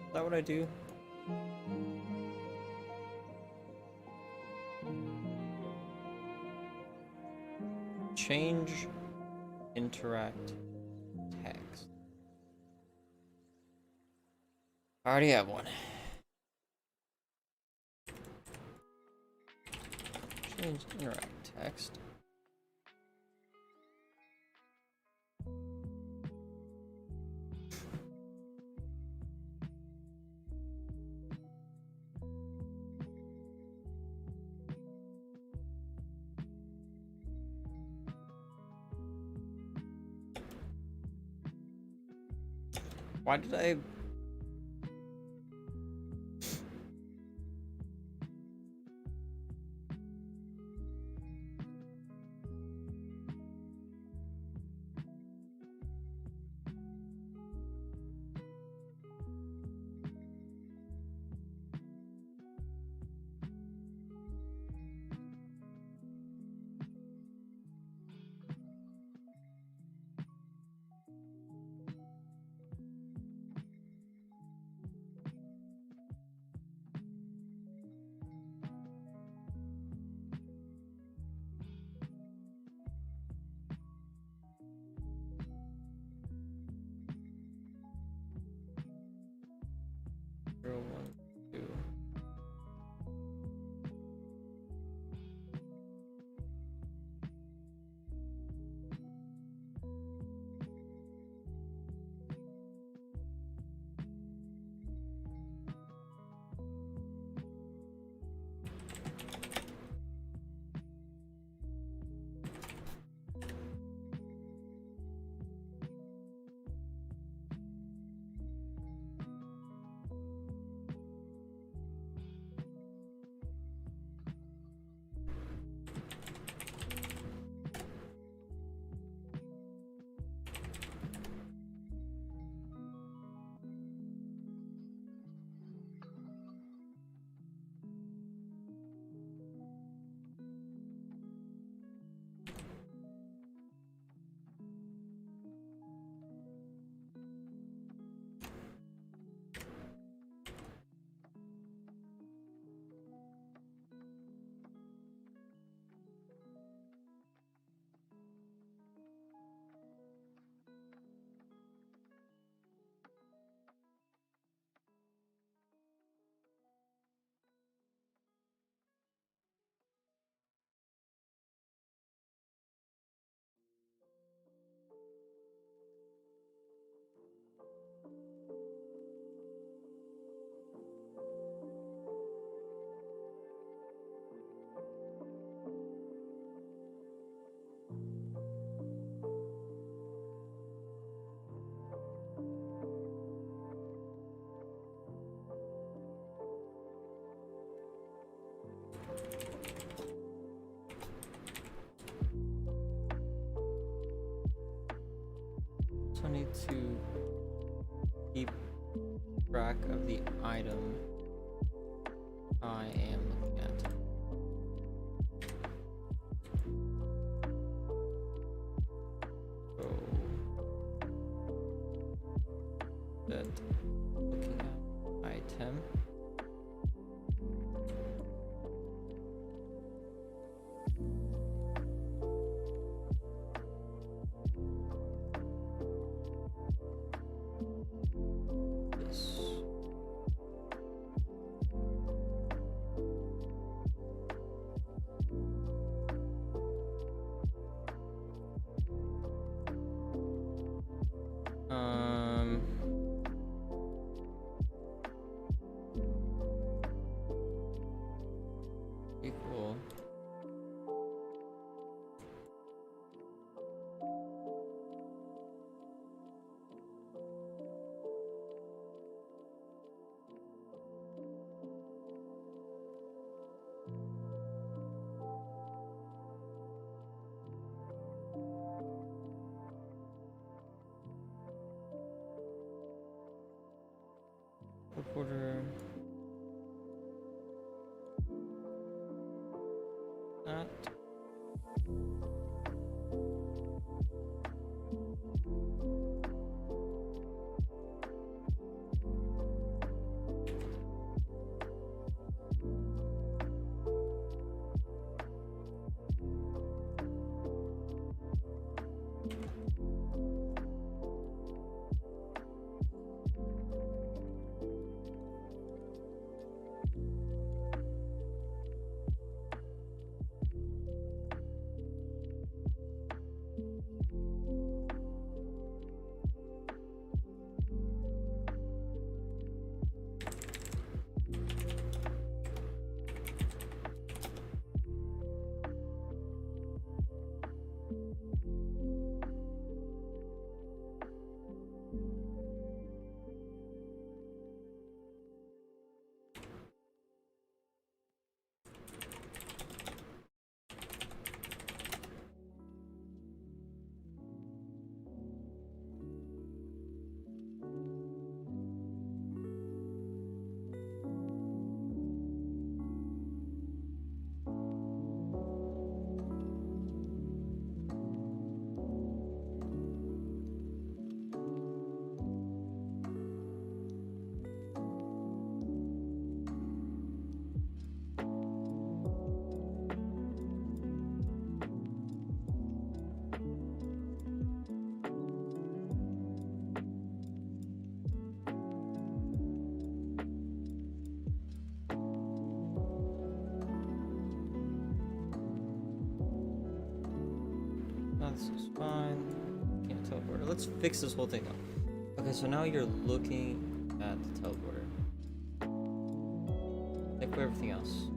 Is that what I do? Change interact text. I already have one. Change interact text. Why did I... Zero, one, two. So I need to keep track of the item I am looking at. So that looking at item. This. Equal. Reporter. That. This is fine. Can't teleport. Let's fix this whole thing up. Okay, so now you're looking at the teleporter. Like for everything else.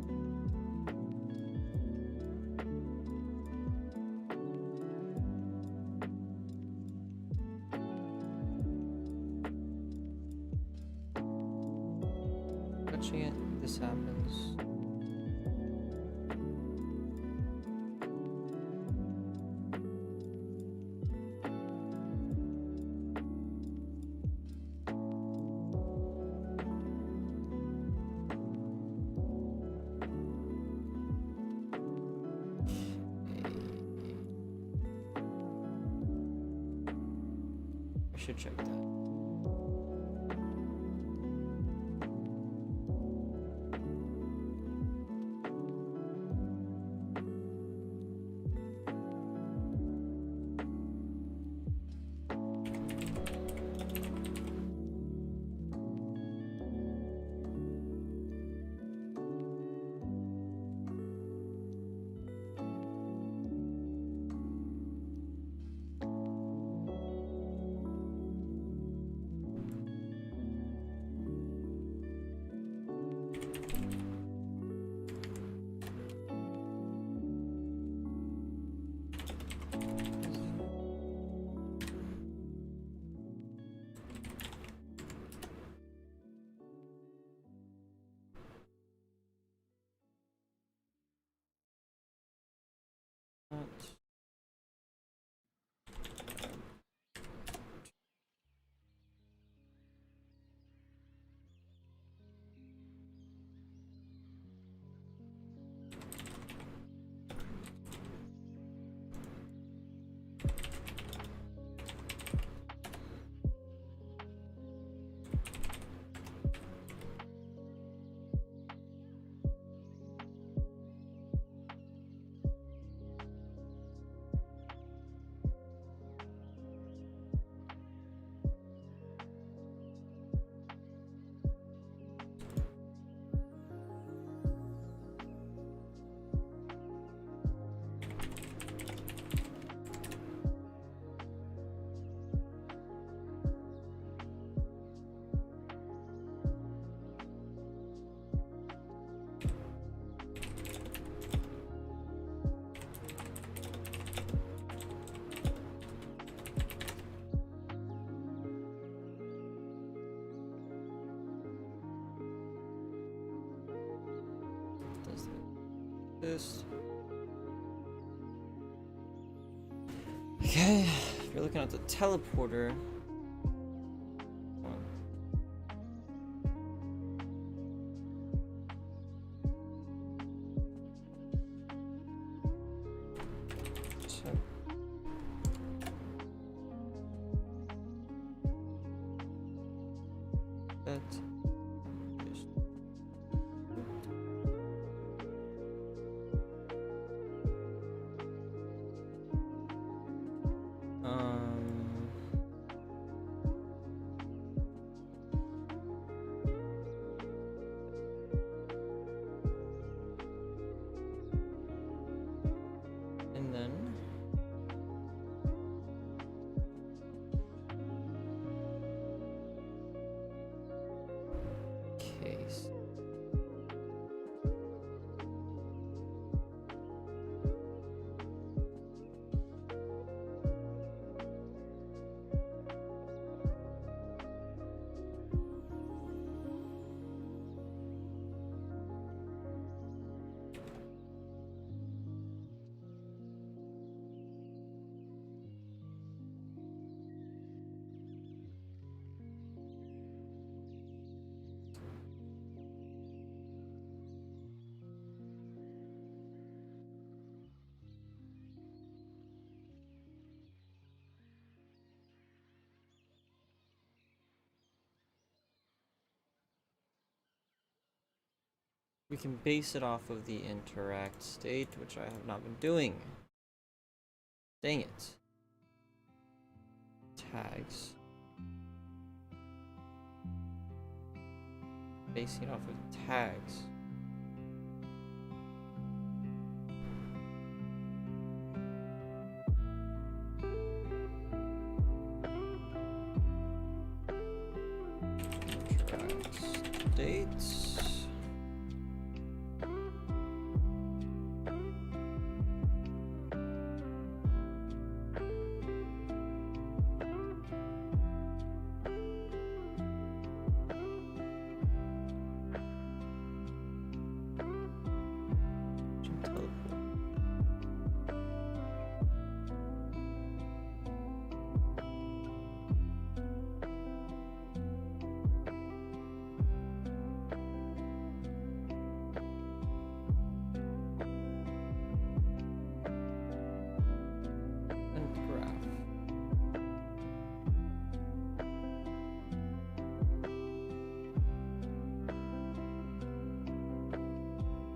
Touching it, this happens. I should check that. This. Okay, if you're looking at the teleporter. And then case. We can base it off of the interact state, which I have not been doing. Dang it. Tags. Basing it off of tags. Dates.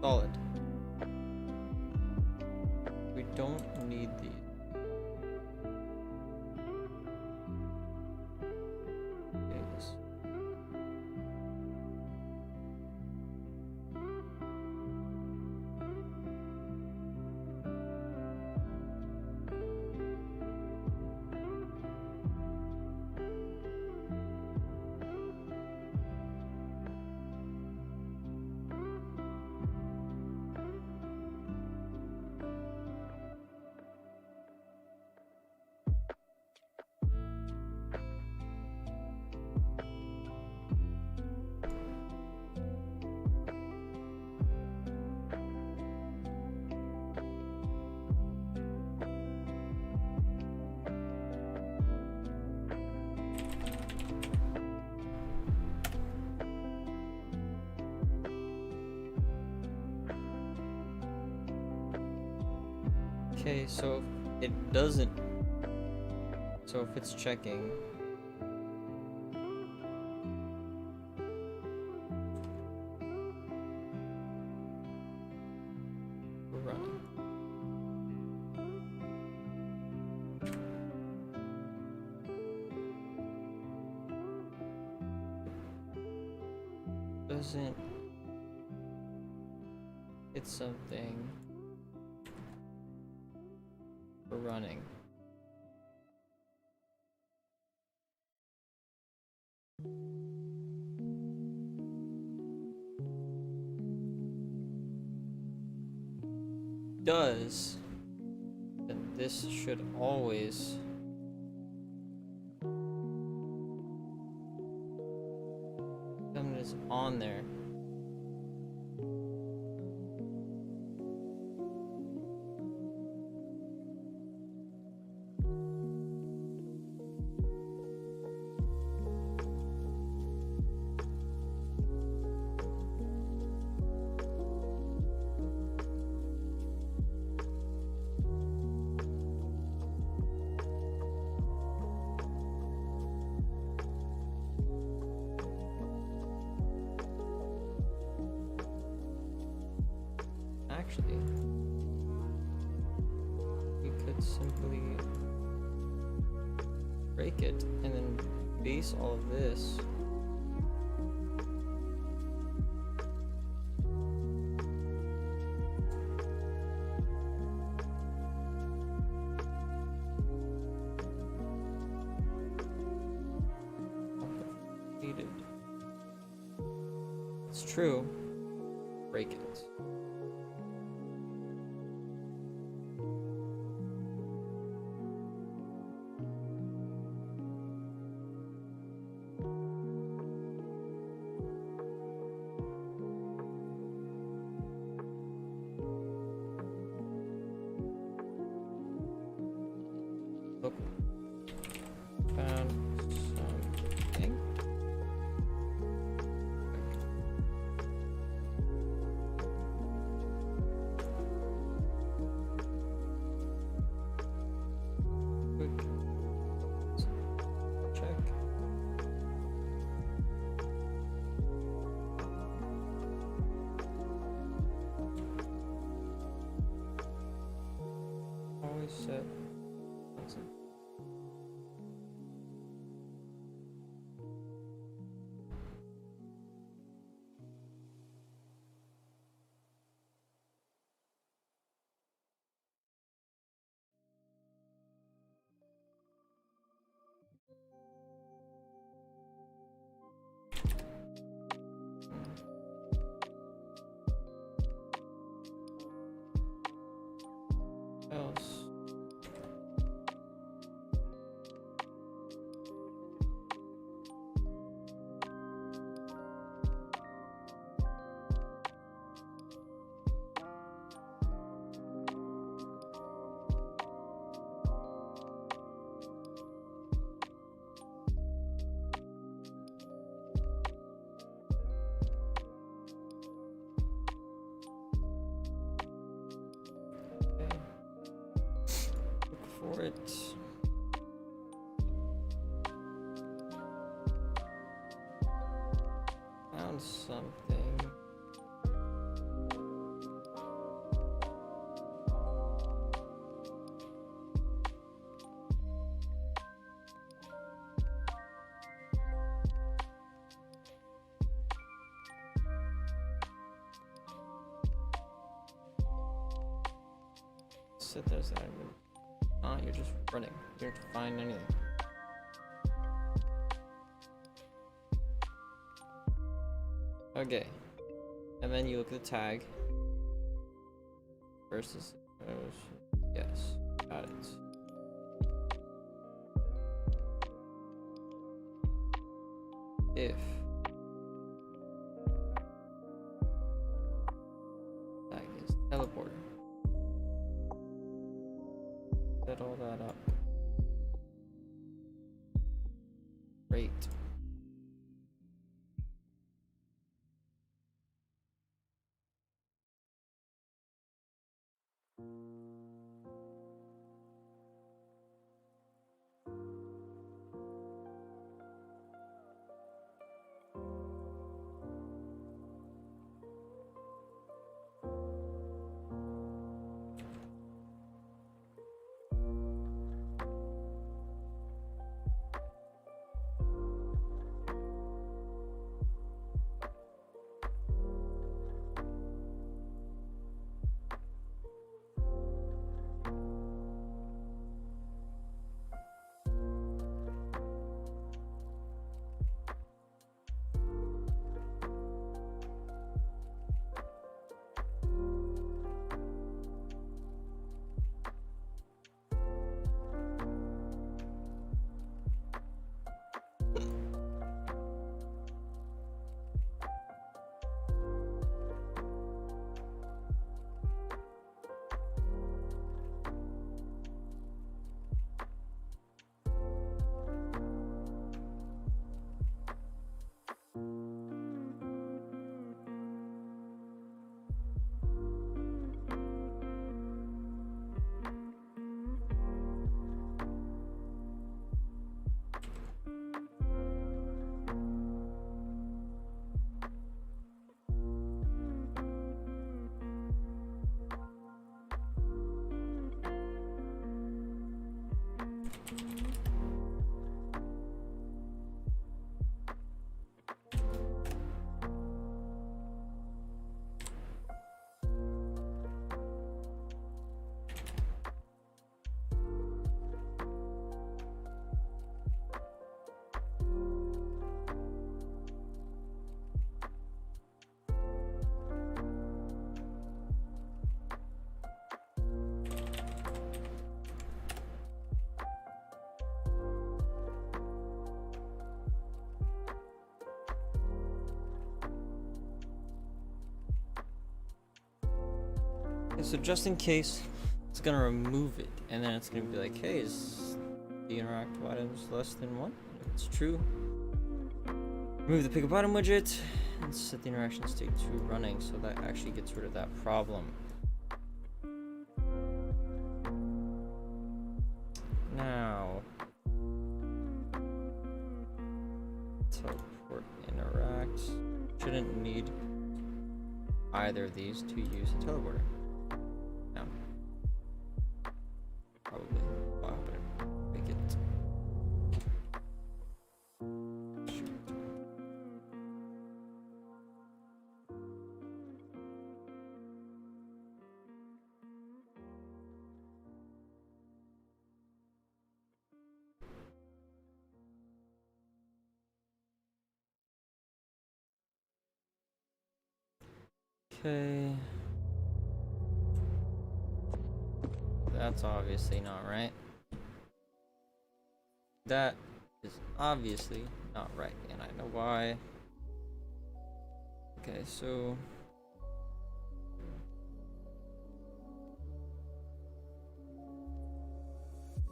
Solid. We don't need these. Yes. Okay, so if it doesn't, so if it's checking, we're running. Doesn't, it's something. For running. Does, then this should always come is on there. Actually, we could simply break it and then base all of this. Needed. It's true. Break it. Look. Found something. Quick. Check. Always set. That's it. for it. Found something. Sit there, so you're just running. You don't find anything. Okay, and then you look at the tag. Versus, yes, got it. If tag is teleporter. Set all that up. Great. So just in case, it's gonna remove it, and then it's gonna be like, hey, is the interactive items less than 1? If it's true, remove the pick up item widget and set the interaction state to running, so that actually gets rid of that problem. Now, teleport interact. Shouldn't need either of these to use a teleporter. No. Probably. Wow, better make it. Shoot. Okay. That's obviously not right. That is obviously not right, and I know why. Okay, so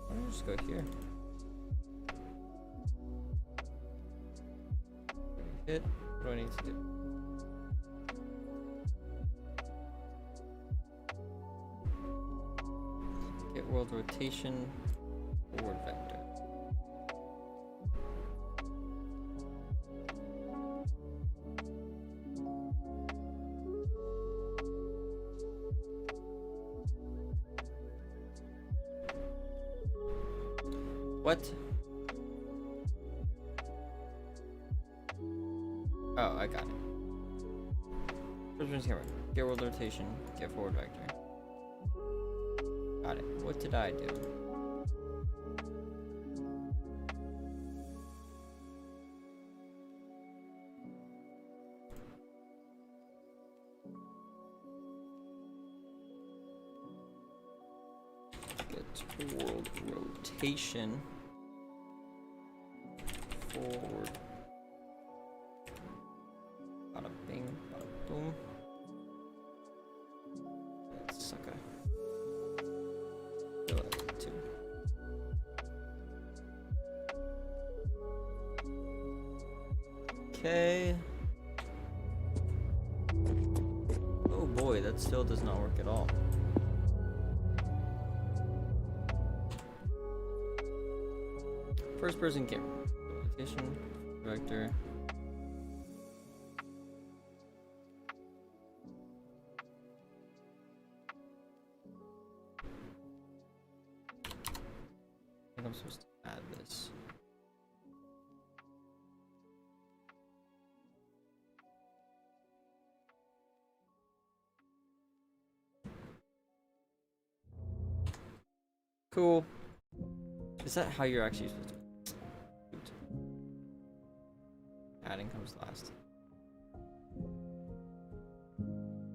why don't I just go here? Hit. What do I need to do? world rotation, forward vector. What? Oh, I got it. First person's camera. Get world rotation. Get forward vector. Got it. What did I do? Get world rotation. Forward. Bada bing, bada boom. Sucker. Two. Okay. Oh boy, that still does not work at all. First person camera. Rotation, vector. I think I'm supposed to add this. Cool. Is that how you're actually supposed to? Shoot. Adding comes last.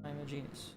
I'm a genius.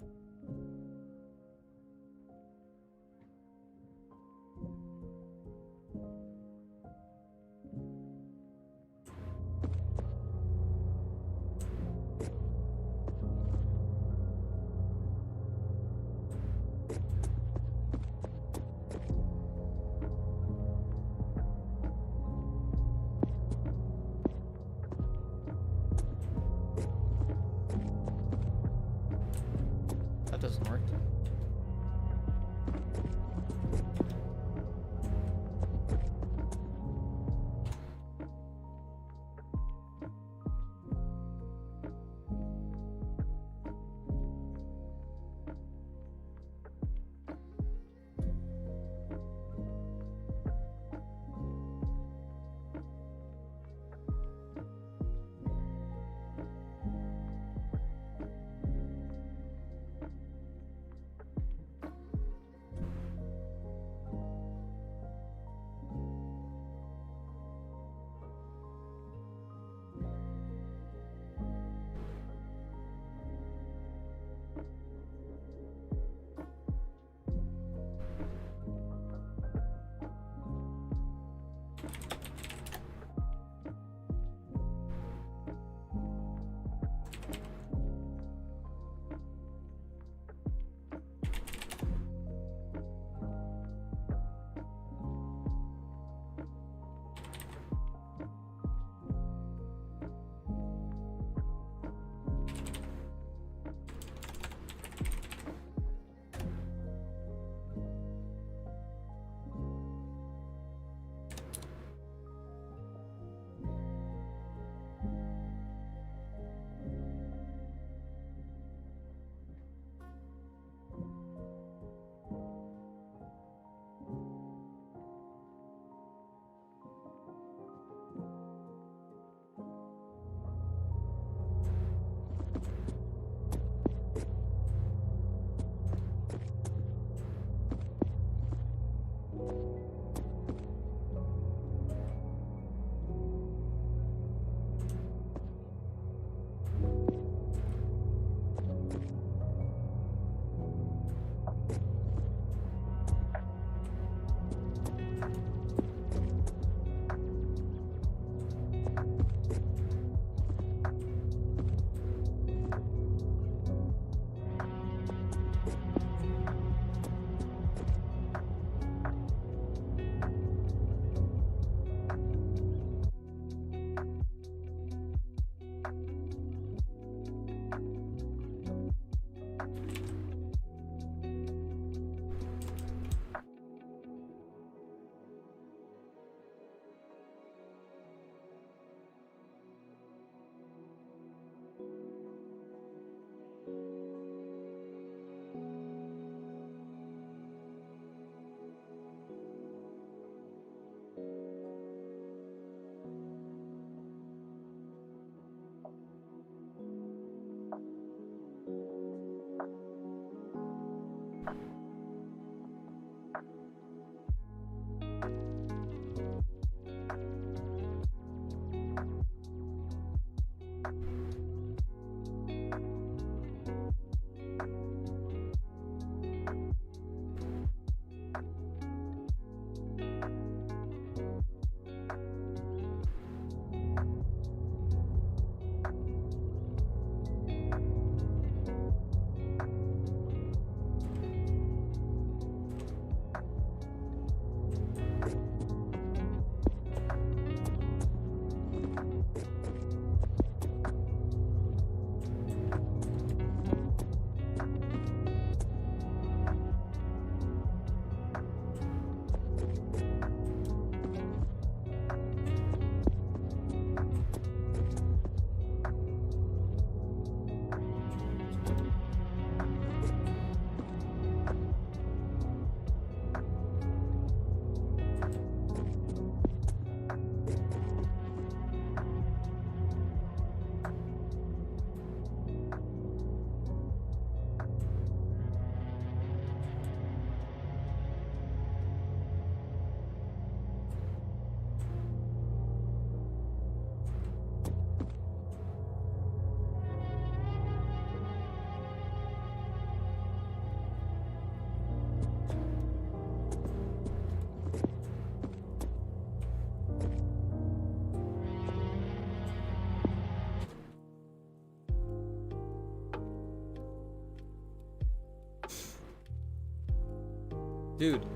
Dude.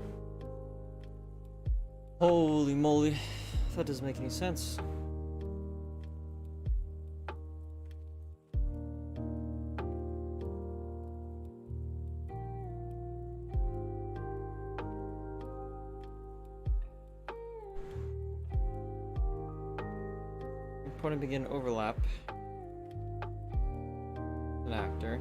Holy moly. That doesn't make any sense. Point to begin overlap. An actor.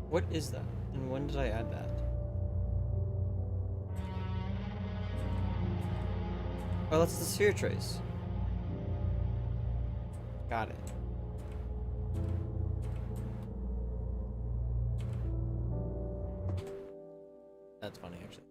What is that? And when did I add that? Oh, that's the sphere trace. Got it. That's funny, actually.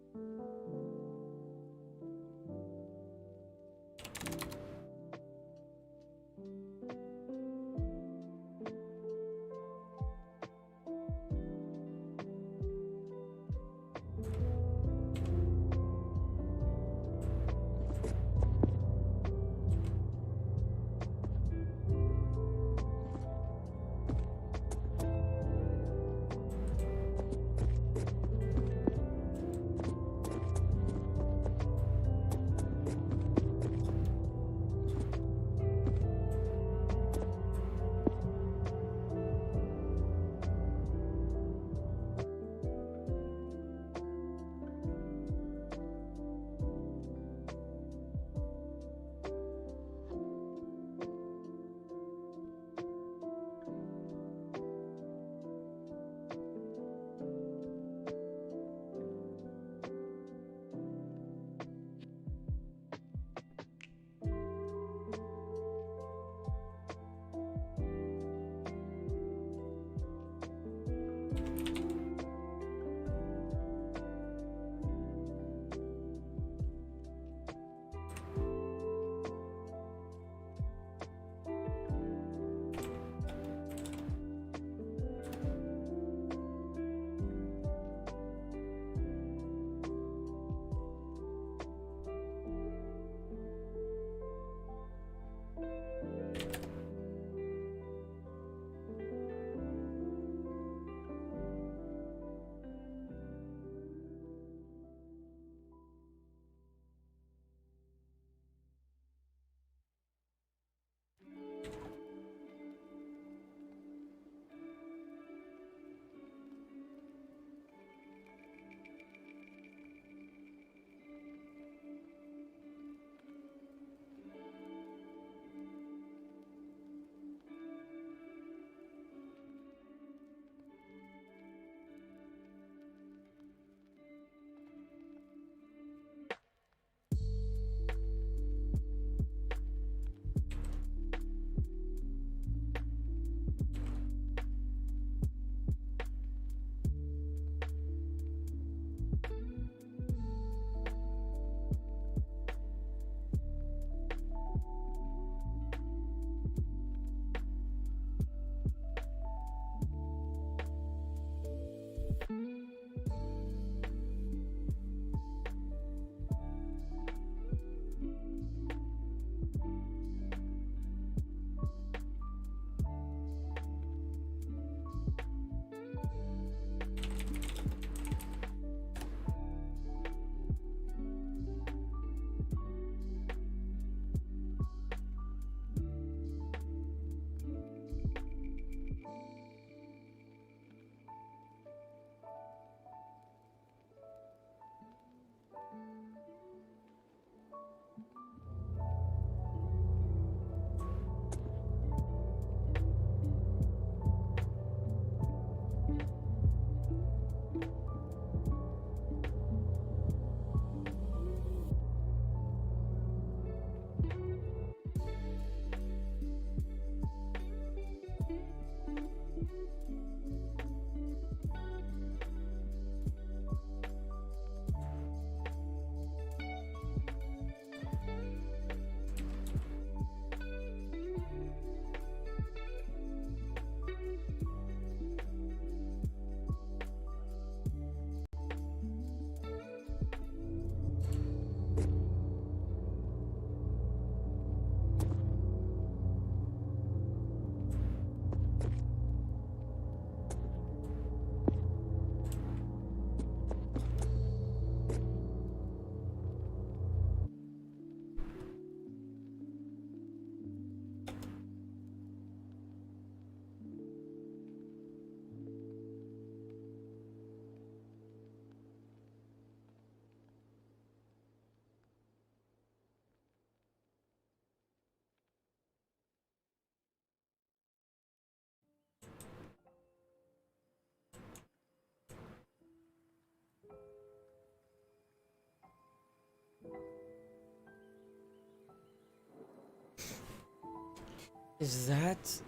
Is that?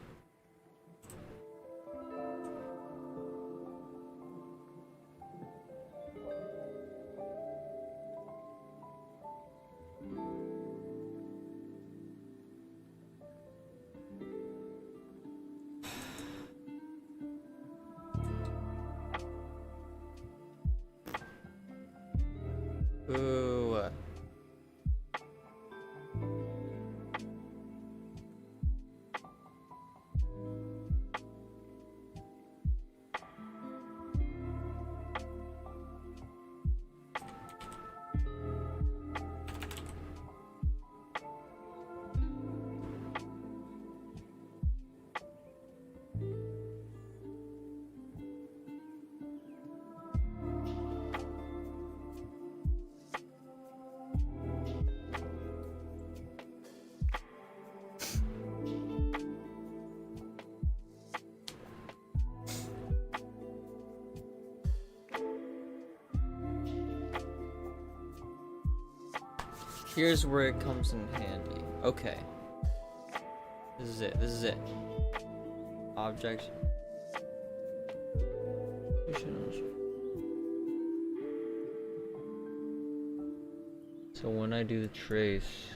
Ooh. Here's where it comes in handy. Okay. This is it. This is it. Object. So when I do the trace,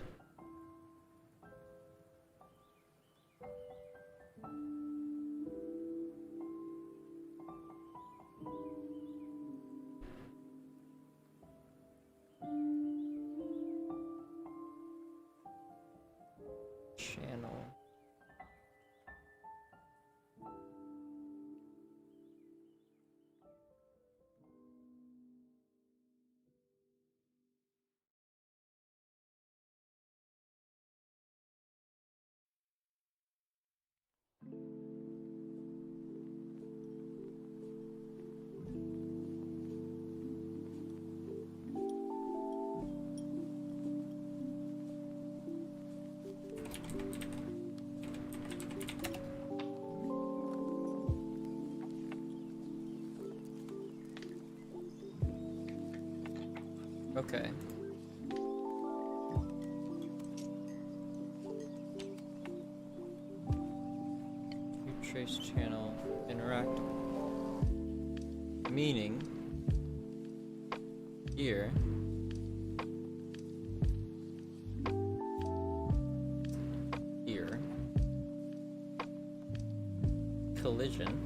channel. Okay. Trace channel interact. Meaning here collision.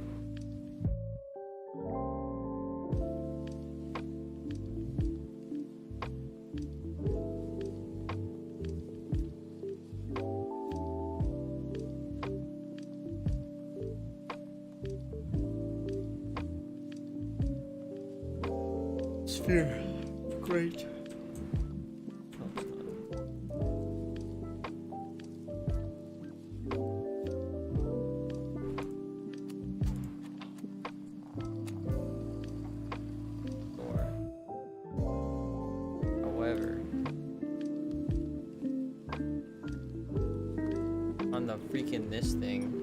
Sphere. Great. However, on the freaking this thing,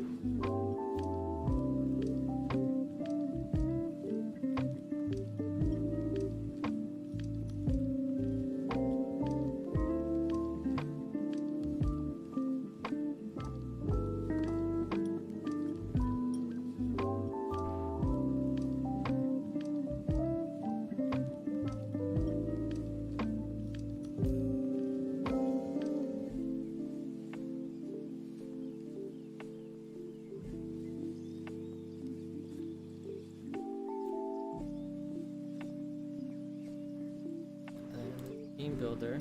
team builder.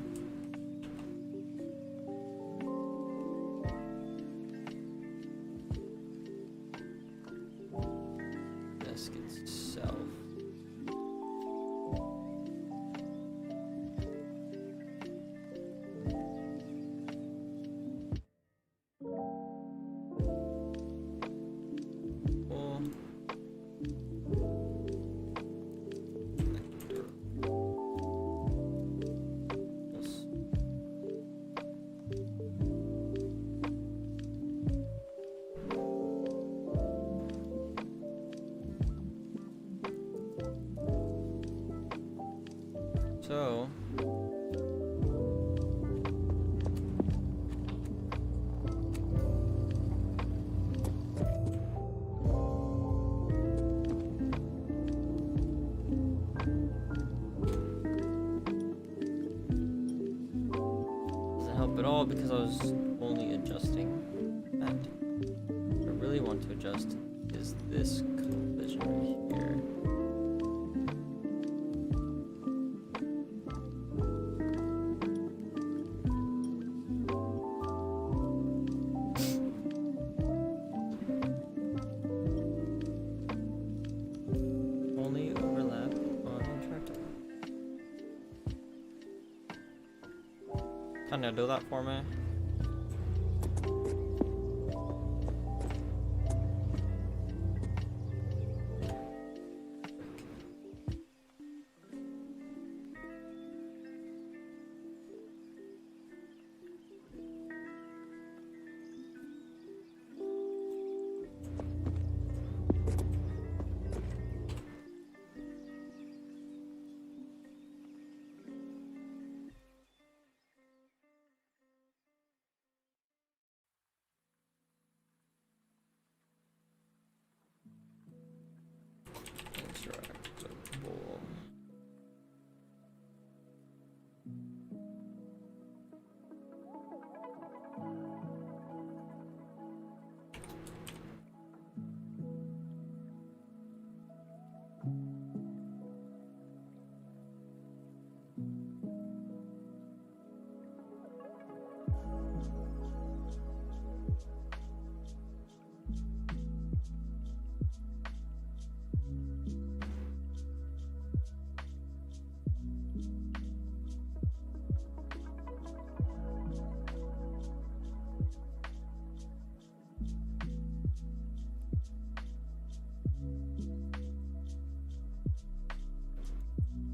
Desk itself. but all because I was only adjusting that. What I really want to adjust is this collision right here. Only overlap on interactive. Can you do that for me? Interactable.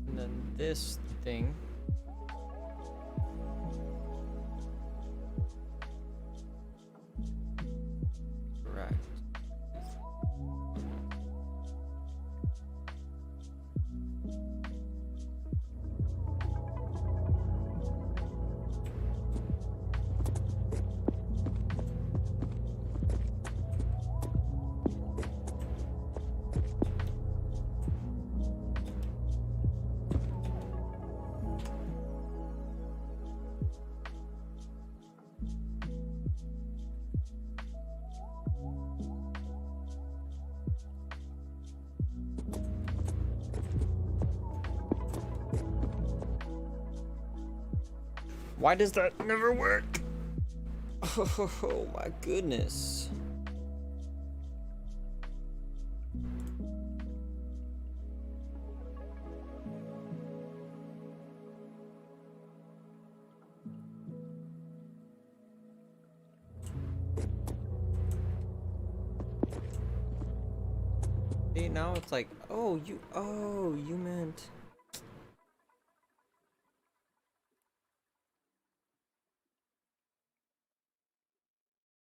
And then this thing. Correct. Why does that never work? Oh my goodness. See, now it's like, oh, you meant.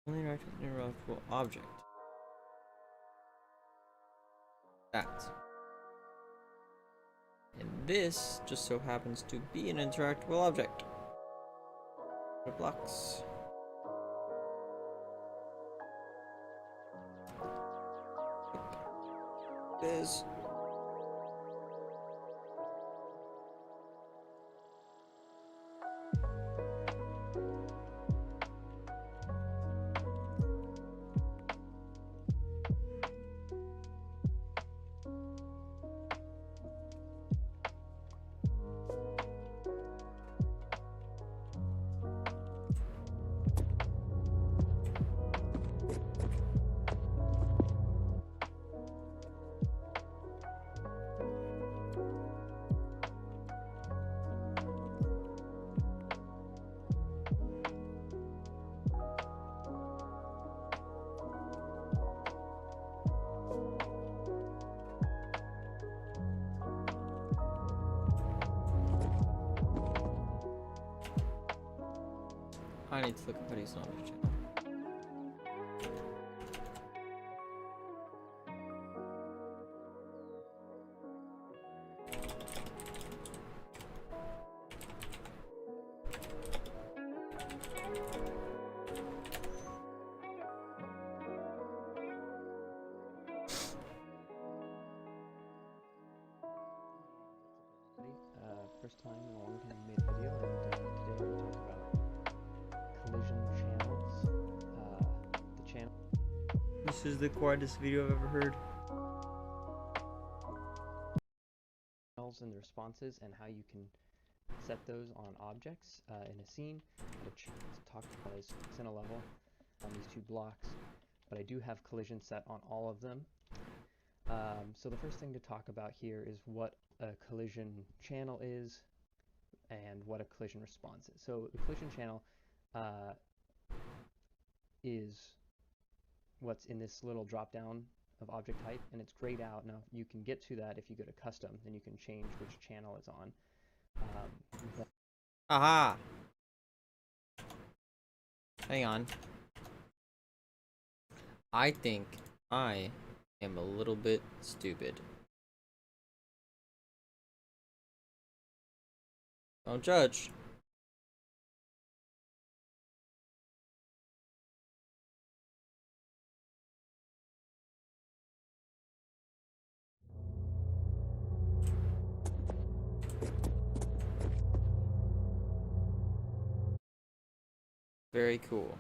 Only interact with an interactable object. That. And this just so happens to be an interactable object. It blocks. This. I need to look at Buddy's knowledge channel. First time in a long time I made a video, and today we'll talk about This is the quietest video I've ever heard. And the responses and how you can set those on objects in a scene. Which talked about is in a level on these two blocks, but I do have collision set on all of them. So the first thing to talk about here is what a collision channel is and what a collision response is. So the collision channel is what's in this little drop down of object type, and it's grayed out. Now you can get to that if you go to custom, then you can change which channel it's on. Aha! Hang on. I think I am a little bit stupid. Don't judge. Very cool.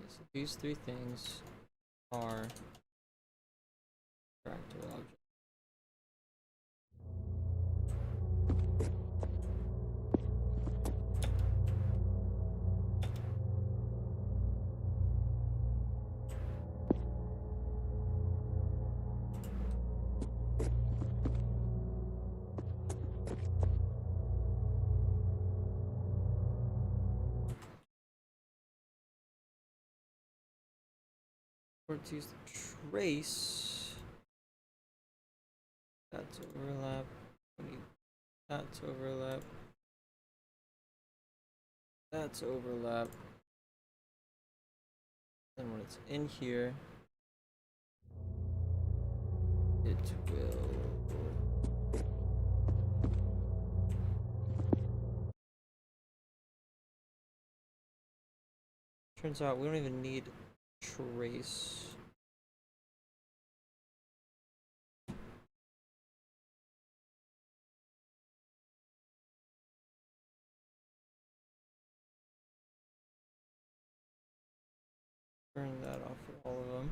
So these three things are fractal objects. Let's use the trace. That's overlap. We need that's overlap. That's overlap. Then when it's in here, it will. Turns out we don't even need trace. Turn that off for all of them.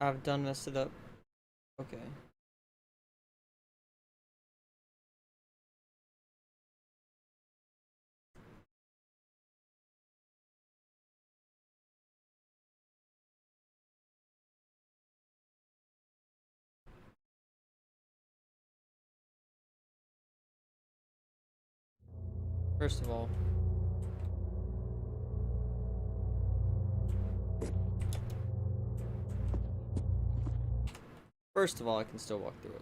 I've done messed it up. Okay. First of all, I can still walk through it.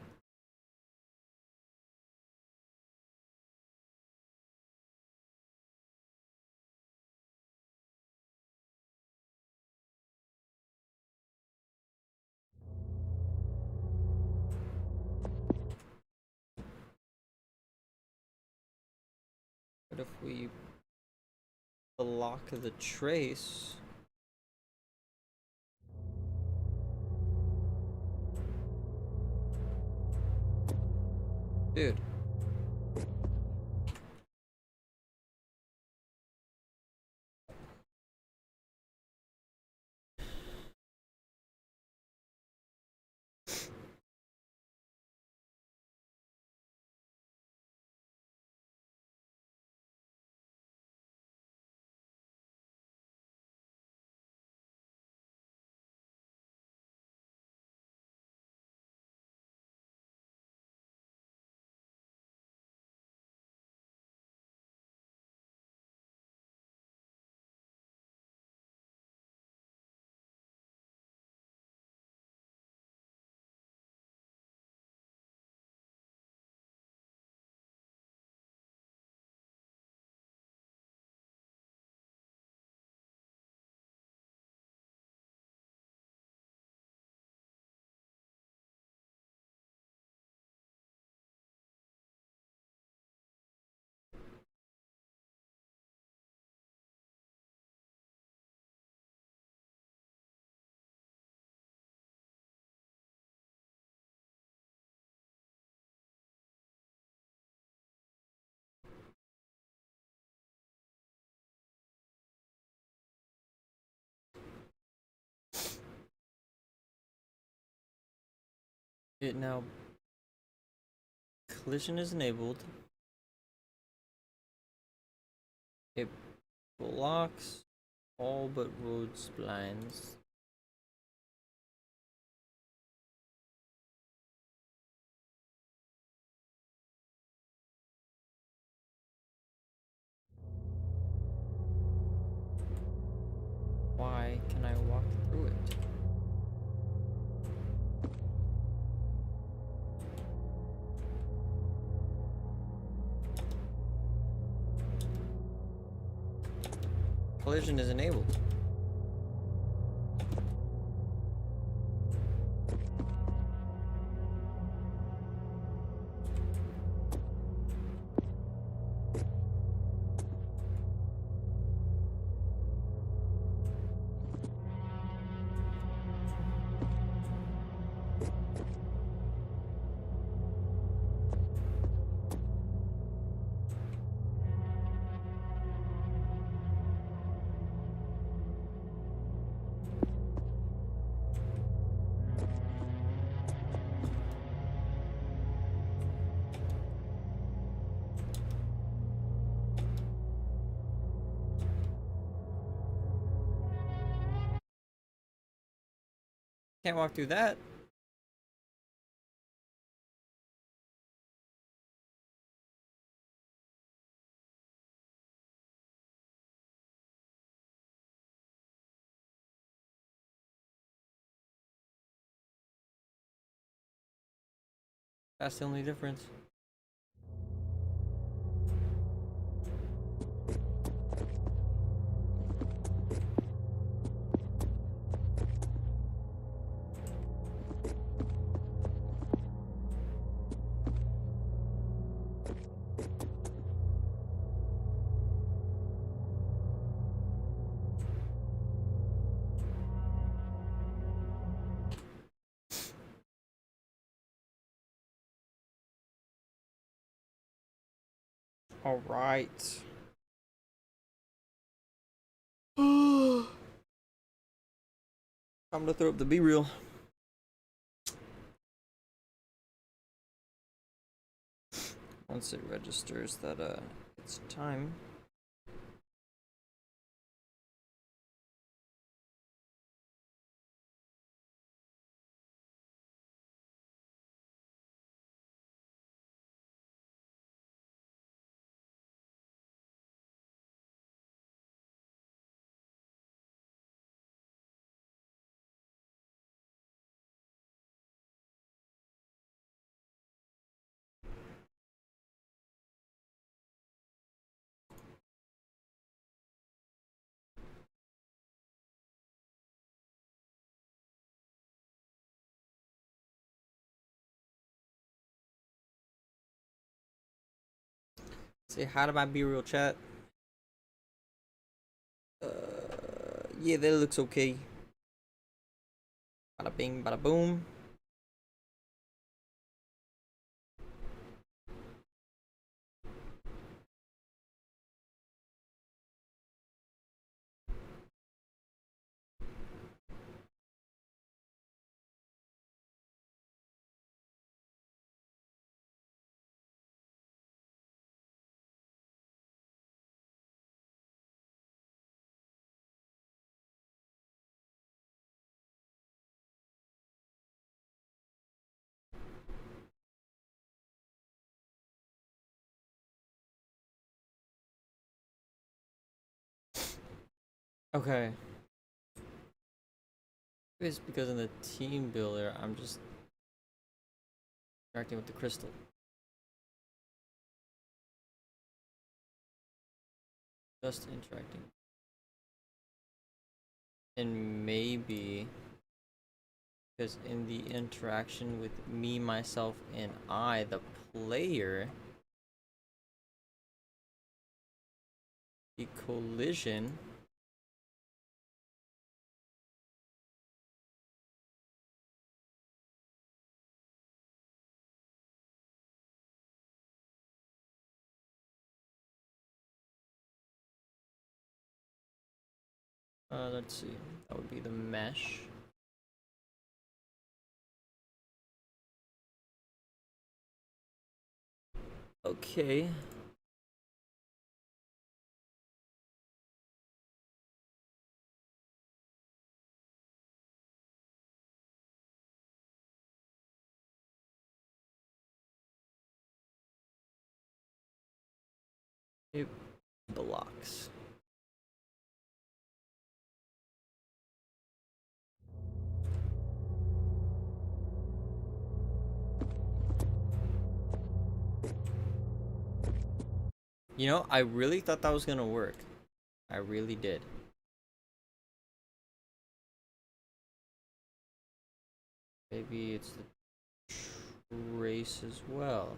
But if we block the trace, dude, It now collision is enabled. It blocks all but road splines. Why can I walk through it? Collision is enabled. Can't walk through that. That's the only difference. All right. I'm gonna throw up the B reel. Once it registers that it's time. Say hi to my B-reel chat. Yeah, that looks okay. Bada bing, bada boom. Okay. It's because in the team builder, I'm just interacting with the crystal. Just interacting. And maybe because in the interaction with me, myself, and I, the player, the collision let's see, that would be the mesh. Okay. Blocks. You know, I really thought that was gonna work. I really did. Maybe it's the trace as well.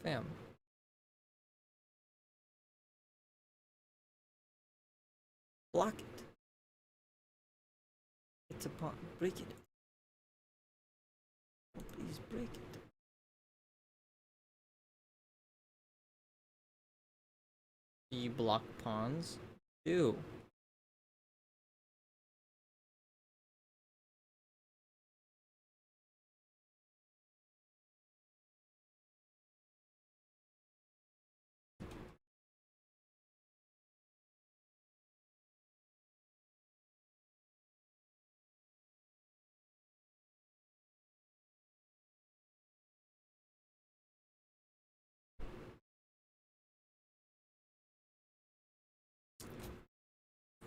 Bam. Block it. It's a pawn. Break it. Oh, please break it. You block pawns? Do.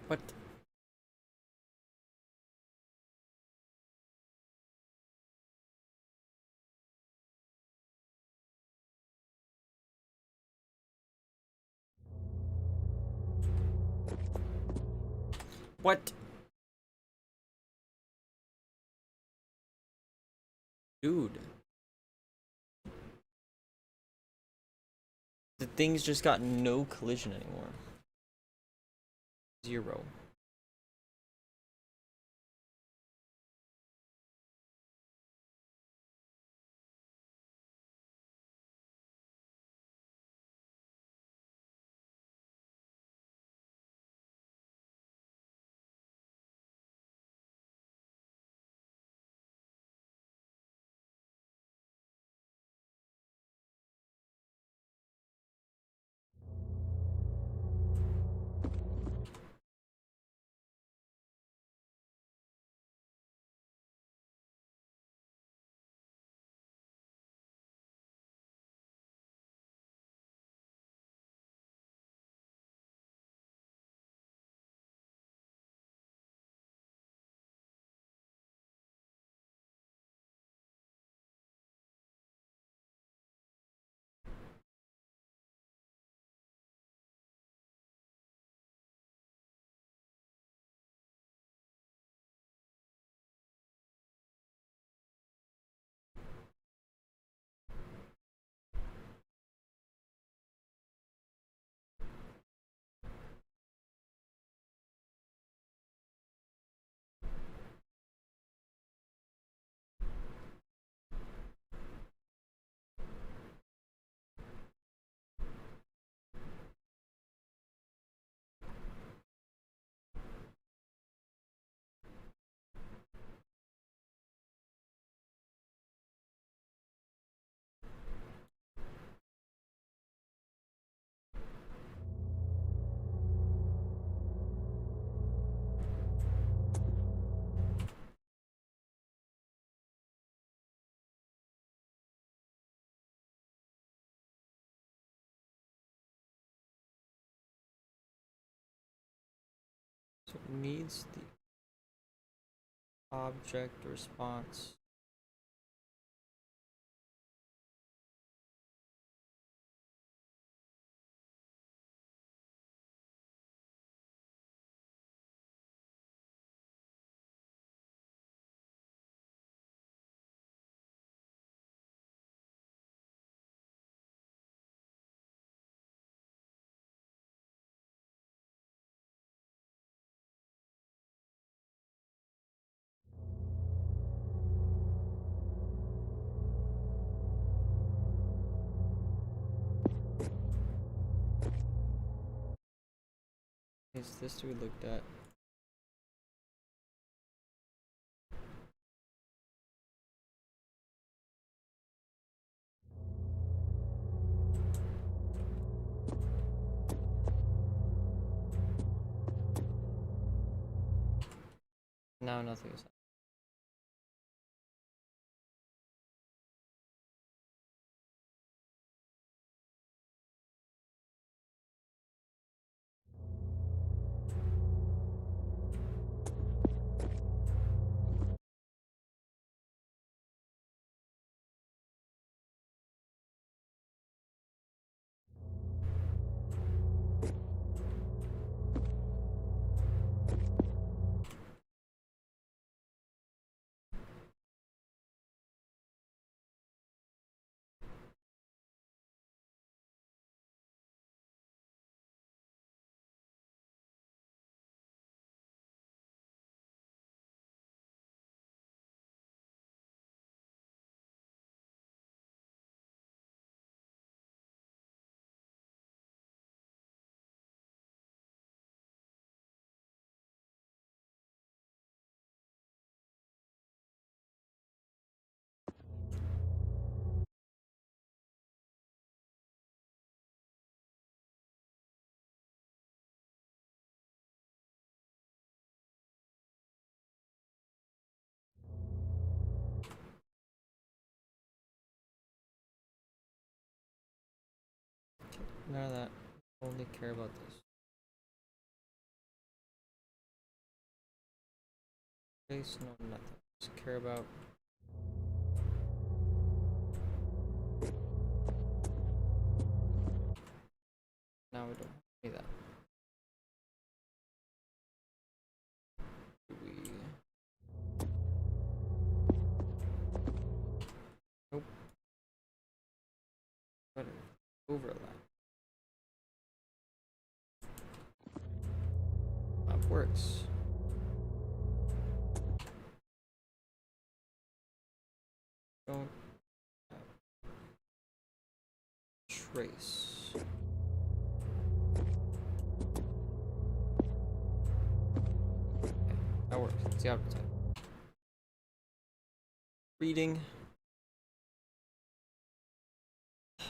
What? What? Dude. The thing's just got no collision anymore. 0. So it needs the object response. Is this to be looked at? Now nothing is. None of that. Only care about this. Face, no, nothing. Just care about. Now we don't need that. Do we? Nope. Better overlap. That works. Don't trace. Okay, that works. It's the output type. Reading.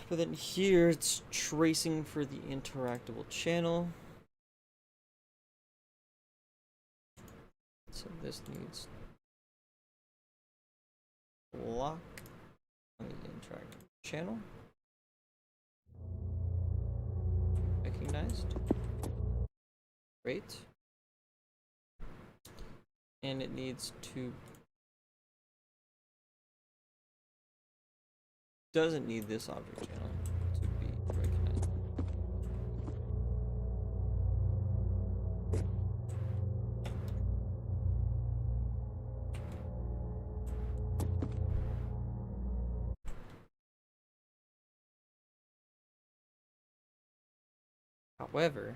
But then here it's tracing for the interactable channel. So this needs block on the interactive channel. Recognized. Great. And it needs to. Doesn't need this object channel to be recognized. However,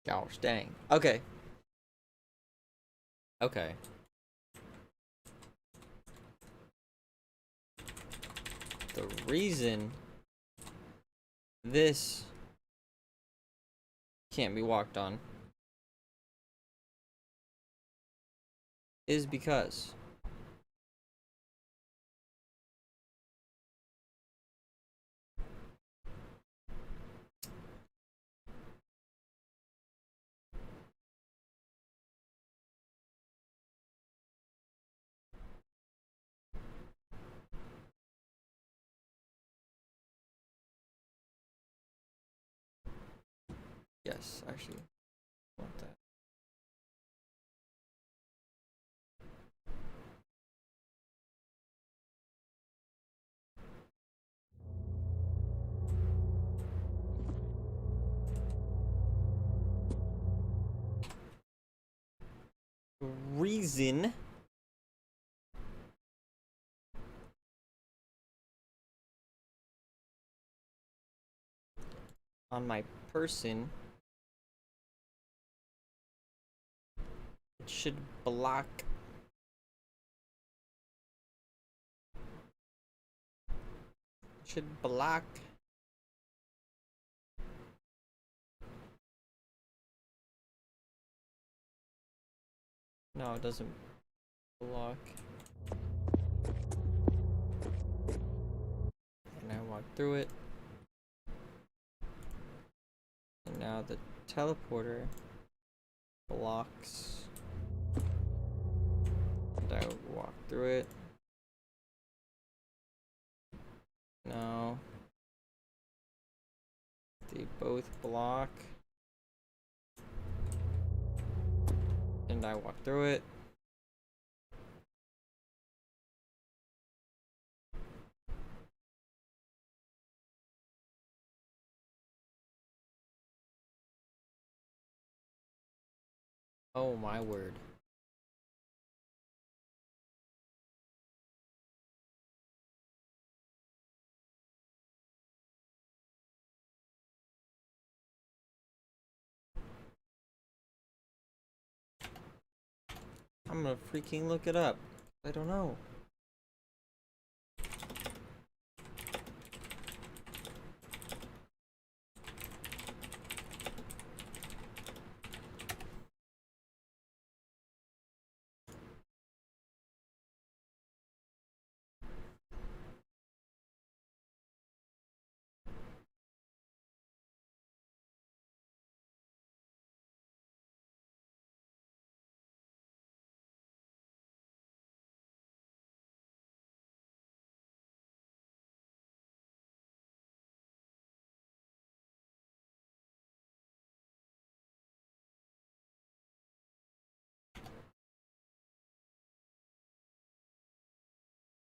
gosh dang. Okay. Okay. the reason this can't be walked on is because yes, actually, I want that. Reason on my person, it should block no, it doesn't block. And I walk through it. And now the teleporter blocks. And I walk through it. No. They both block. And I walk through it. Oh my word. I'm gonna freaking look it up. I don't know.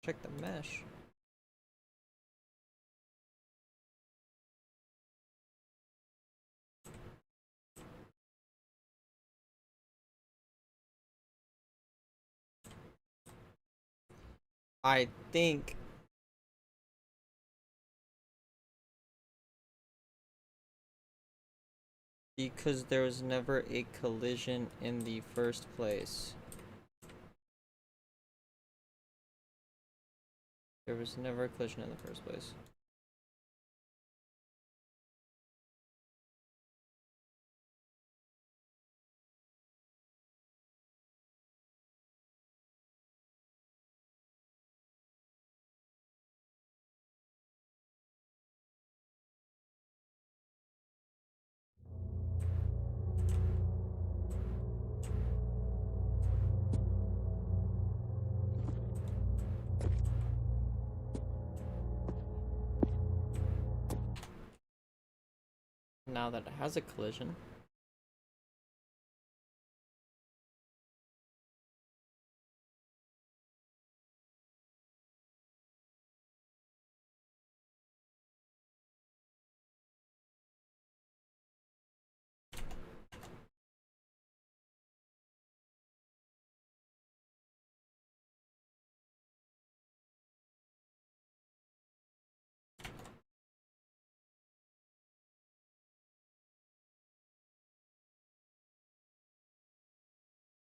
Check the mesh. I think because there was never a collision in the first place. There was never a collision in the first place. Now that it has a collision.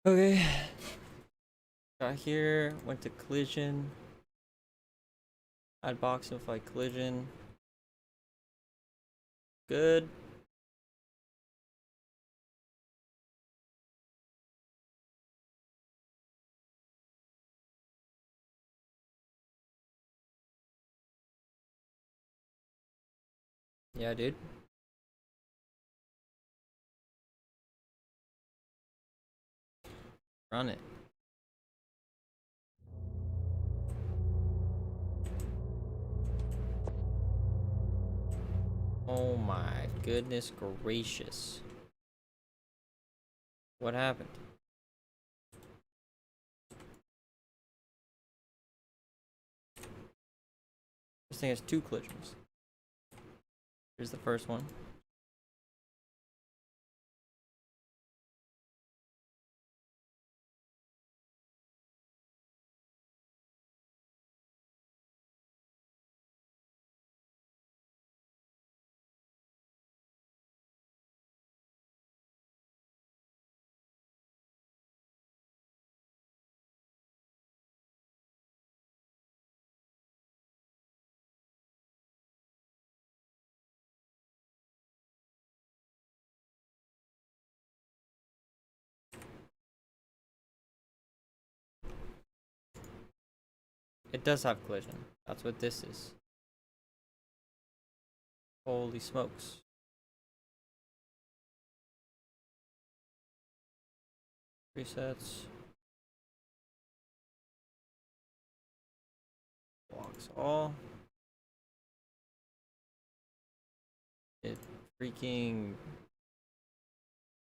Okay. Got here, went to collision. Add box notify collision. Good. Yeah, dude. Run it. Oh my goodness gracious. What happened? This thing has 2 collisions. Here's the first one. It does have collision. That's what this is. Holy smokes. Presets. Blocks all. It freaking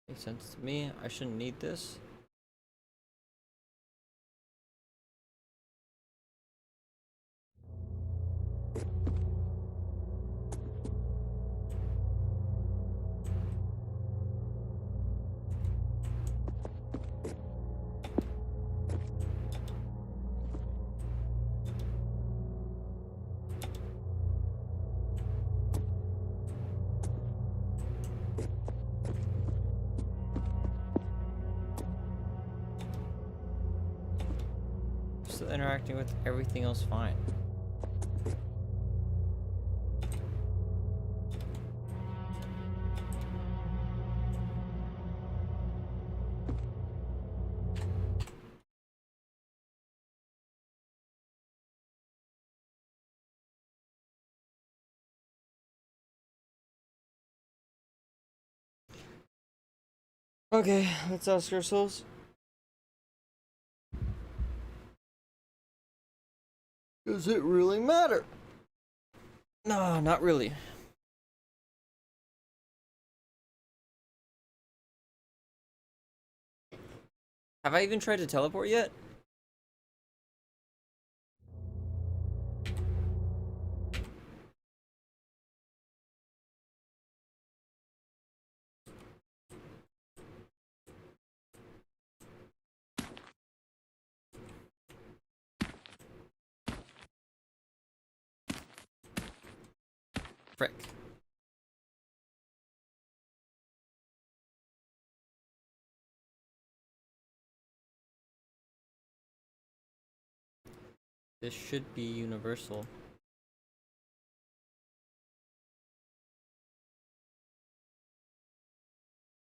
makes sense to me. I shouldn't need this. Still interacting with everything else fine. Okay, let's ask ourselves. Does it really matter? No, not really. Have I even tried to teleport yet? Frick. This should be universal.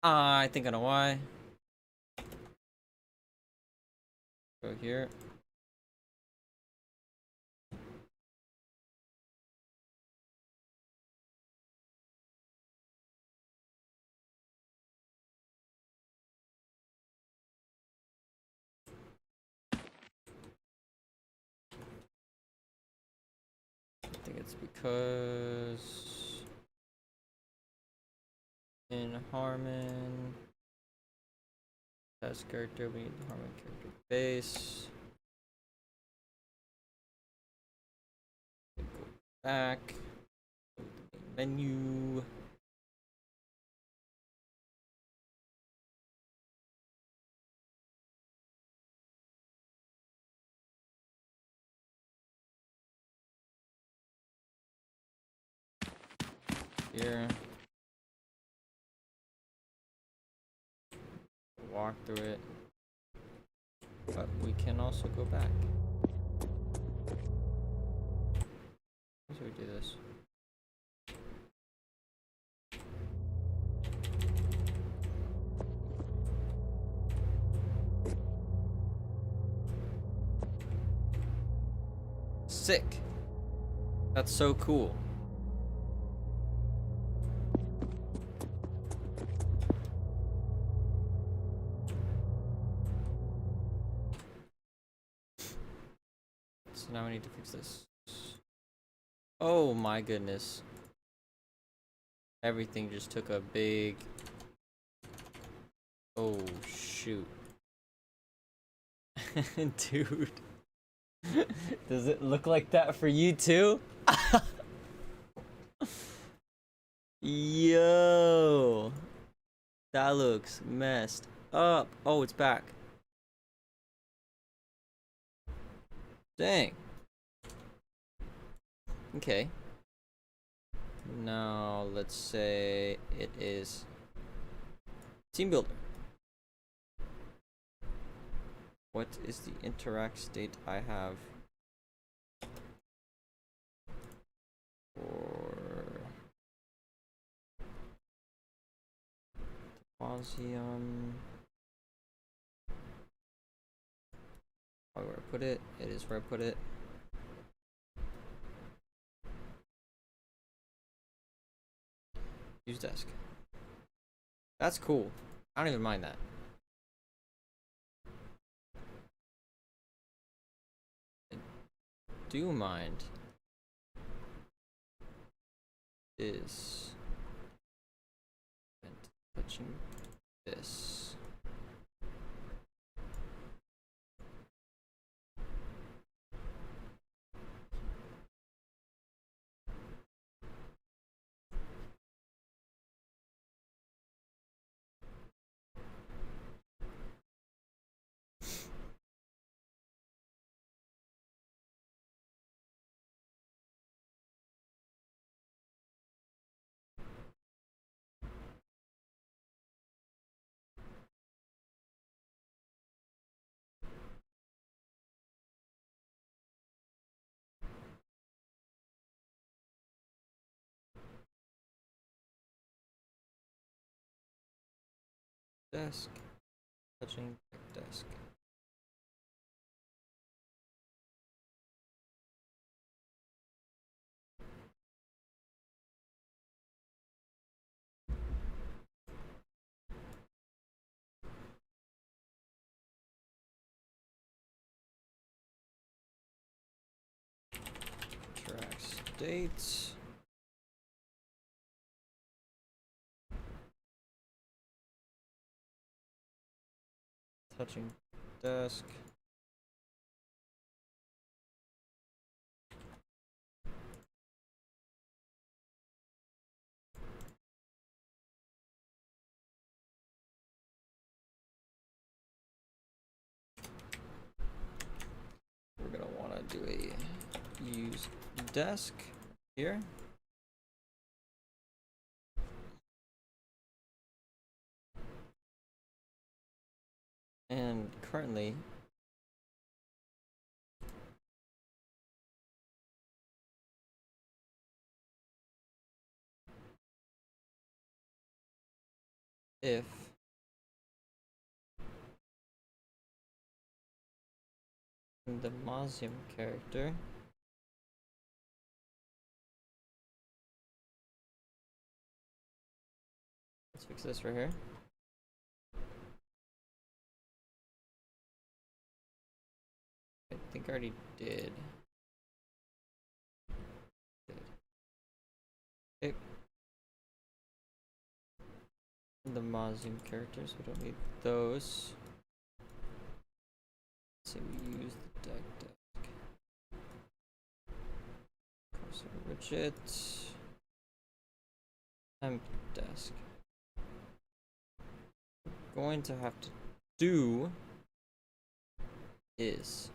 I think I know why. Go here. I think it's because in Haurmon test character, we need the Haurmon character base. Go back. Go to the main menu. Here. Walk through it. But we can also go back. we do this? Sick. That's so cool. So now I need to fix this. Oh my goodness. Everything just took a big... Oh shoot. Dude. Does it look like that for you too? Yo. That looks messed up. Oh, it's back. Dang. Okay. Now let's say it is team builder. What is the interact state I have for Deposium? Where I put it? It is where I put it. Use desk. That's cool. I don't even mind that. I do mind is touching this. Desk. Touching desk. Interact state. Touching desk. We're gonna want to do a use desk here. And currently if the Mausium character let's fix this right here. I think I already did. Okay. The Mausium characters, we don't need those. Let's say we use the deck desk. Cursor widget. Temp desk. What we're going to have to do is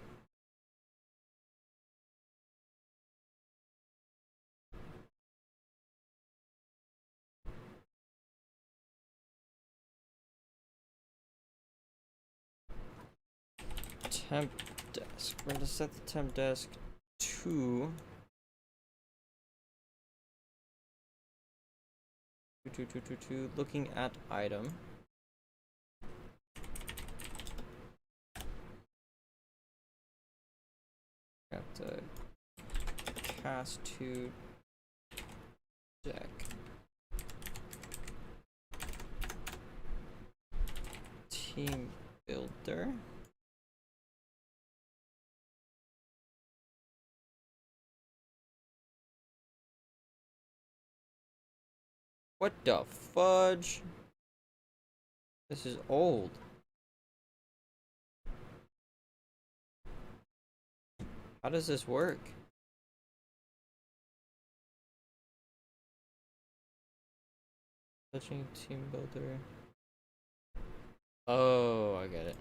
temp desk. We're going to set the temp desk to Looking at item. Got to cast to deck. Team builder. What the fudge? This is old. How does this work? Touching team builder. Oh, I get it.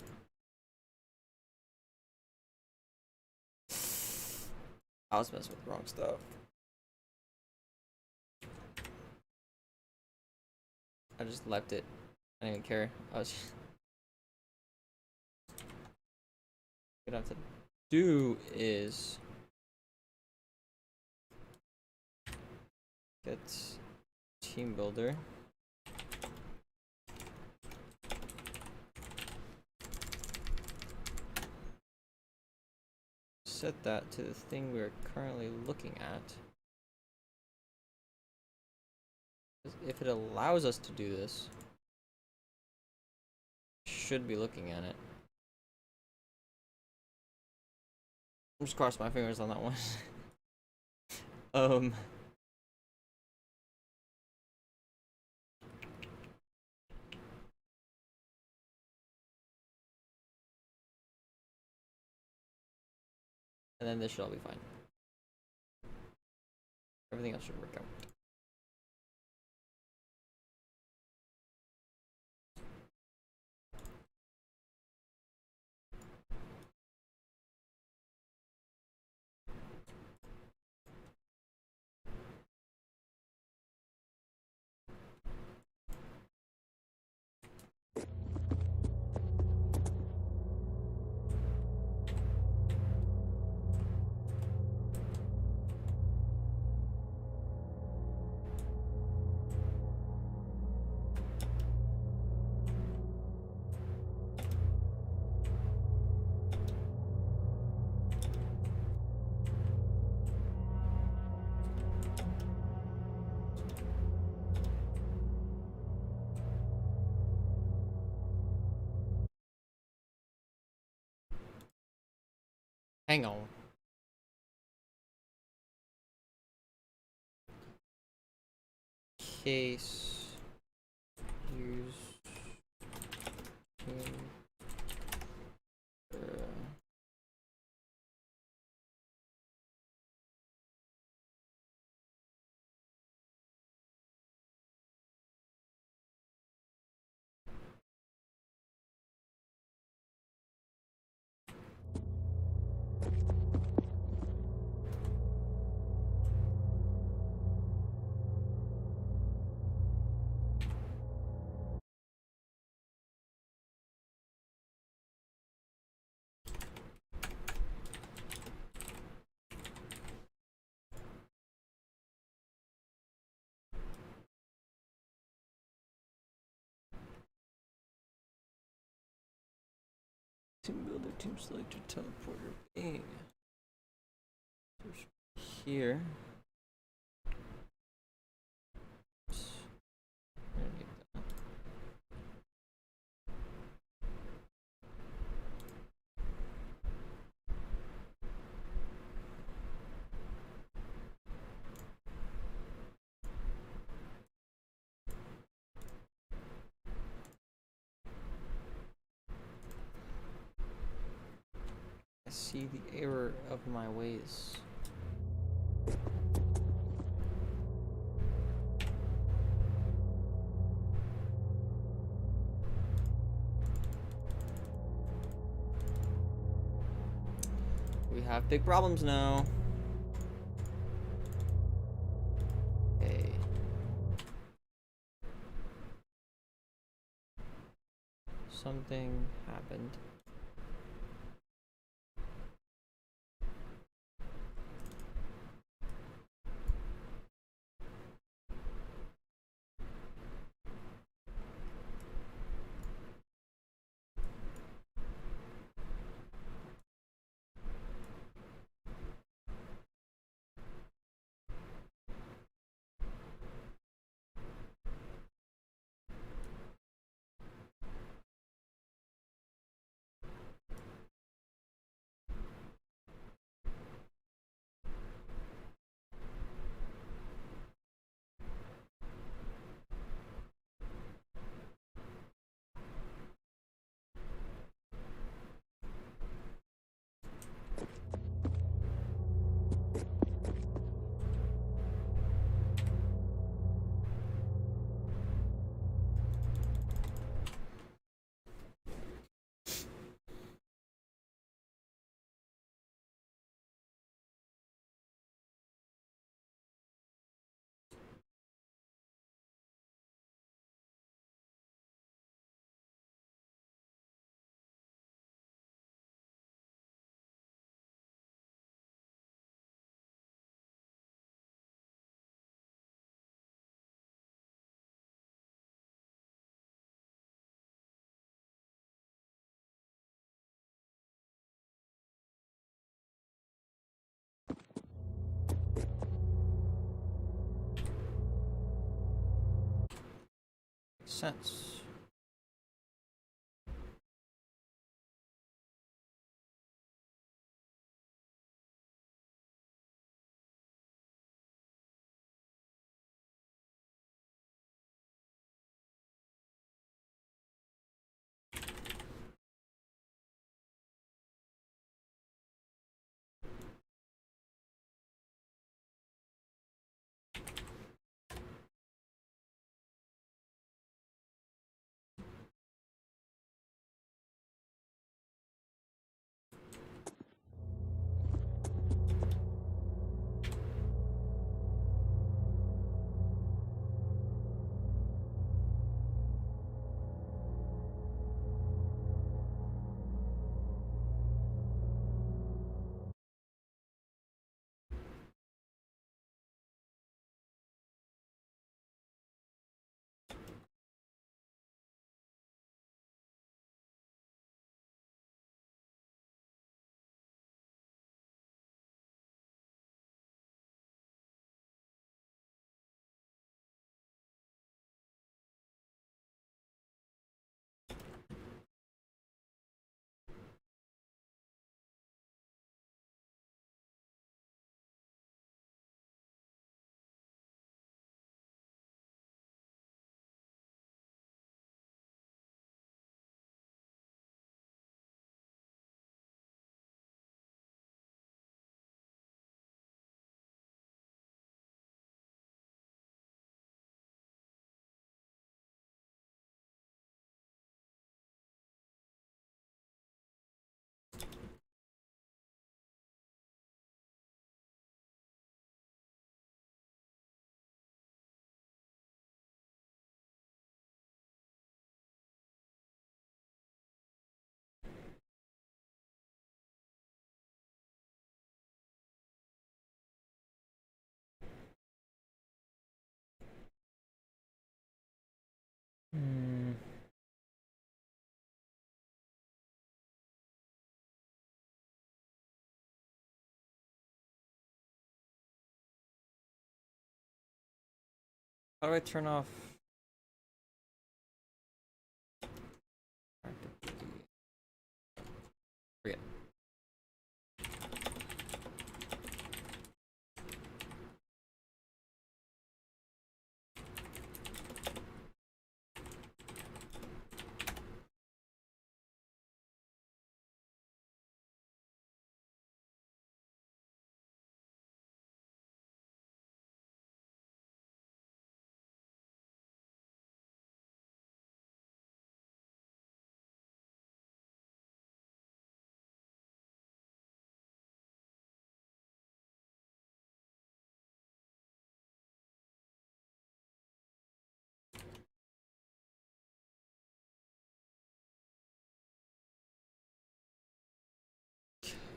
I was messing with the wrong stuff. I just left it. I didn't even care. I was just... What I have to do is get team builder. Set that to the thing we're currently looking at. If it allows us to do this, should be looking at it. I'm just crossing my fingers on that one. And then this should all be fine. Everything else should work out. Hang on. Case use team builder, team selector, teleporter, bing. Here. Oops. I don't need that. I see the error of my ways. We have big problems now. Okay. Something happened. sense. Hmm. How do I turn off? Forget.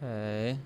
Okay.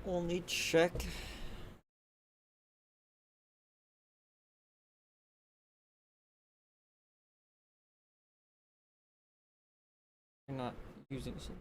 Only check. You're not using some.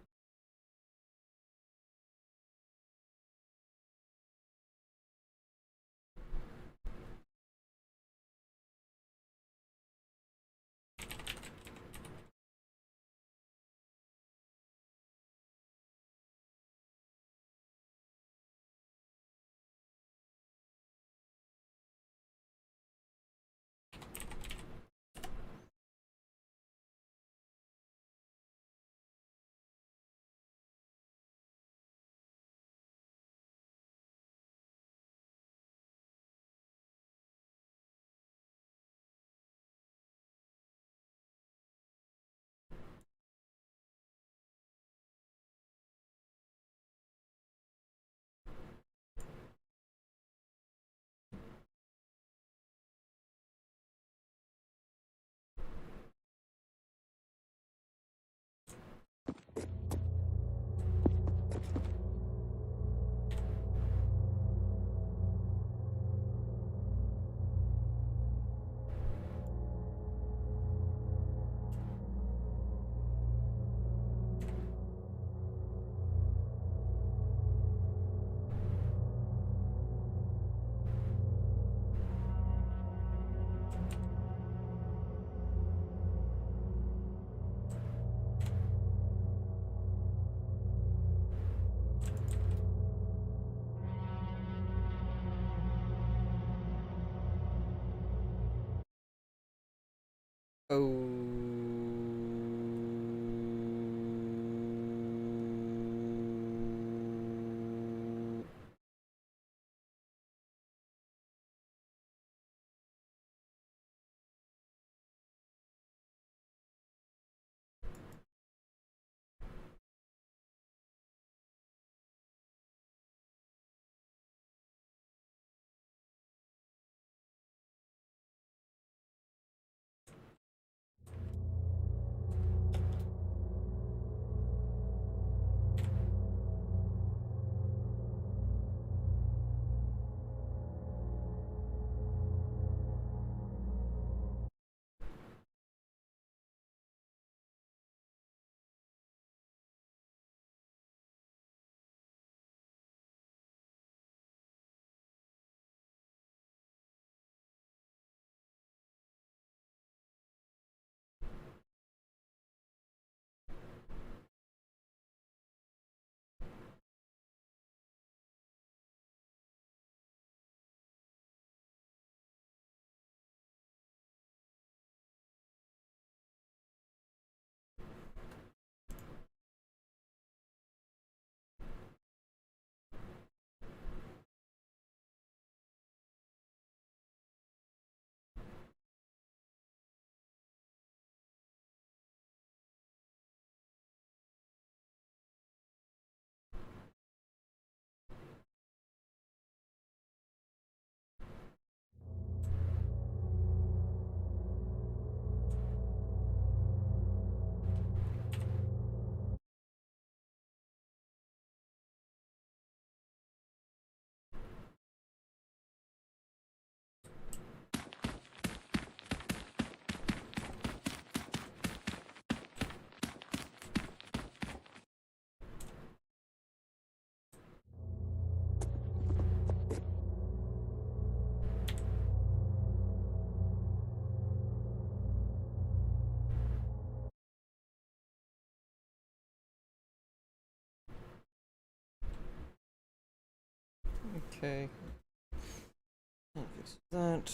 Oh. Okay. I'll fix that.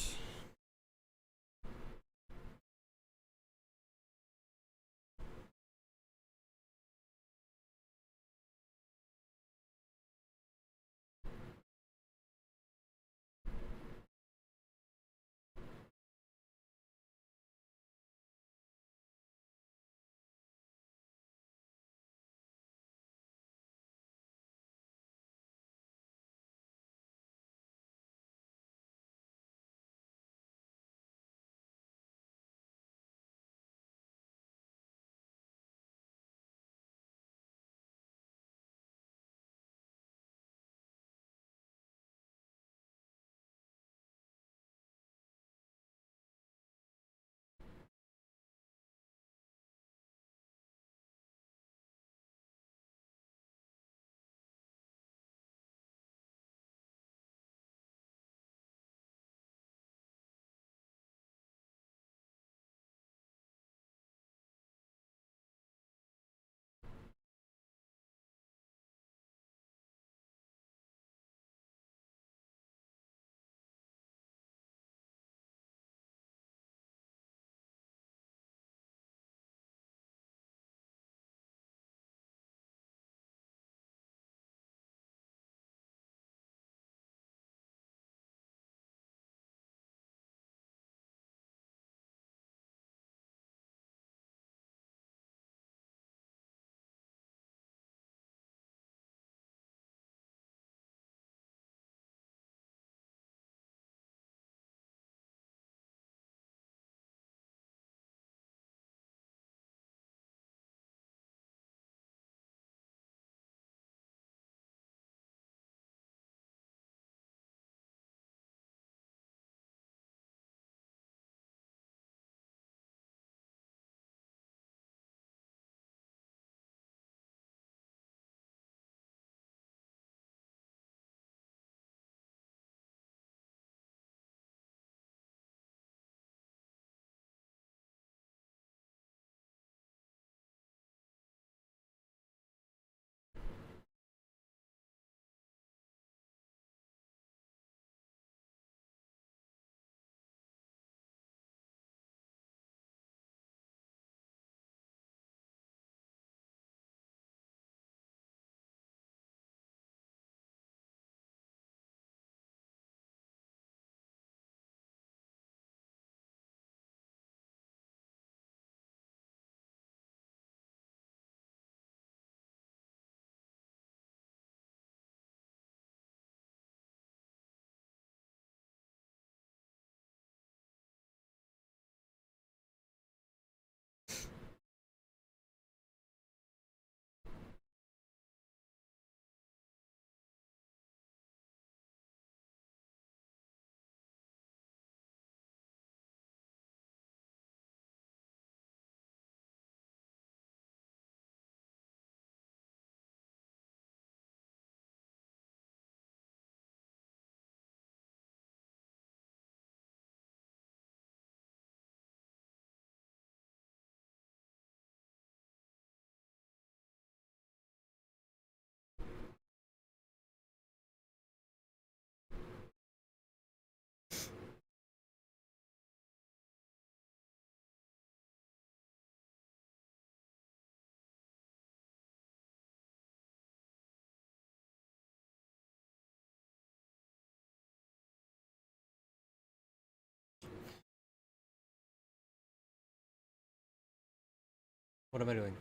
What am I doing?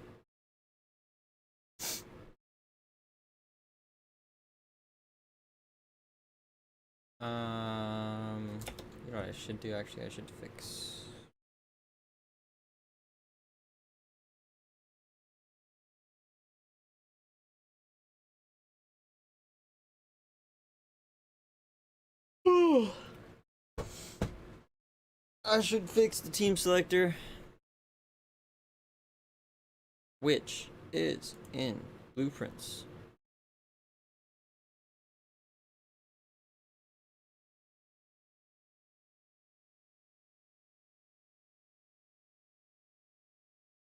You know what I should do? Actually, I should fix. I should fix the team selector, which is in blueprints.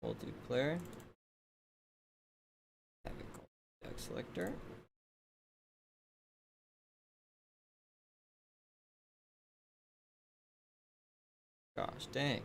Multiplayer. Have it called deck selector. Gosh dang.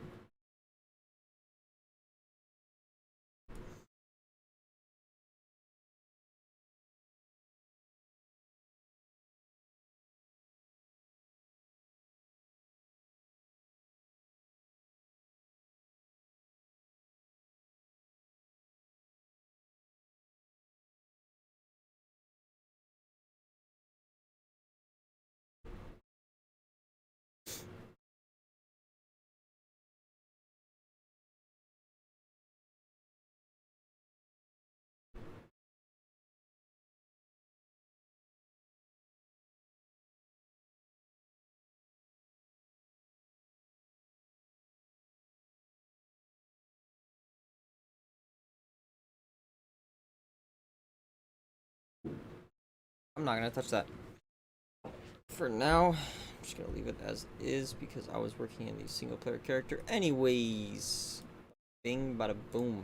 I'm not gonna touch that. For now, I'm just gonna leave it as is because I was working in the single player character anyways. Bing bada boom.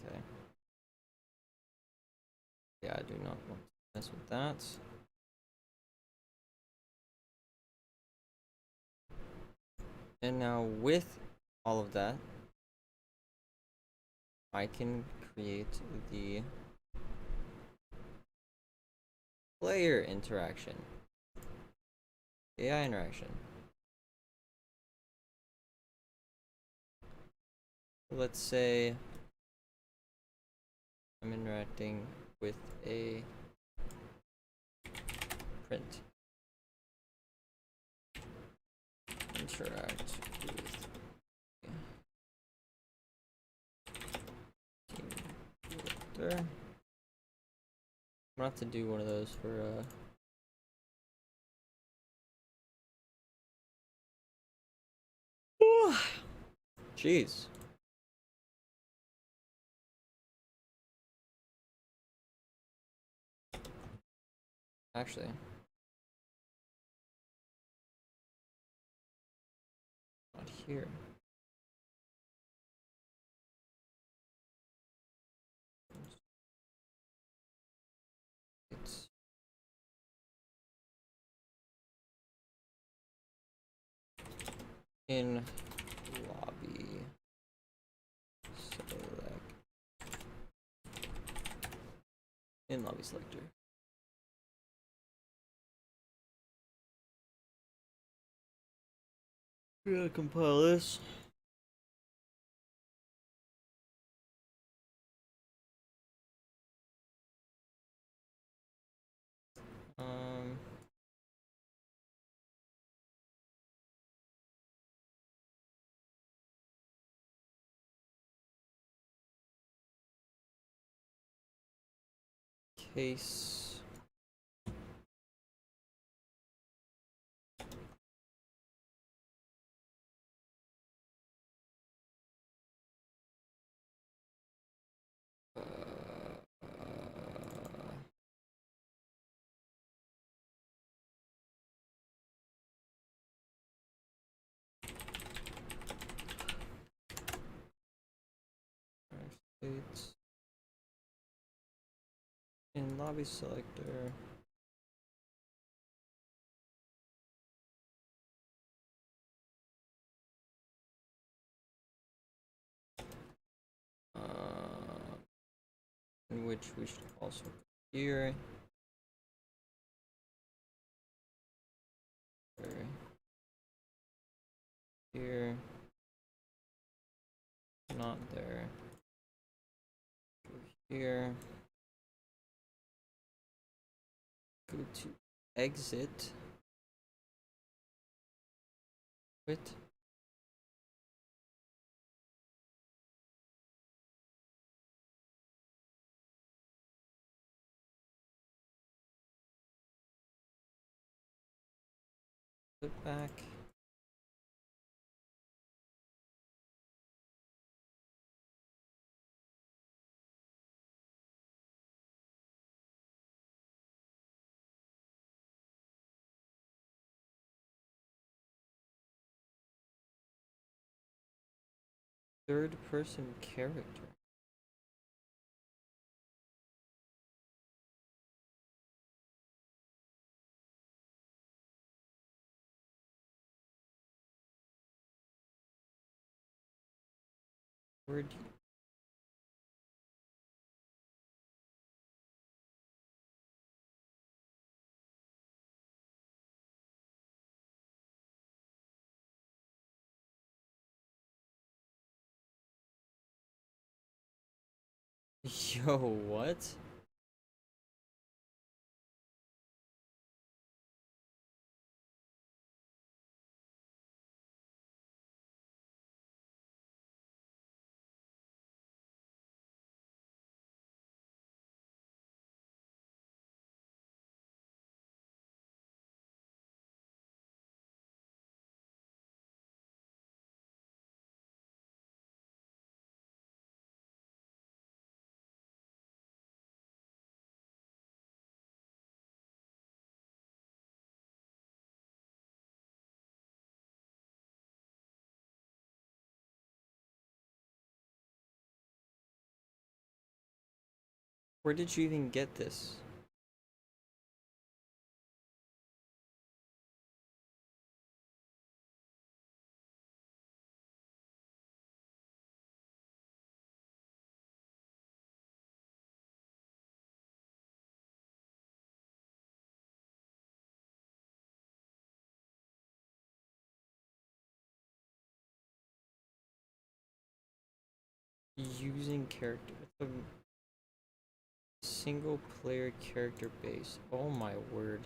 Okay. Yeah, I do not want to mess with that. And now with all of that, I can create the player interaction. AI interaction. Let's say I'm interacting with a print. Interact with team director. I'm gonna have to do one of those for jeez. Actually, not here. It's in lobby select in lobby selector. We're gonna compile this. Um, case. States in lobby selector. In which we should also put here. Here. not there. Go here. Go to exit. Quit. Click back. Third person character. Where do Yo, what? Where did you even get this? Using character. It's a single player character base. Oh my word.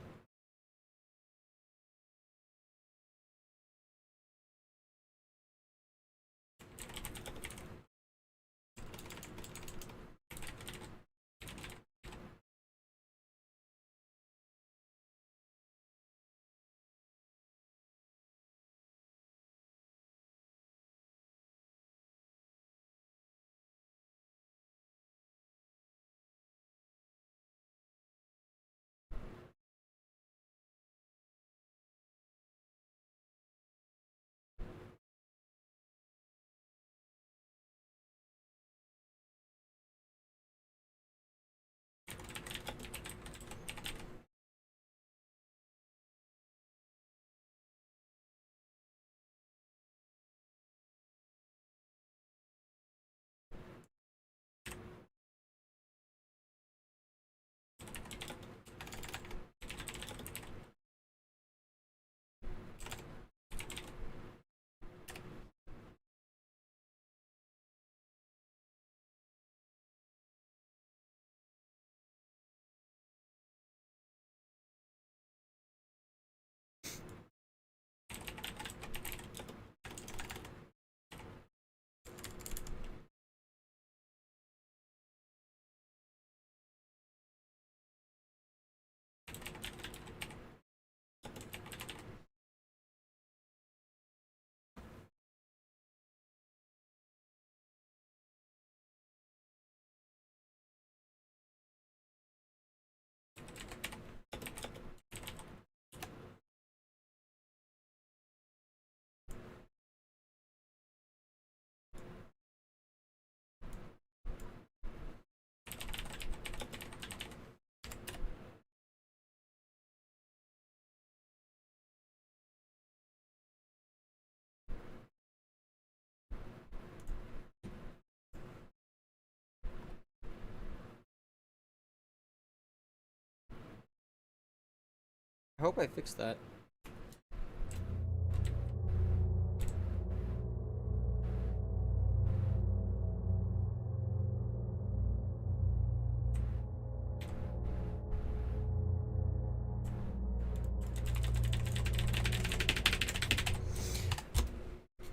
I hope I fixed that.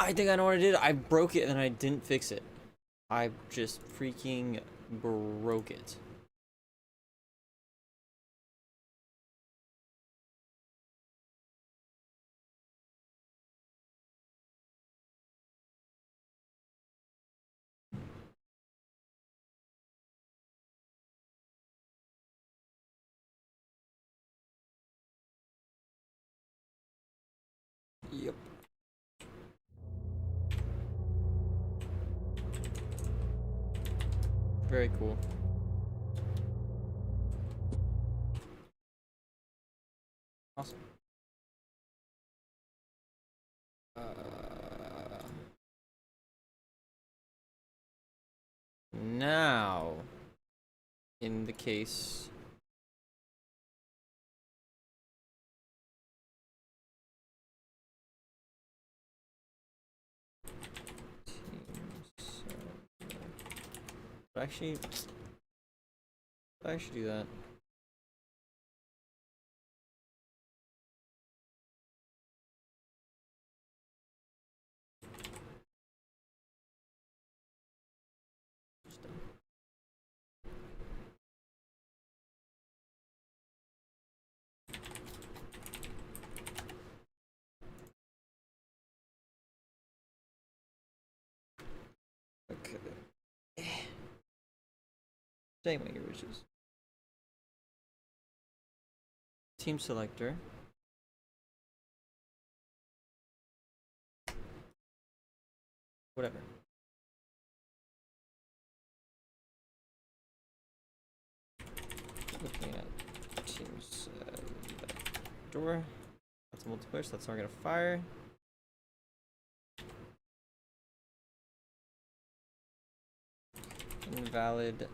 I think I know what I did. I broke it and I didn't fix it. I just freaking broke it. Yep. Very cool. Awesome. Now, in the case actually do that. Okay. Same way your wishes. Team selector. Whatever. Looking at team selector. That's a multiplayer, so that's not gonna fire. Invalid.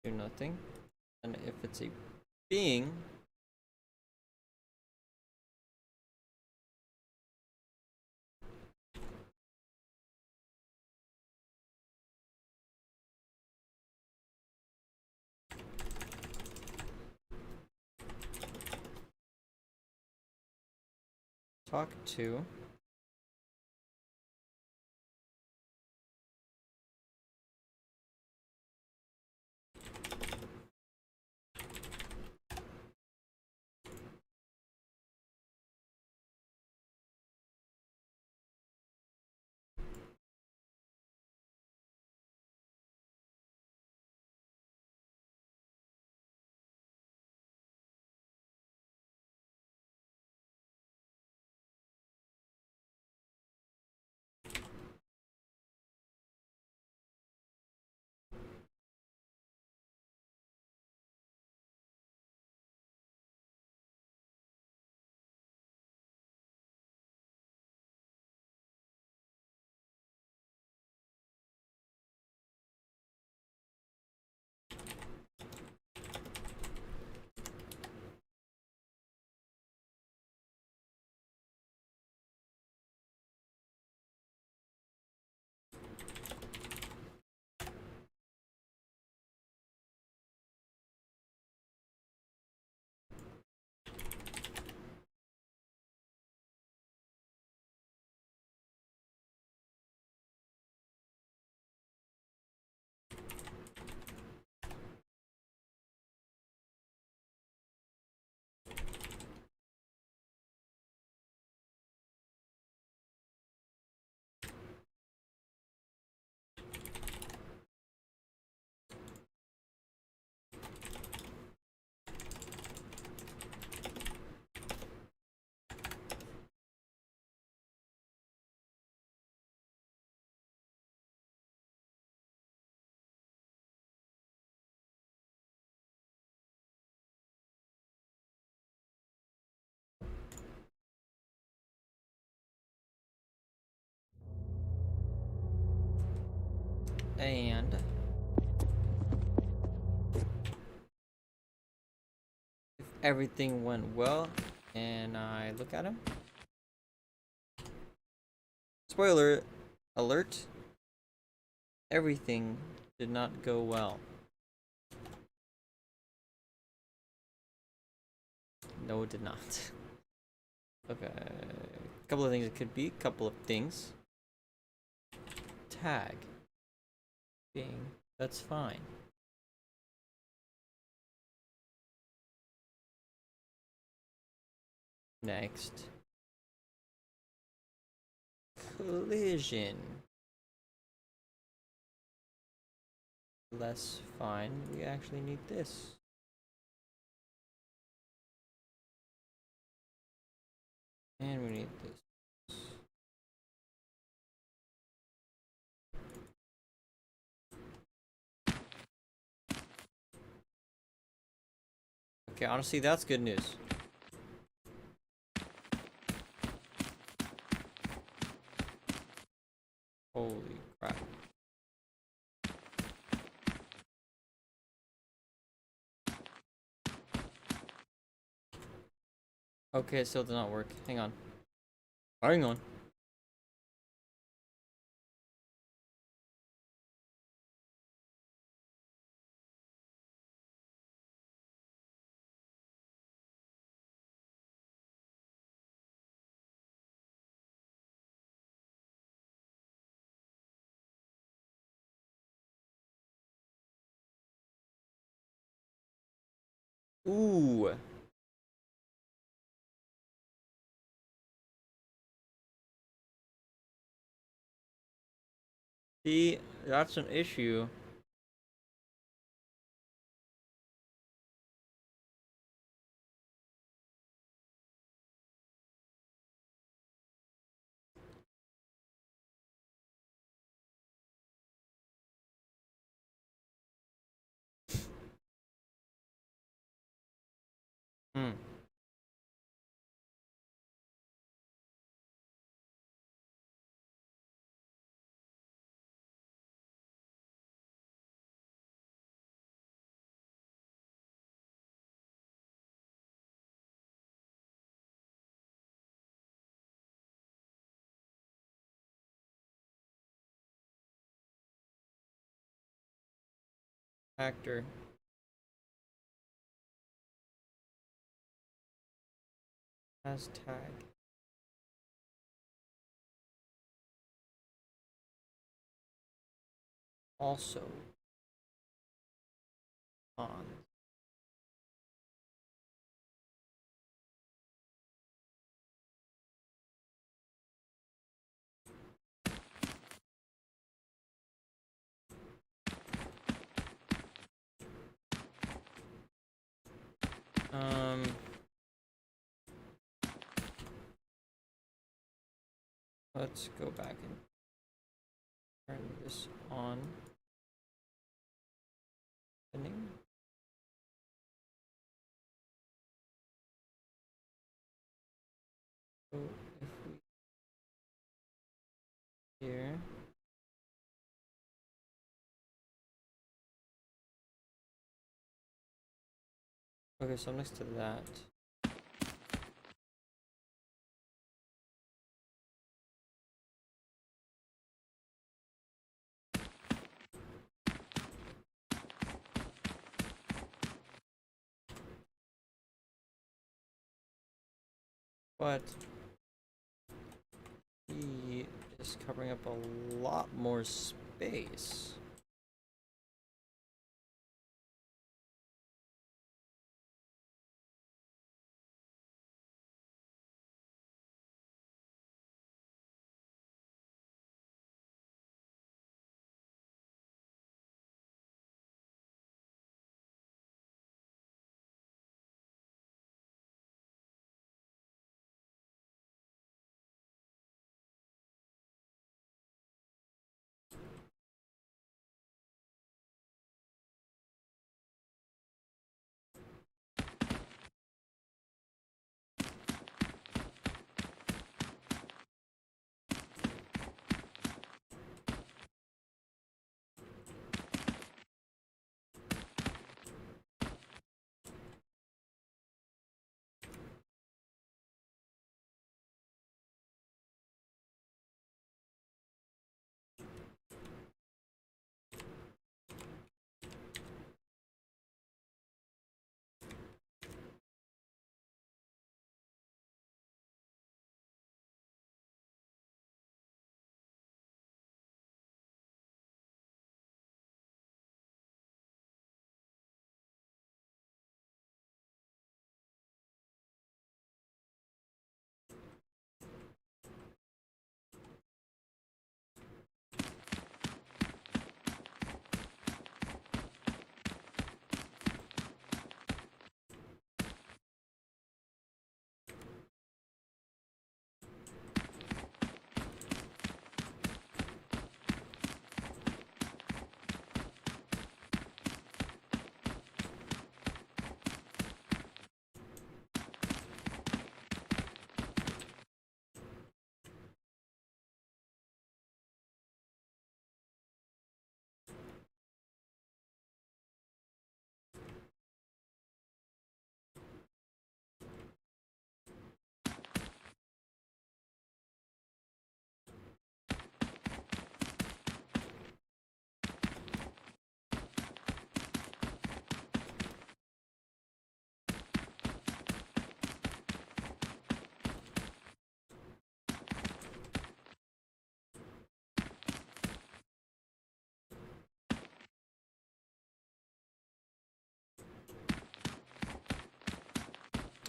Do nothing. And if it's a being, talk to and if everything went well and I look at him. Spoiler alert. Everything did not go well. No, it did not. Okay. Couple of things it could be. Couple of things. Tag. Being. That's fine. Next. Collision. Less fine. We actually need this. And we need this. Okay, honestly, that's good news. Holy crap. Okay, it still did not work. Hang on. Hang on. Ooh. See, that's an issue. Hmm. Actor. Has tag. Also on. Um. Let's go back and turn this on. Spinning. So if we here. Okay, so next to that. But he is covering up a lot more space.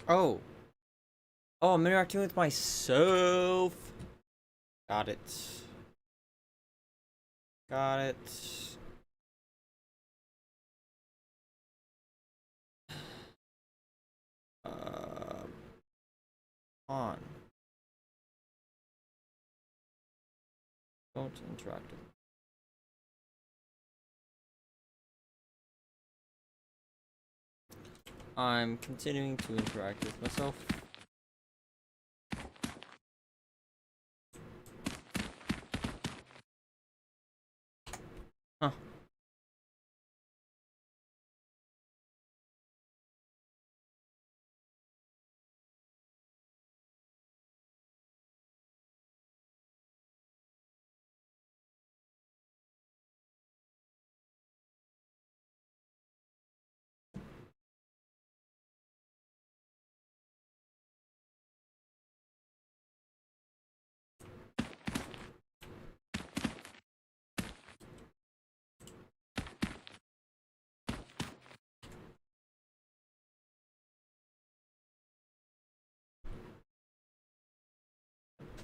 Oh. Oh, I'm interacting with myself. Got it. Got it. On. Don't interact with me. I'm continuing to interact with myself. Huh.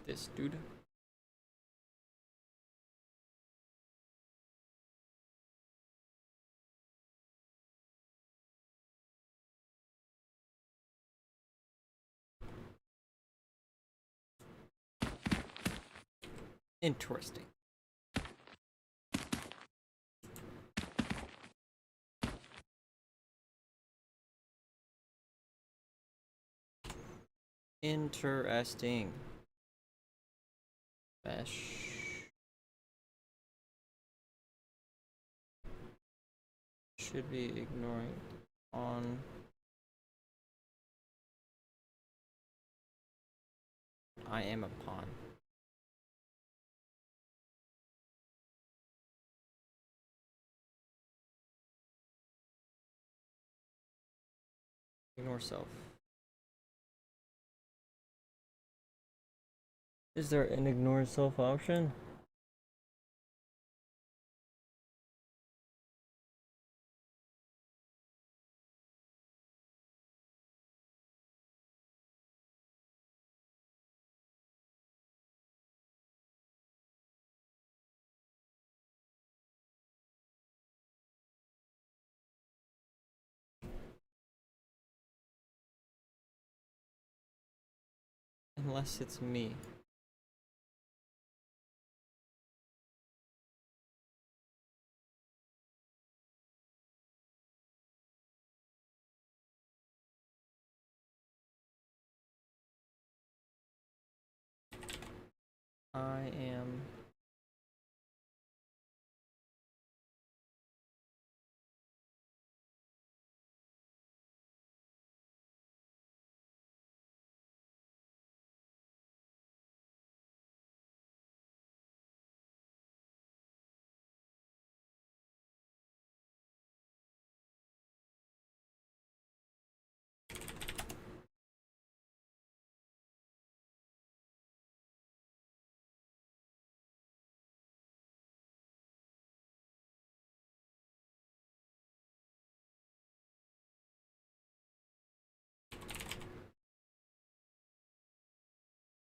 This dude. Interesting. Interesting. Mesh. Should be ignoring on. I am a pawn. Ignore self. Is there an ignore self option? Unless it's me. I am.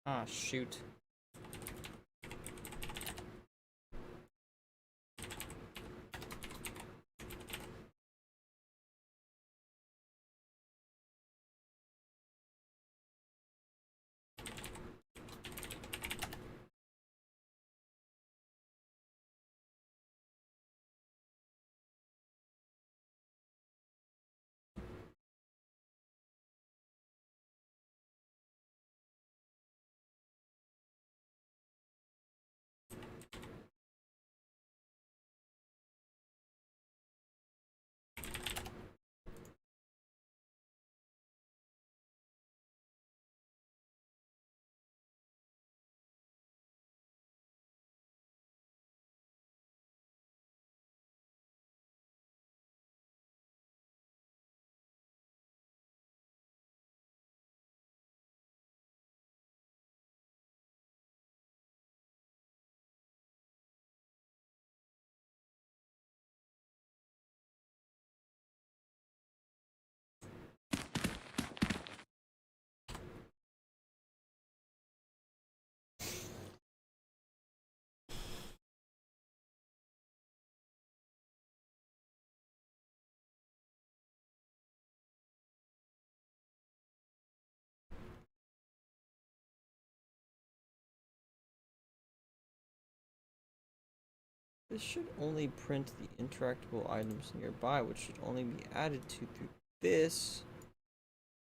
Ah, shoot. This should only print the interactable items nearby, which should only be added to through this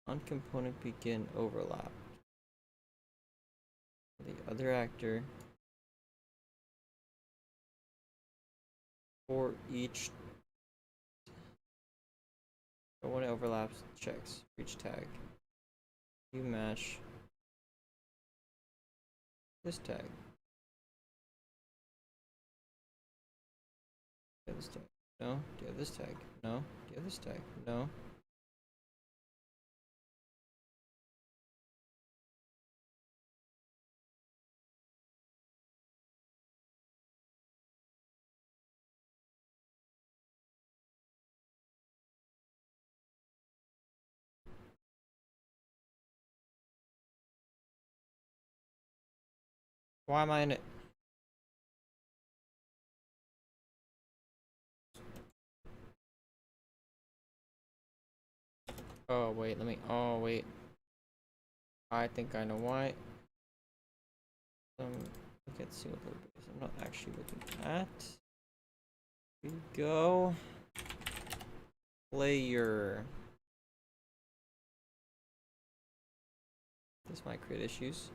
on component begin overlap. The other actor for each when it overlaps checks for each tag. You match this tag. Do you have this tag? No. Do you have this tag? No. Do you have this tag? No. Why am I in it? Oh wait, oh wait. I think I know why. Look at single player base. I'm not actually looking at. Here we go. Player. This might create issues.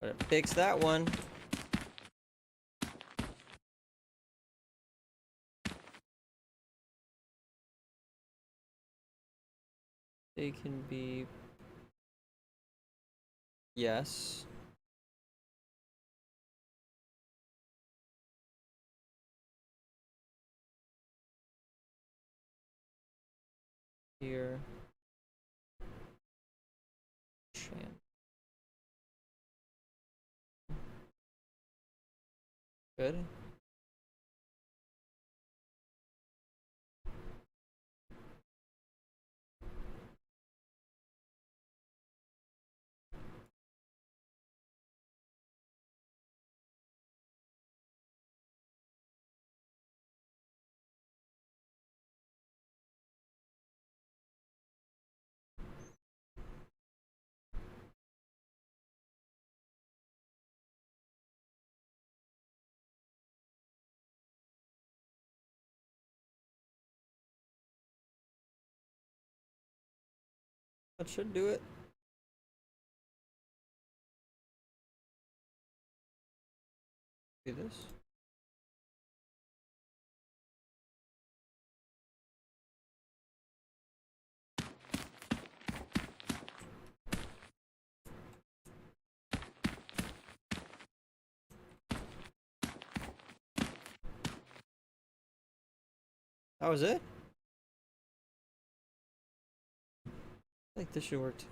But it fixed that one. They can be. Yes. Here. Chan. Good. That should do it. Do this. That was it? I think this should work too.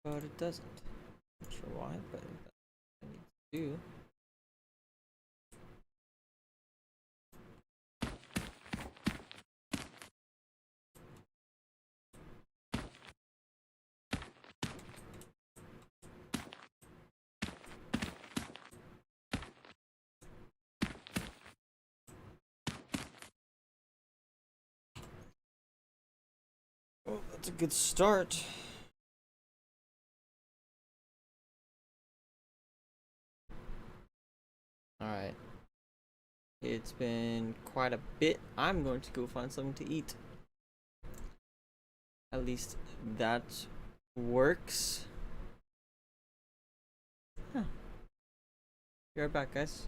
But it doesn't. Not sure why, but I need to do. Oh, that's a good start. Alright. It's been quite a bit. I'm going to go find something to eat. At least that works. Huh. Be right back, guys.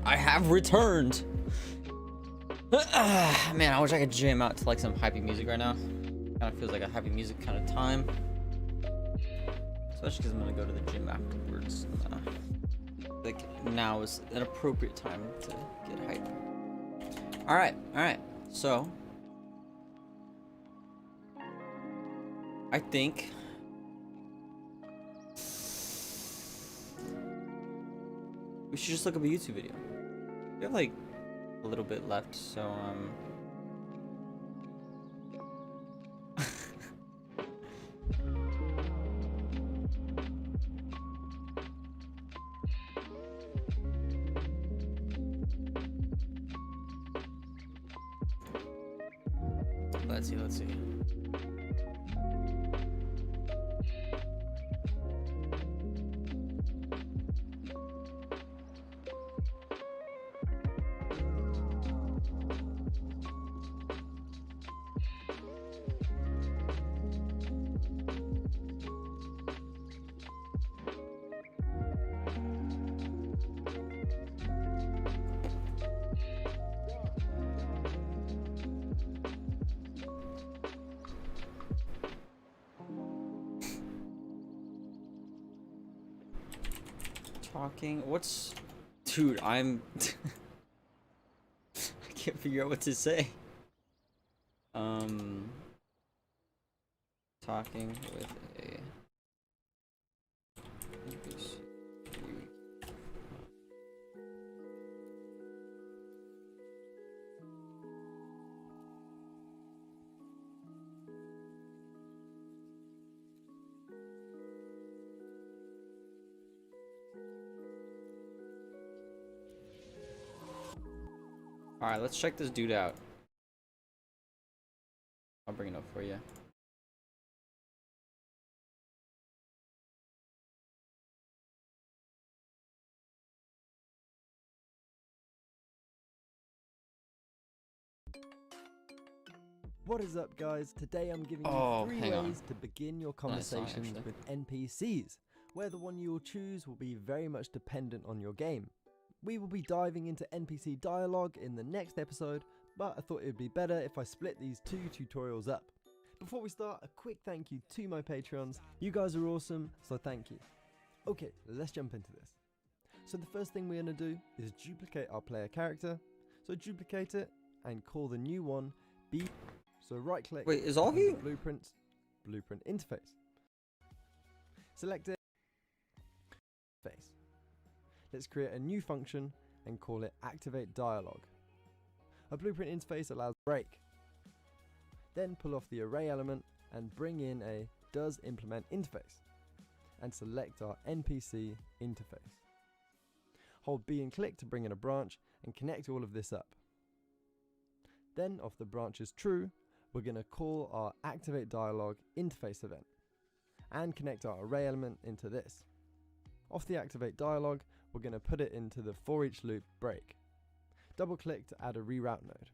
I have returned. Man, I wish I could jam out to like some hypey music right now. Kind of feels like a hypey music kind of time. Especially because I'm gonna go to the gym afterwards. Like now is an appropriate time to get hyped. All right. So I think we should just look up a YouTube video. We have like a little bit left, so let's see. Talking. What's. Dude, I'm. I can't figure out what to say. Talking with a. Alright, let's check this dude out. I'll bring it up for you. What is up, guys? Today I'm giving you three hang on. ways to begin your Nice song, conversations actually. with NPCs, where the one you will choose will be very much dependent on your game. We will be diving into NPC dialogue in the next episode, but I thought it would be better if I split these two tutorials up. Before we start, a quick thank you to my Patreons. You guys are awesome, so thank you. Okay, let's jump into this. So the first thing we're going to do is duplicate our player character. So duplicate it and call the new one B. So right click. Wait, is all of on the you? blueprint interface. Select it. Face. Let's create a new function and call it activate dialog. A blueprint interface allows break. Then pull off the array element and bring in a does implement interface and select our NPC interface. Hold B and click to bring in a branch and connect all of this up. Then if the branch is true, we're going to call our activate dialog interface event and connect our array element into this. Off the activate dialog, we're going to put it into the for each loop break. Double click to add a reroute node.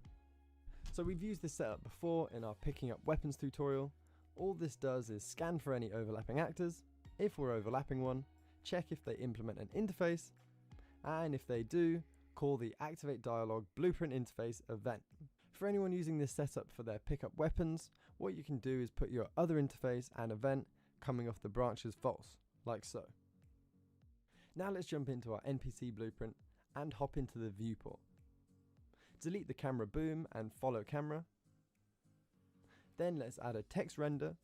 So we've used this setup before in our picking up weapons tutorial. All this does is scan for any overlapping actors. If we're overlapping one, check if they implement an interface, and if they do, call the activate dialog blueprint interface event. For anyone using this setup for their pickup weapons, what you can do is put your other interface and event coming off the branch as false, like so. Now let's jump into our NPC blueprint and hop into the viewport. Delete the camera boom and follow camera. Then let's add a text render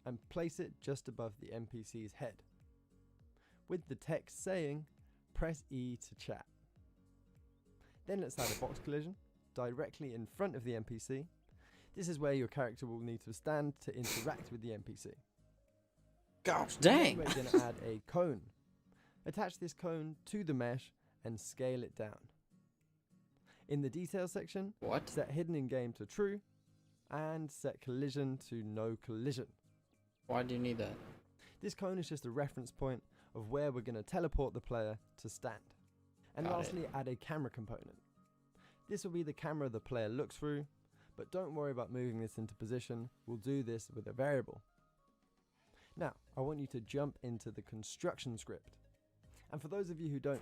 and place it just above the NPC's head, with the text saying, press E to chat. Then let's add a box collision directly in front of the NPC. This is where your character will need to stand to interact with the NPC. Gosh Then dang! we're going to add a cone. Attach this cone to the mesh and scale it down. In the details section, What? set hidden in game to true and set collision to no collision. Why do you need that? This cone is just a reference point of where we're going to teleport the player to stand. And Got it. lastly, add a camera component. This will be the camera the player looks through, but don't worry about moving this into position. We'll do this with a variable. Now, I want you to jump into the construction script. And for those of you who don't,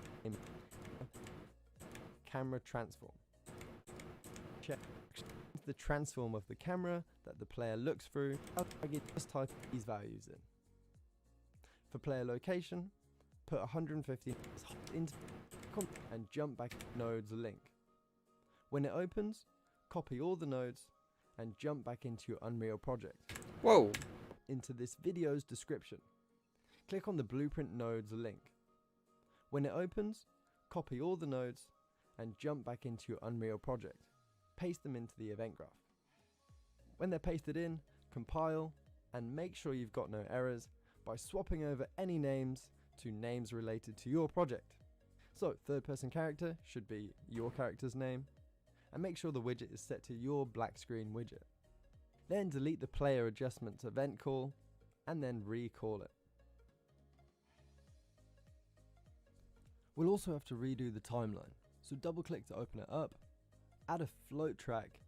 camera transform. Check the transform of the camera that the player looks through. Just type these values in. For player location, put 150 into and jump back nodes link. When it opens, copy all the nodes and jump back into your Unreal project. Whoa! Into this video's description. Click on the blueprint nodes link. When it opens, copy all the nodes and jump back into your Unreal project. Paste them into the event graph. When they're pasted in, compile and make sure you've got no errors by swapping over any names to names related to your project. So third person character should be your character's name, and make sure the widget is set to your black screen widget. Then delete the player adjustments event call and then recall it. We'll also have to redo the timeline, so double click to open it up, add a float track,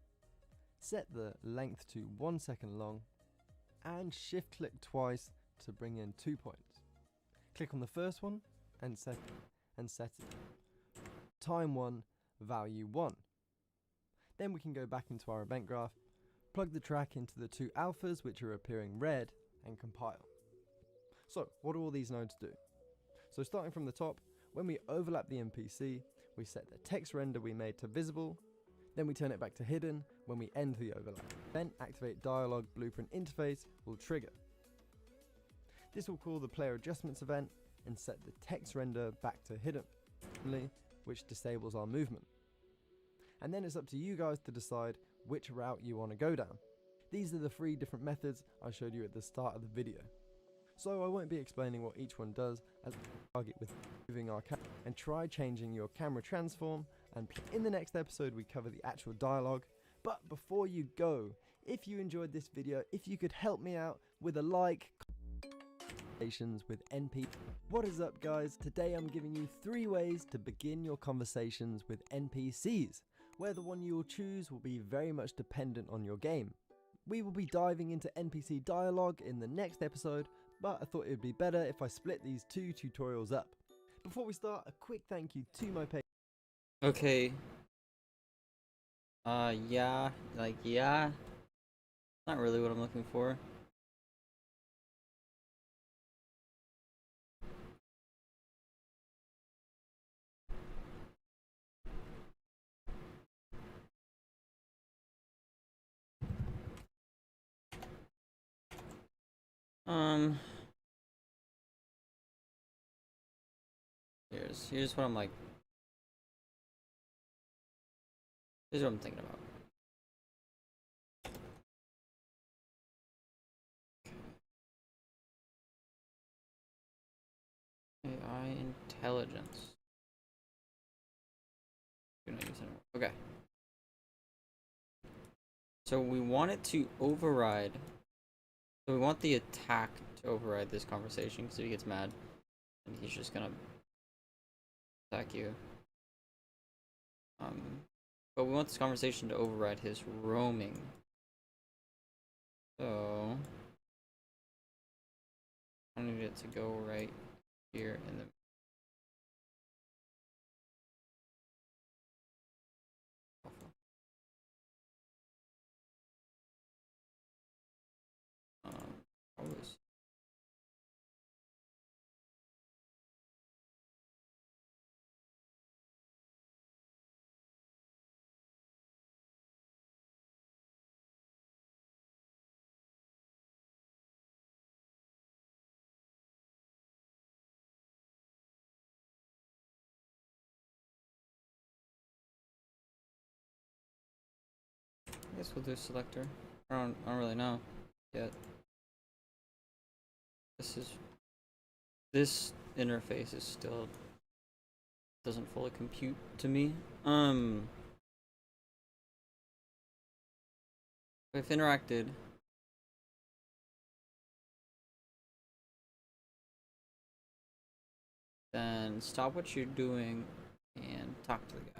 set the length to 1 second long, and shift click twice to bring in 2 points. Click on the first one and set it. Time 1, value 1. Then we can go back into our event graph, plug the track into the two alphas which are appearing red and compile. So what do all these nodes do? So starting from the top, When we overlap the NPC, we set the text render we made to visible, then we turn it back to hidden when we end the overlap. Then activate dialog blueprint interface will trigger. This will call the player adjustments event and set the text render back to hidden, which disables our movement. And then it's up to you guys to decide which route you want to go down. These are the 3 different methods I showed you at the start of the video. So I won't be explaining what each one does, as we target with moving our camera, and try changing your camera transform, and in the next episode we cover the actual dialogue. But before you go, if you enjoyed this video, if you could help me out with a like, with NP. What is up guys? Today I'm giving you 3 ways to begin your conversations with NPCs, where the one you will choose will be very much dependent on your game. We will be diving into NPC dialogue in the next episode, but I thought it would be better if I split these 2 tutorials up. Before we start, a quick thank you to my patrons. Okay. Yeah. Not really what I'm looking for. Here's what I'm like. Here's what I'm thinking about. AI intelligence. Okay. So we want it to override. So we want the attack to override this conversation, because if he gets mad, and he's just gonna attack you. But we want this conversation to override his roaming. So I need it to go right here in the always. I guess we'll do selector. I don't really know yet. This interface is still doesn't fully compute to me. If interacted, then stop what you're doing and talk to the guy.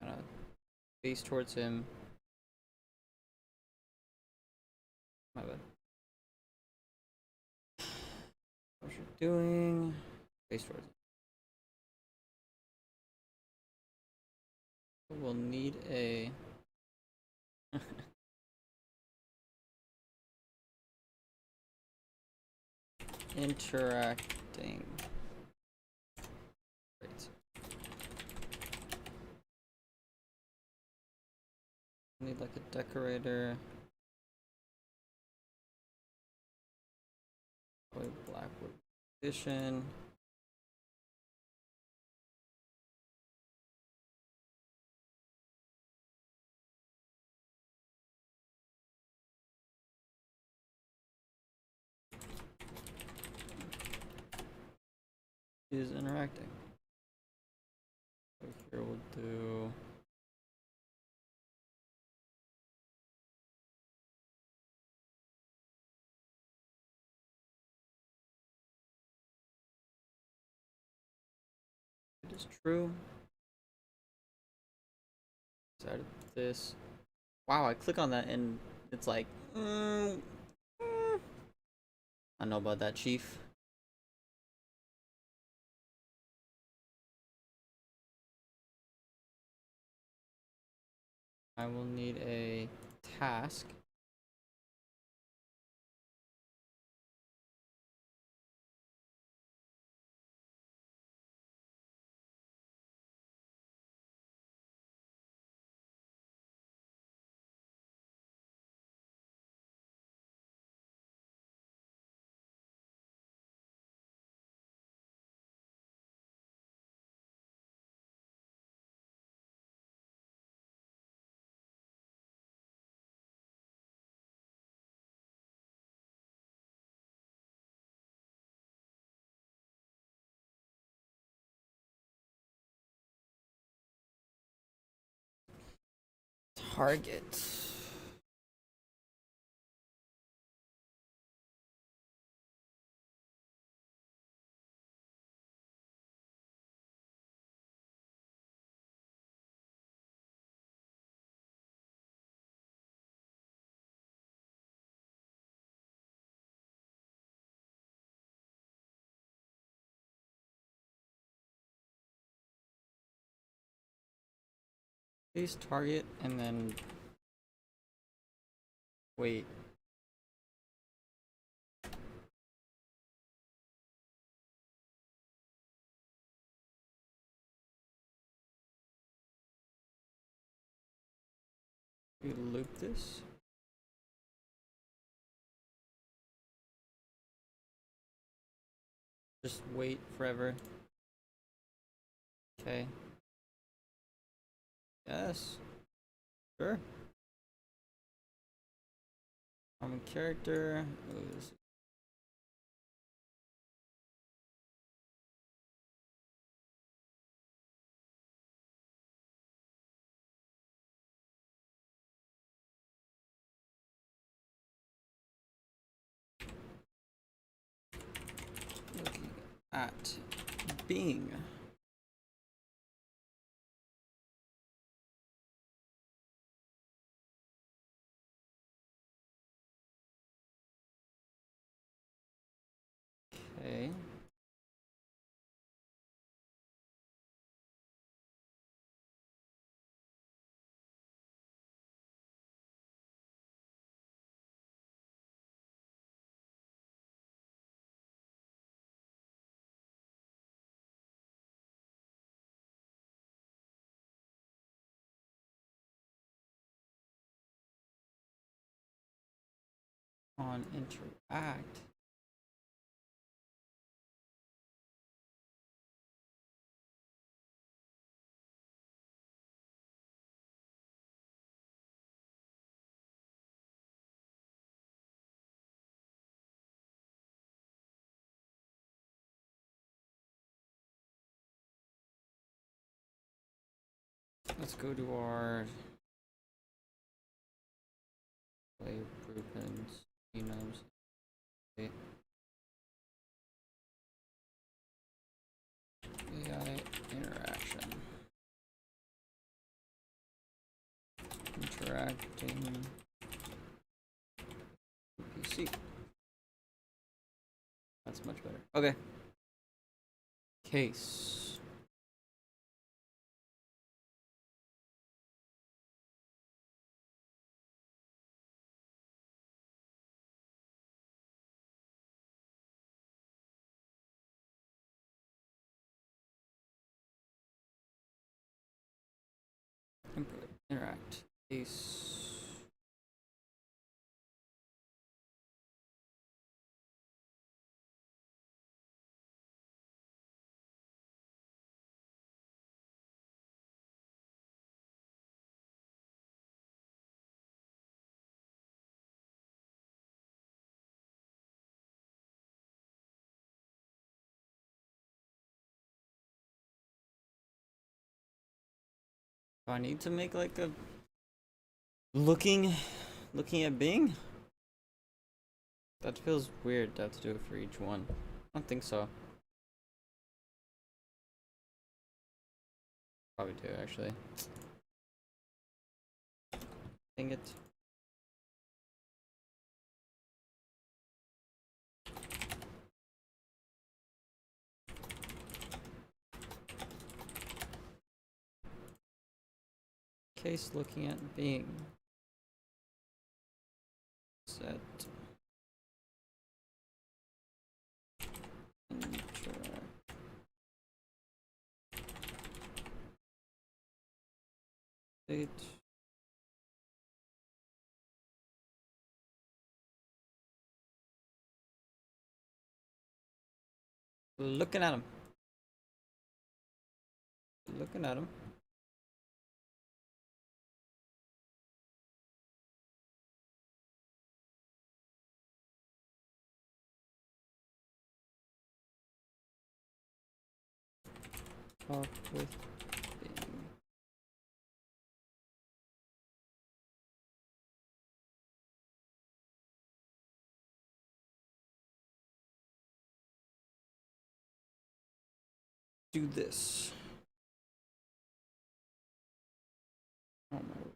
Kind of face towards him. My bad. What you're doing, face towards him. We'll need a interacting. Great. Need like a decorator. Blackwood edition. Is interacting. So here we'll do it is true. Decided this. Wow, I click on that and it's like I know about that, chief. I will need a task. target. Please target and then wait. We loop this. Just wait forever. Okay. Yes. Sure. I'm a character. Ooh, this looking at Bing. Okay. On interact. Let's go to our play blueprints, genomes. Okay. AI interaction. Interacting PC. That's much better. Okay. Case. Input. Interact. Case. Do I need to make like a looking at Bing? That feels weird to have to do it for each one. I don't think so. Probably do actually. Dang it. Case looking at Bing. Set. Interact. State. Looking at him. Looking at him. Talk with Bing. do this. Oh my word.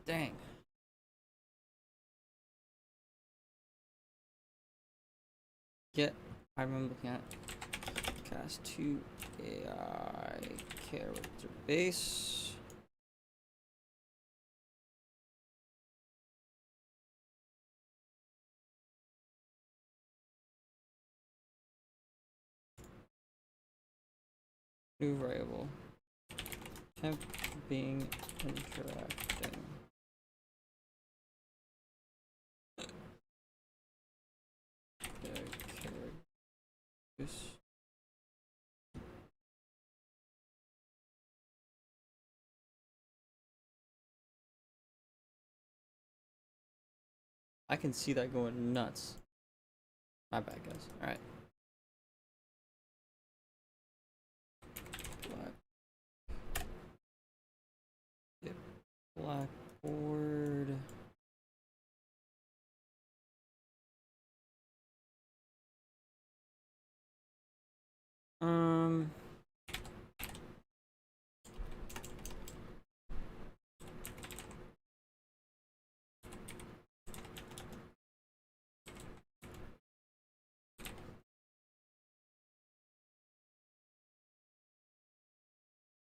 Dang. Get. I remember looking at cast to AI character base. New variable. Temp being interacting. Characters. I can see that going nuts. My bad, guys. All right. Blackboard.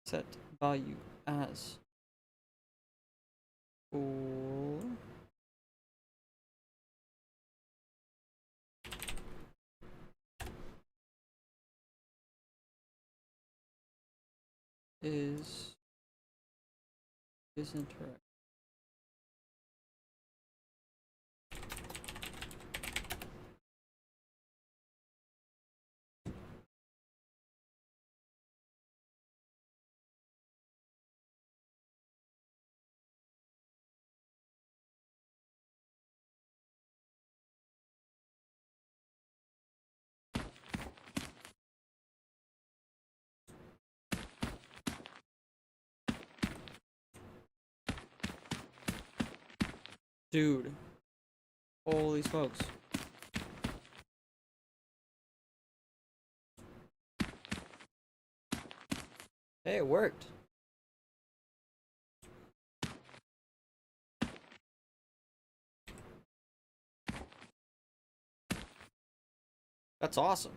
Set value as full. Is interact. Dude. Holy smokes. Hey, it worked. That's awesome.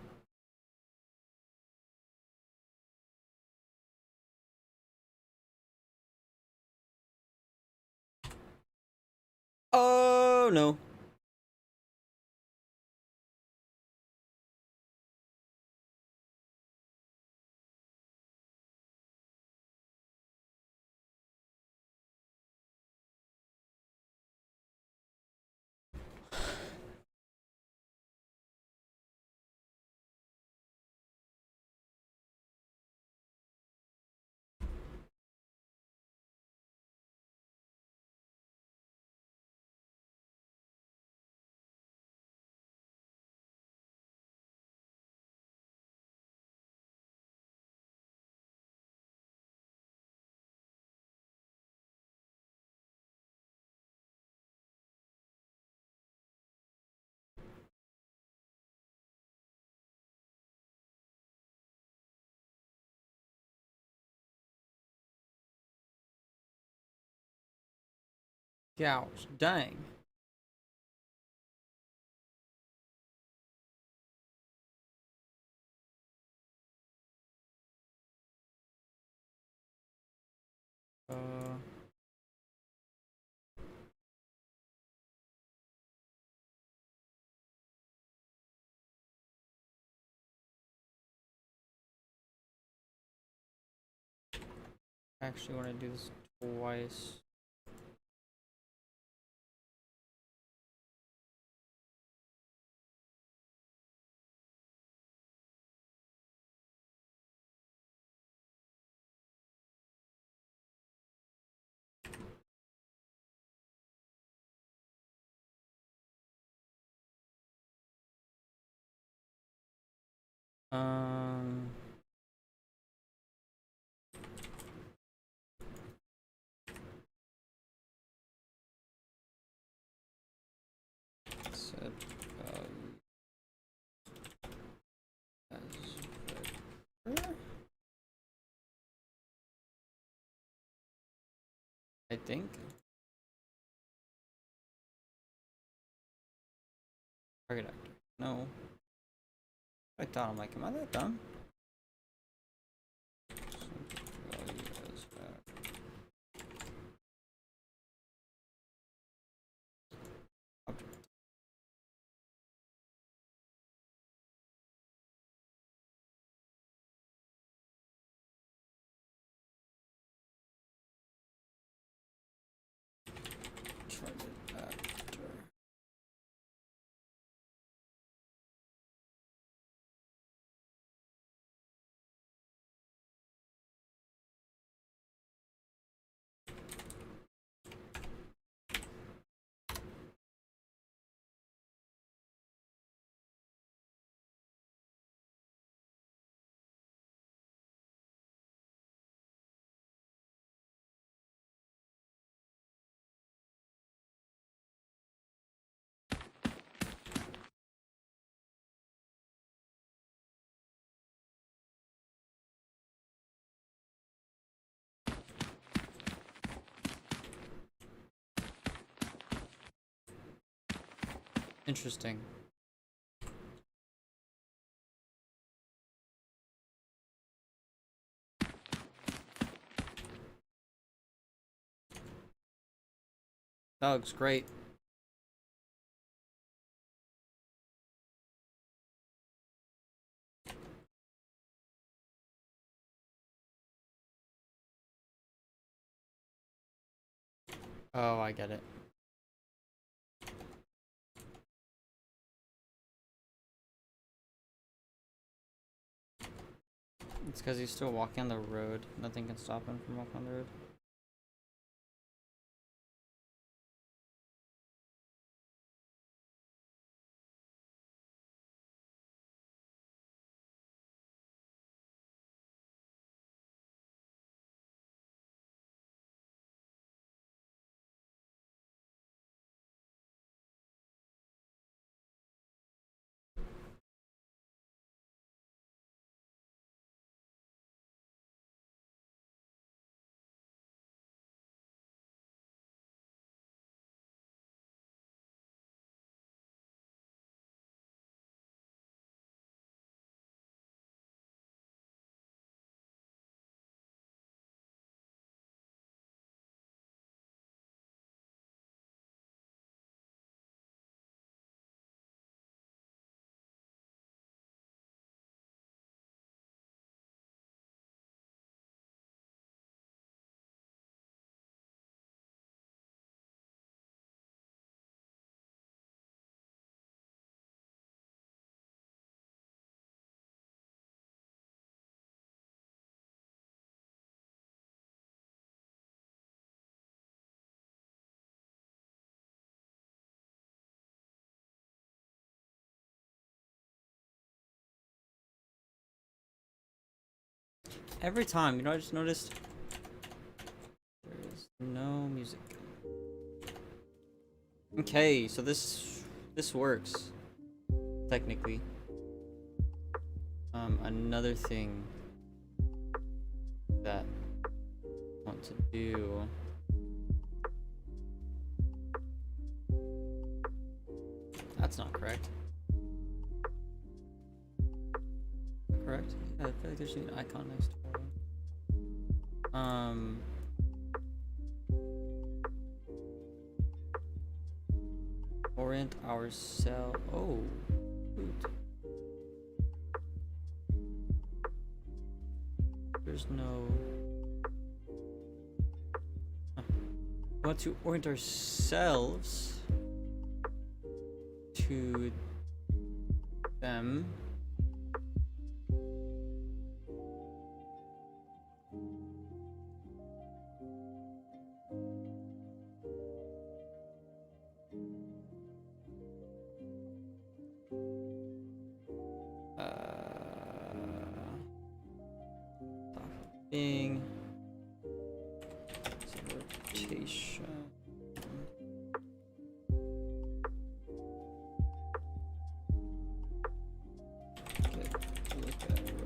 Oh no. Gosh, dang. Uh, I actually want to do this twice. Um, set value as vector. I think. Target actor. No. I thought, I'm like, am I that dumb? Set value as vector. Object. Target actor. Interesting. That looks great. Oh, I get it. It's because he's still walking on the road. Nothing can stop him from walking on the road. Every time, you know, I just noticed there's no music. Okay, so this works technically. Another thing that I want to do That's not correct. Correct? Yeah, I feel like there should be an icon next to it. Orient our cell. Oh, shoot. There's no. We want to orient ourselves to them. Being rotation. Okay, look at it.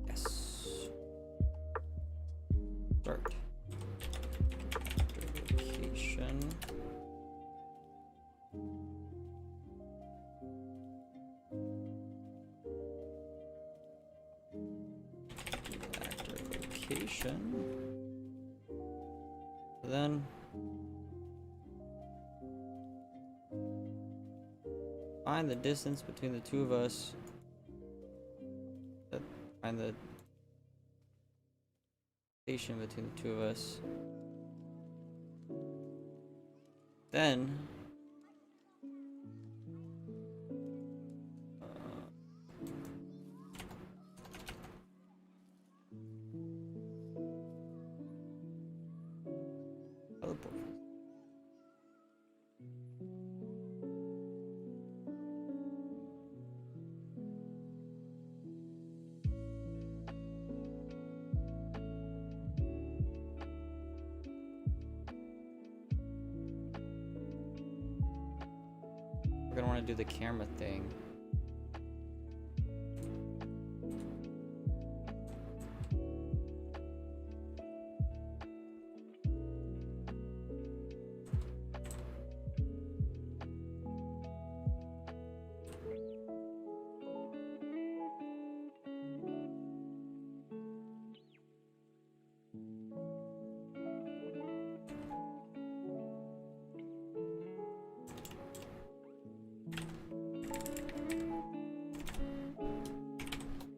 Yes. Start. Location. Actor location. Then find the distance between the two of us. Find the station between the two of us. Then teleport. We're gonna want to do the camera thing.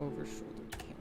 Over shoulder cam.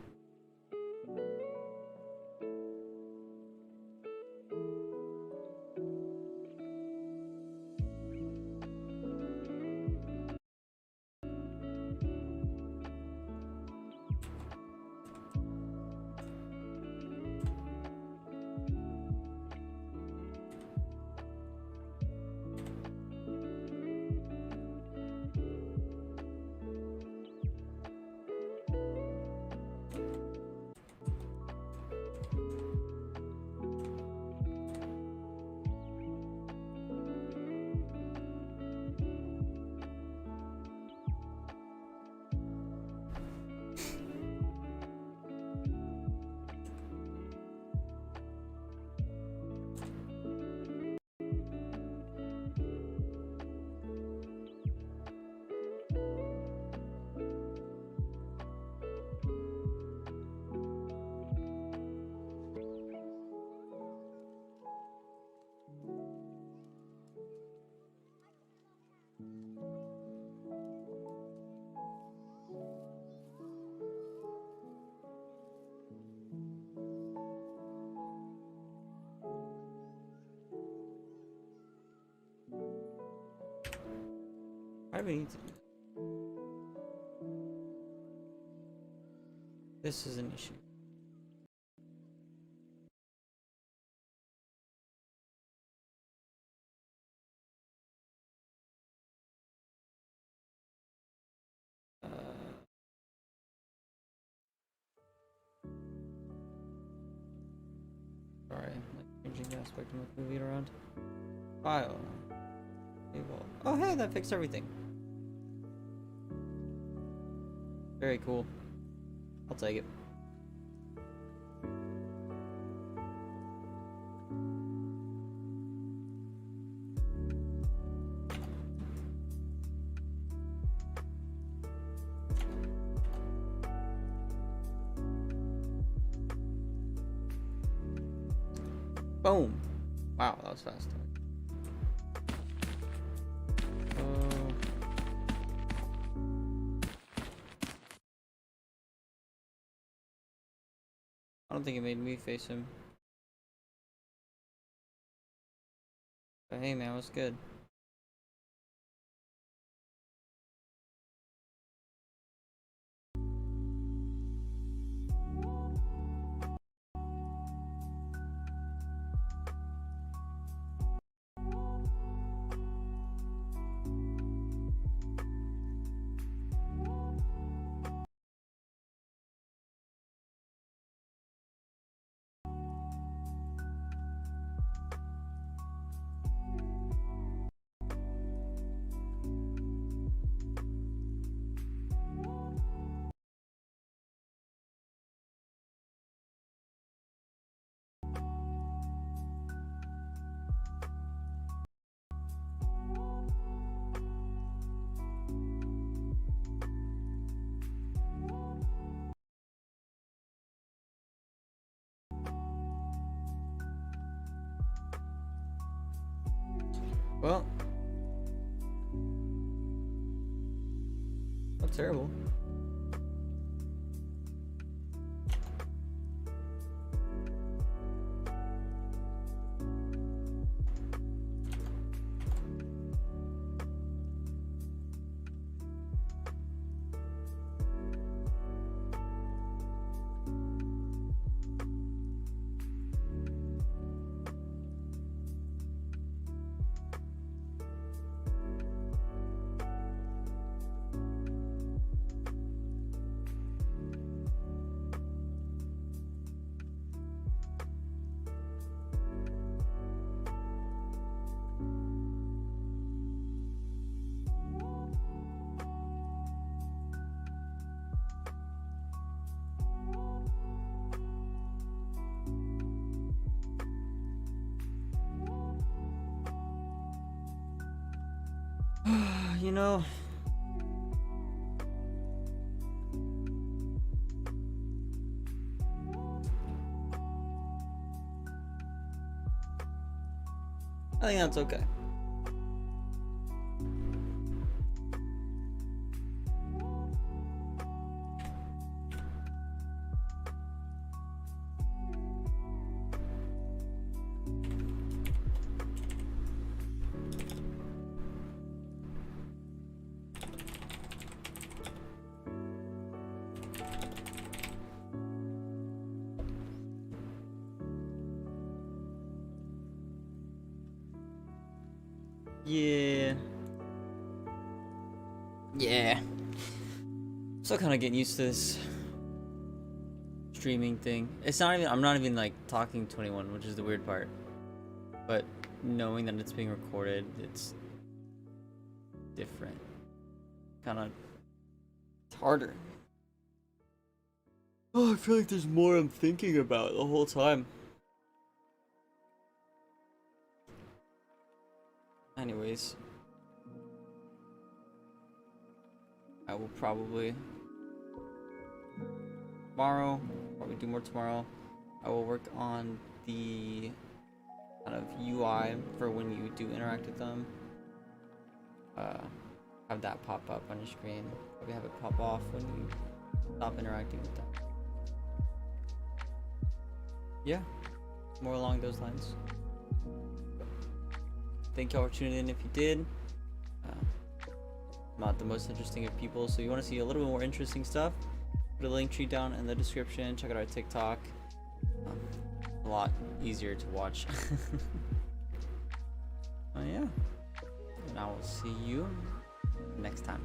Why do we need to do that? This is an issue. Sorry, I'm like changing the aspect and moving it around. File. Evolve. Oh hey, that fixed everything. Very cool. I'll take it. Boom. Wow, that was fast. I don't think it made me face him. But hey man, what's good? Well, not terrible. You know, I think that's okay. Yeah. Yeah. Still kind of getting used to this streaming thing. It's not even, I'm not even like talking to anyone, which is the weird part. But knowing that it's being recorded, it's different. Kind of, it's harder. Oh, I feel like there's more I'm thinking about the whole time. Anyways, I will probably do more tomorrow. I will work on the kind of UI for when you do interact with them. Have that pop up on your screen. Probably have it pop off when you stop interacting with them. Yeah, more along those lines. Thank y'all for tuning in if you did. I'm not the most interesting of people, so you want to see a little bit more interesting stuff, put a link tree down in the description. Check out our TikTok. A lot easier to watch. Yeah. And I will see you next time.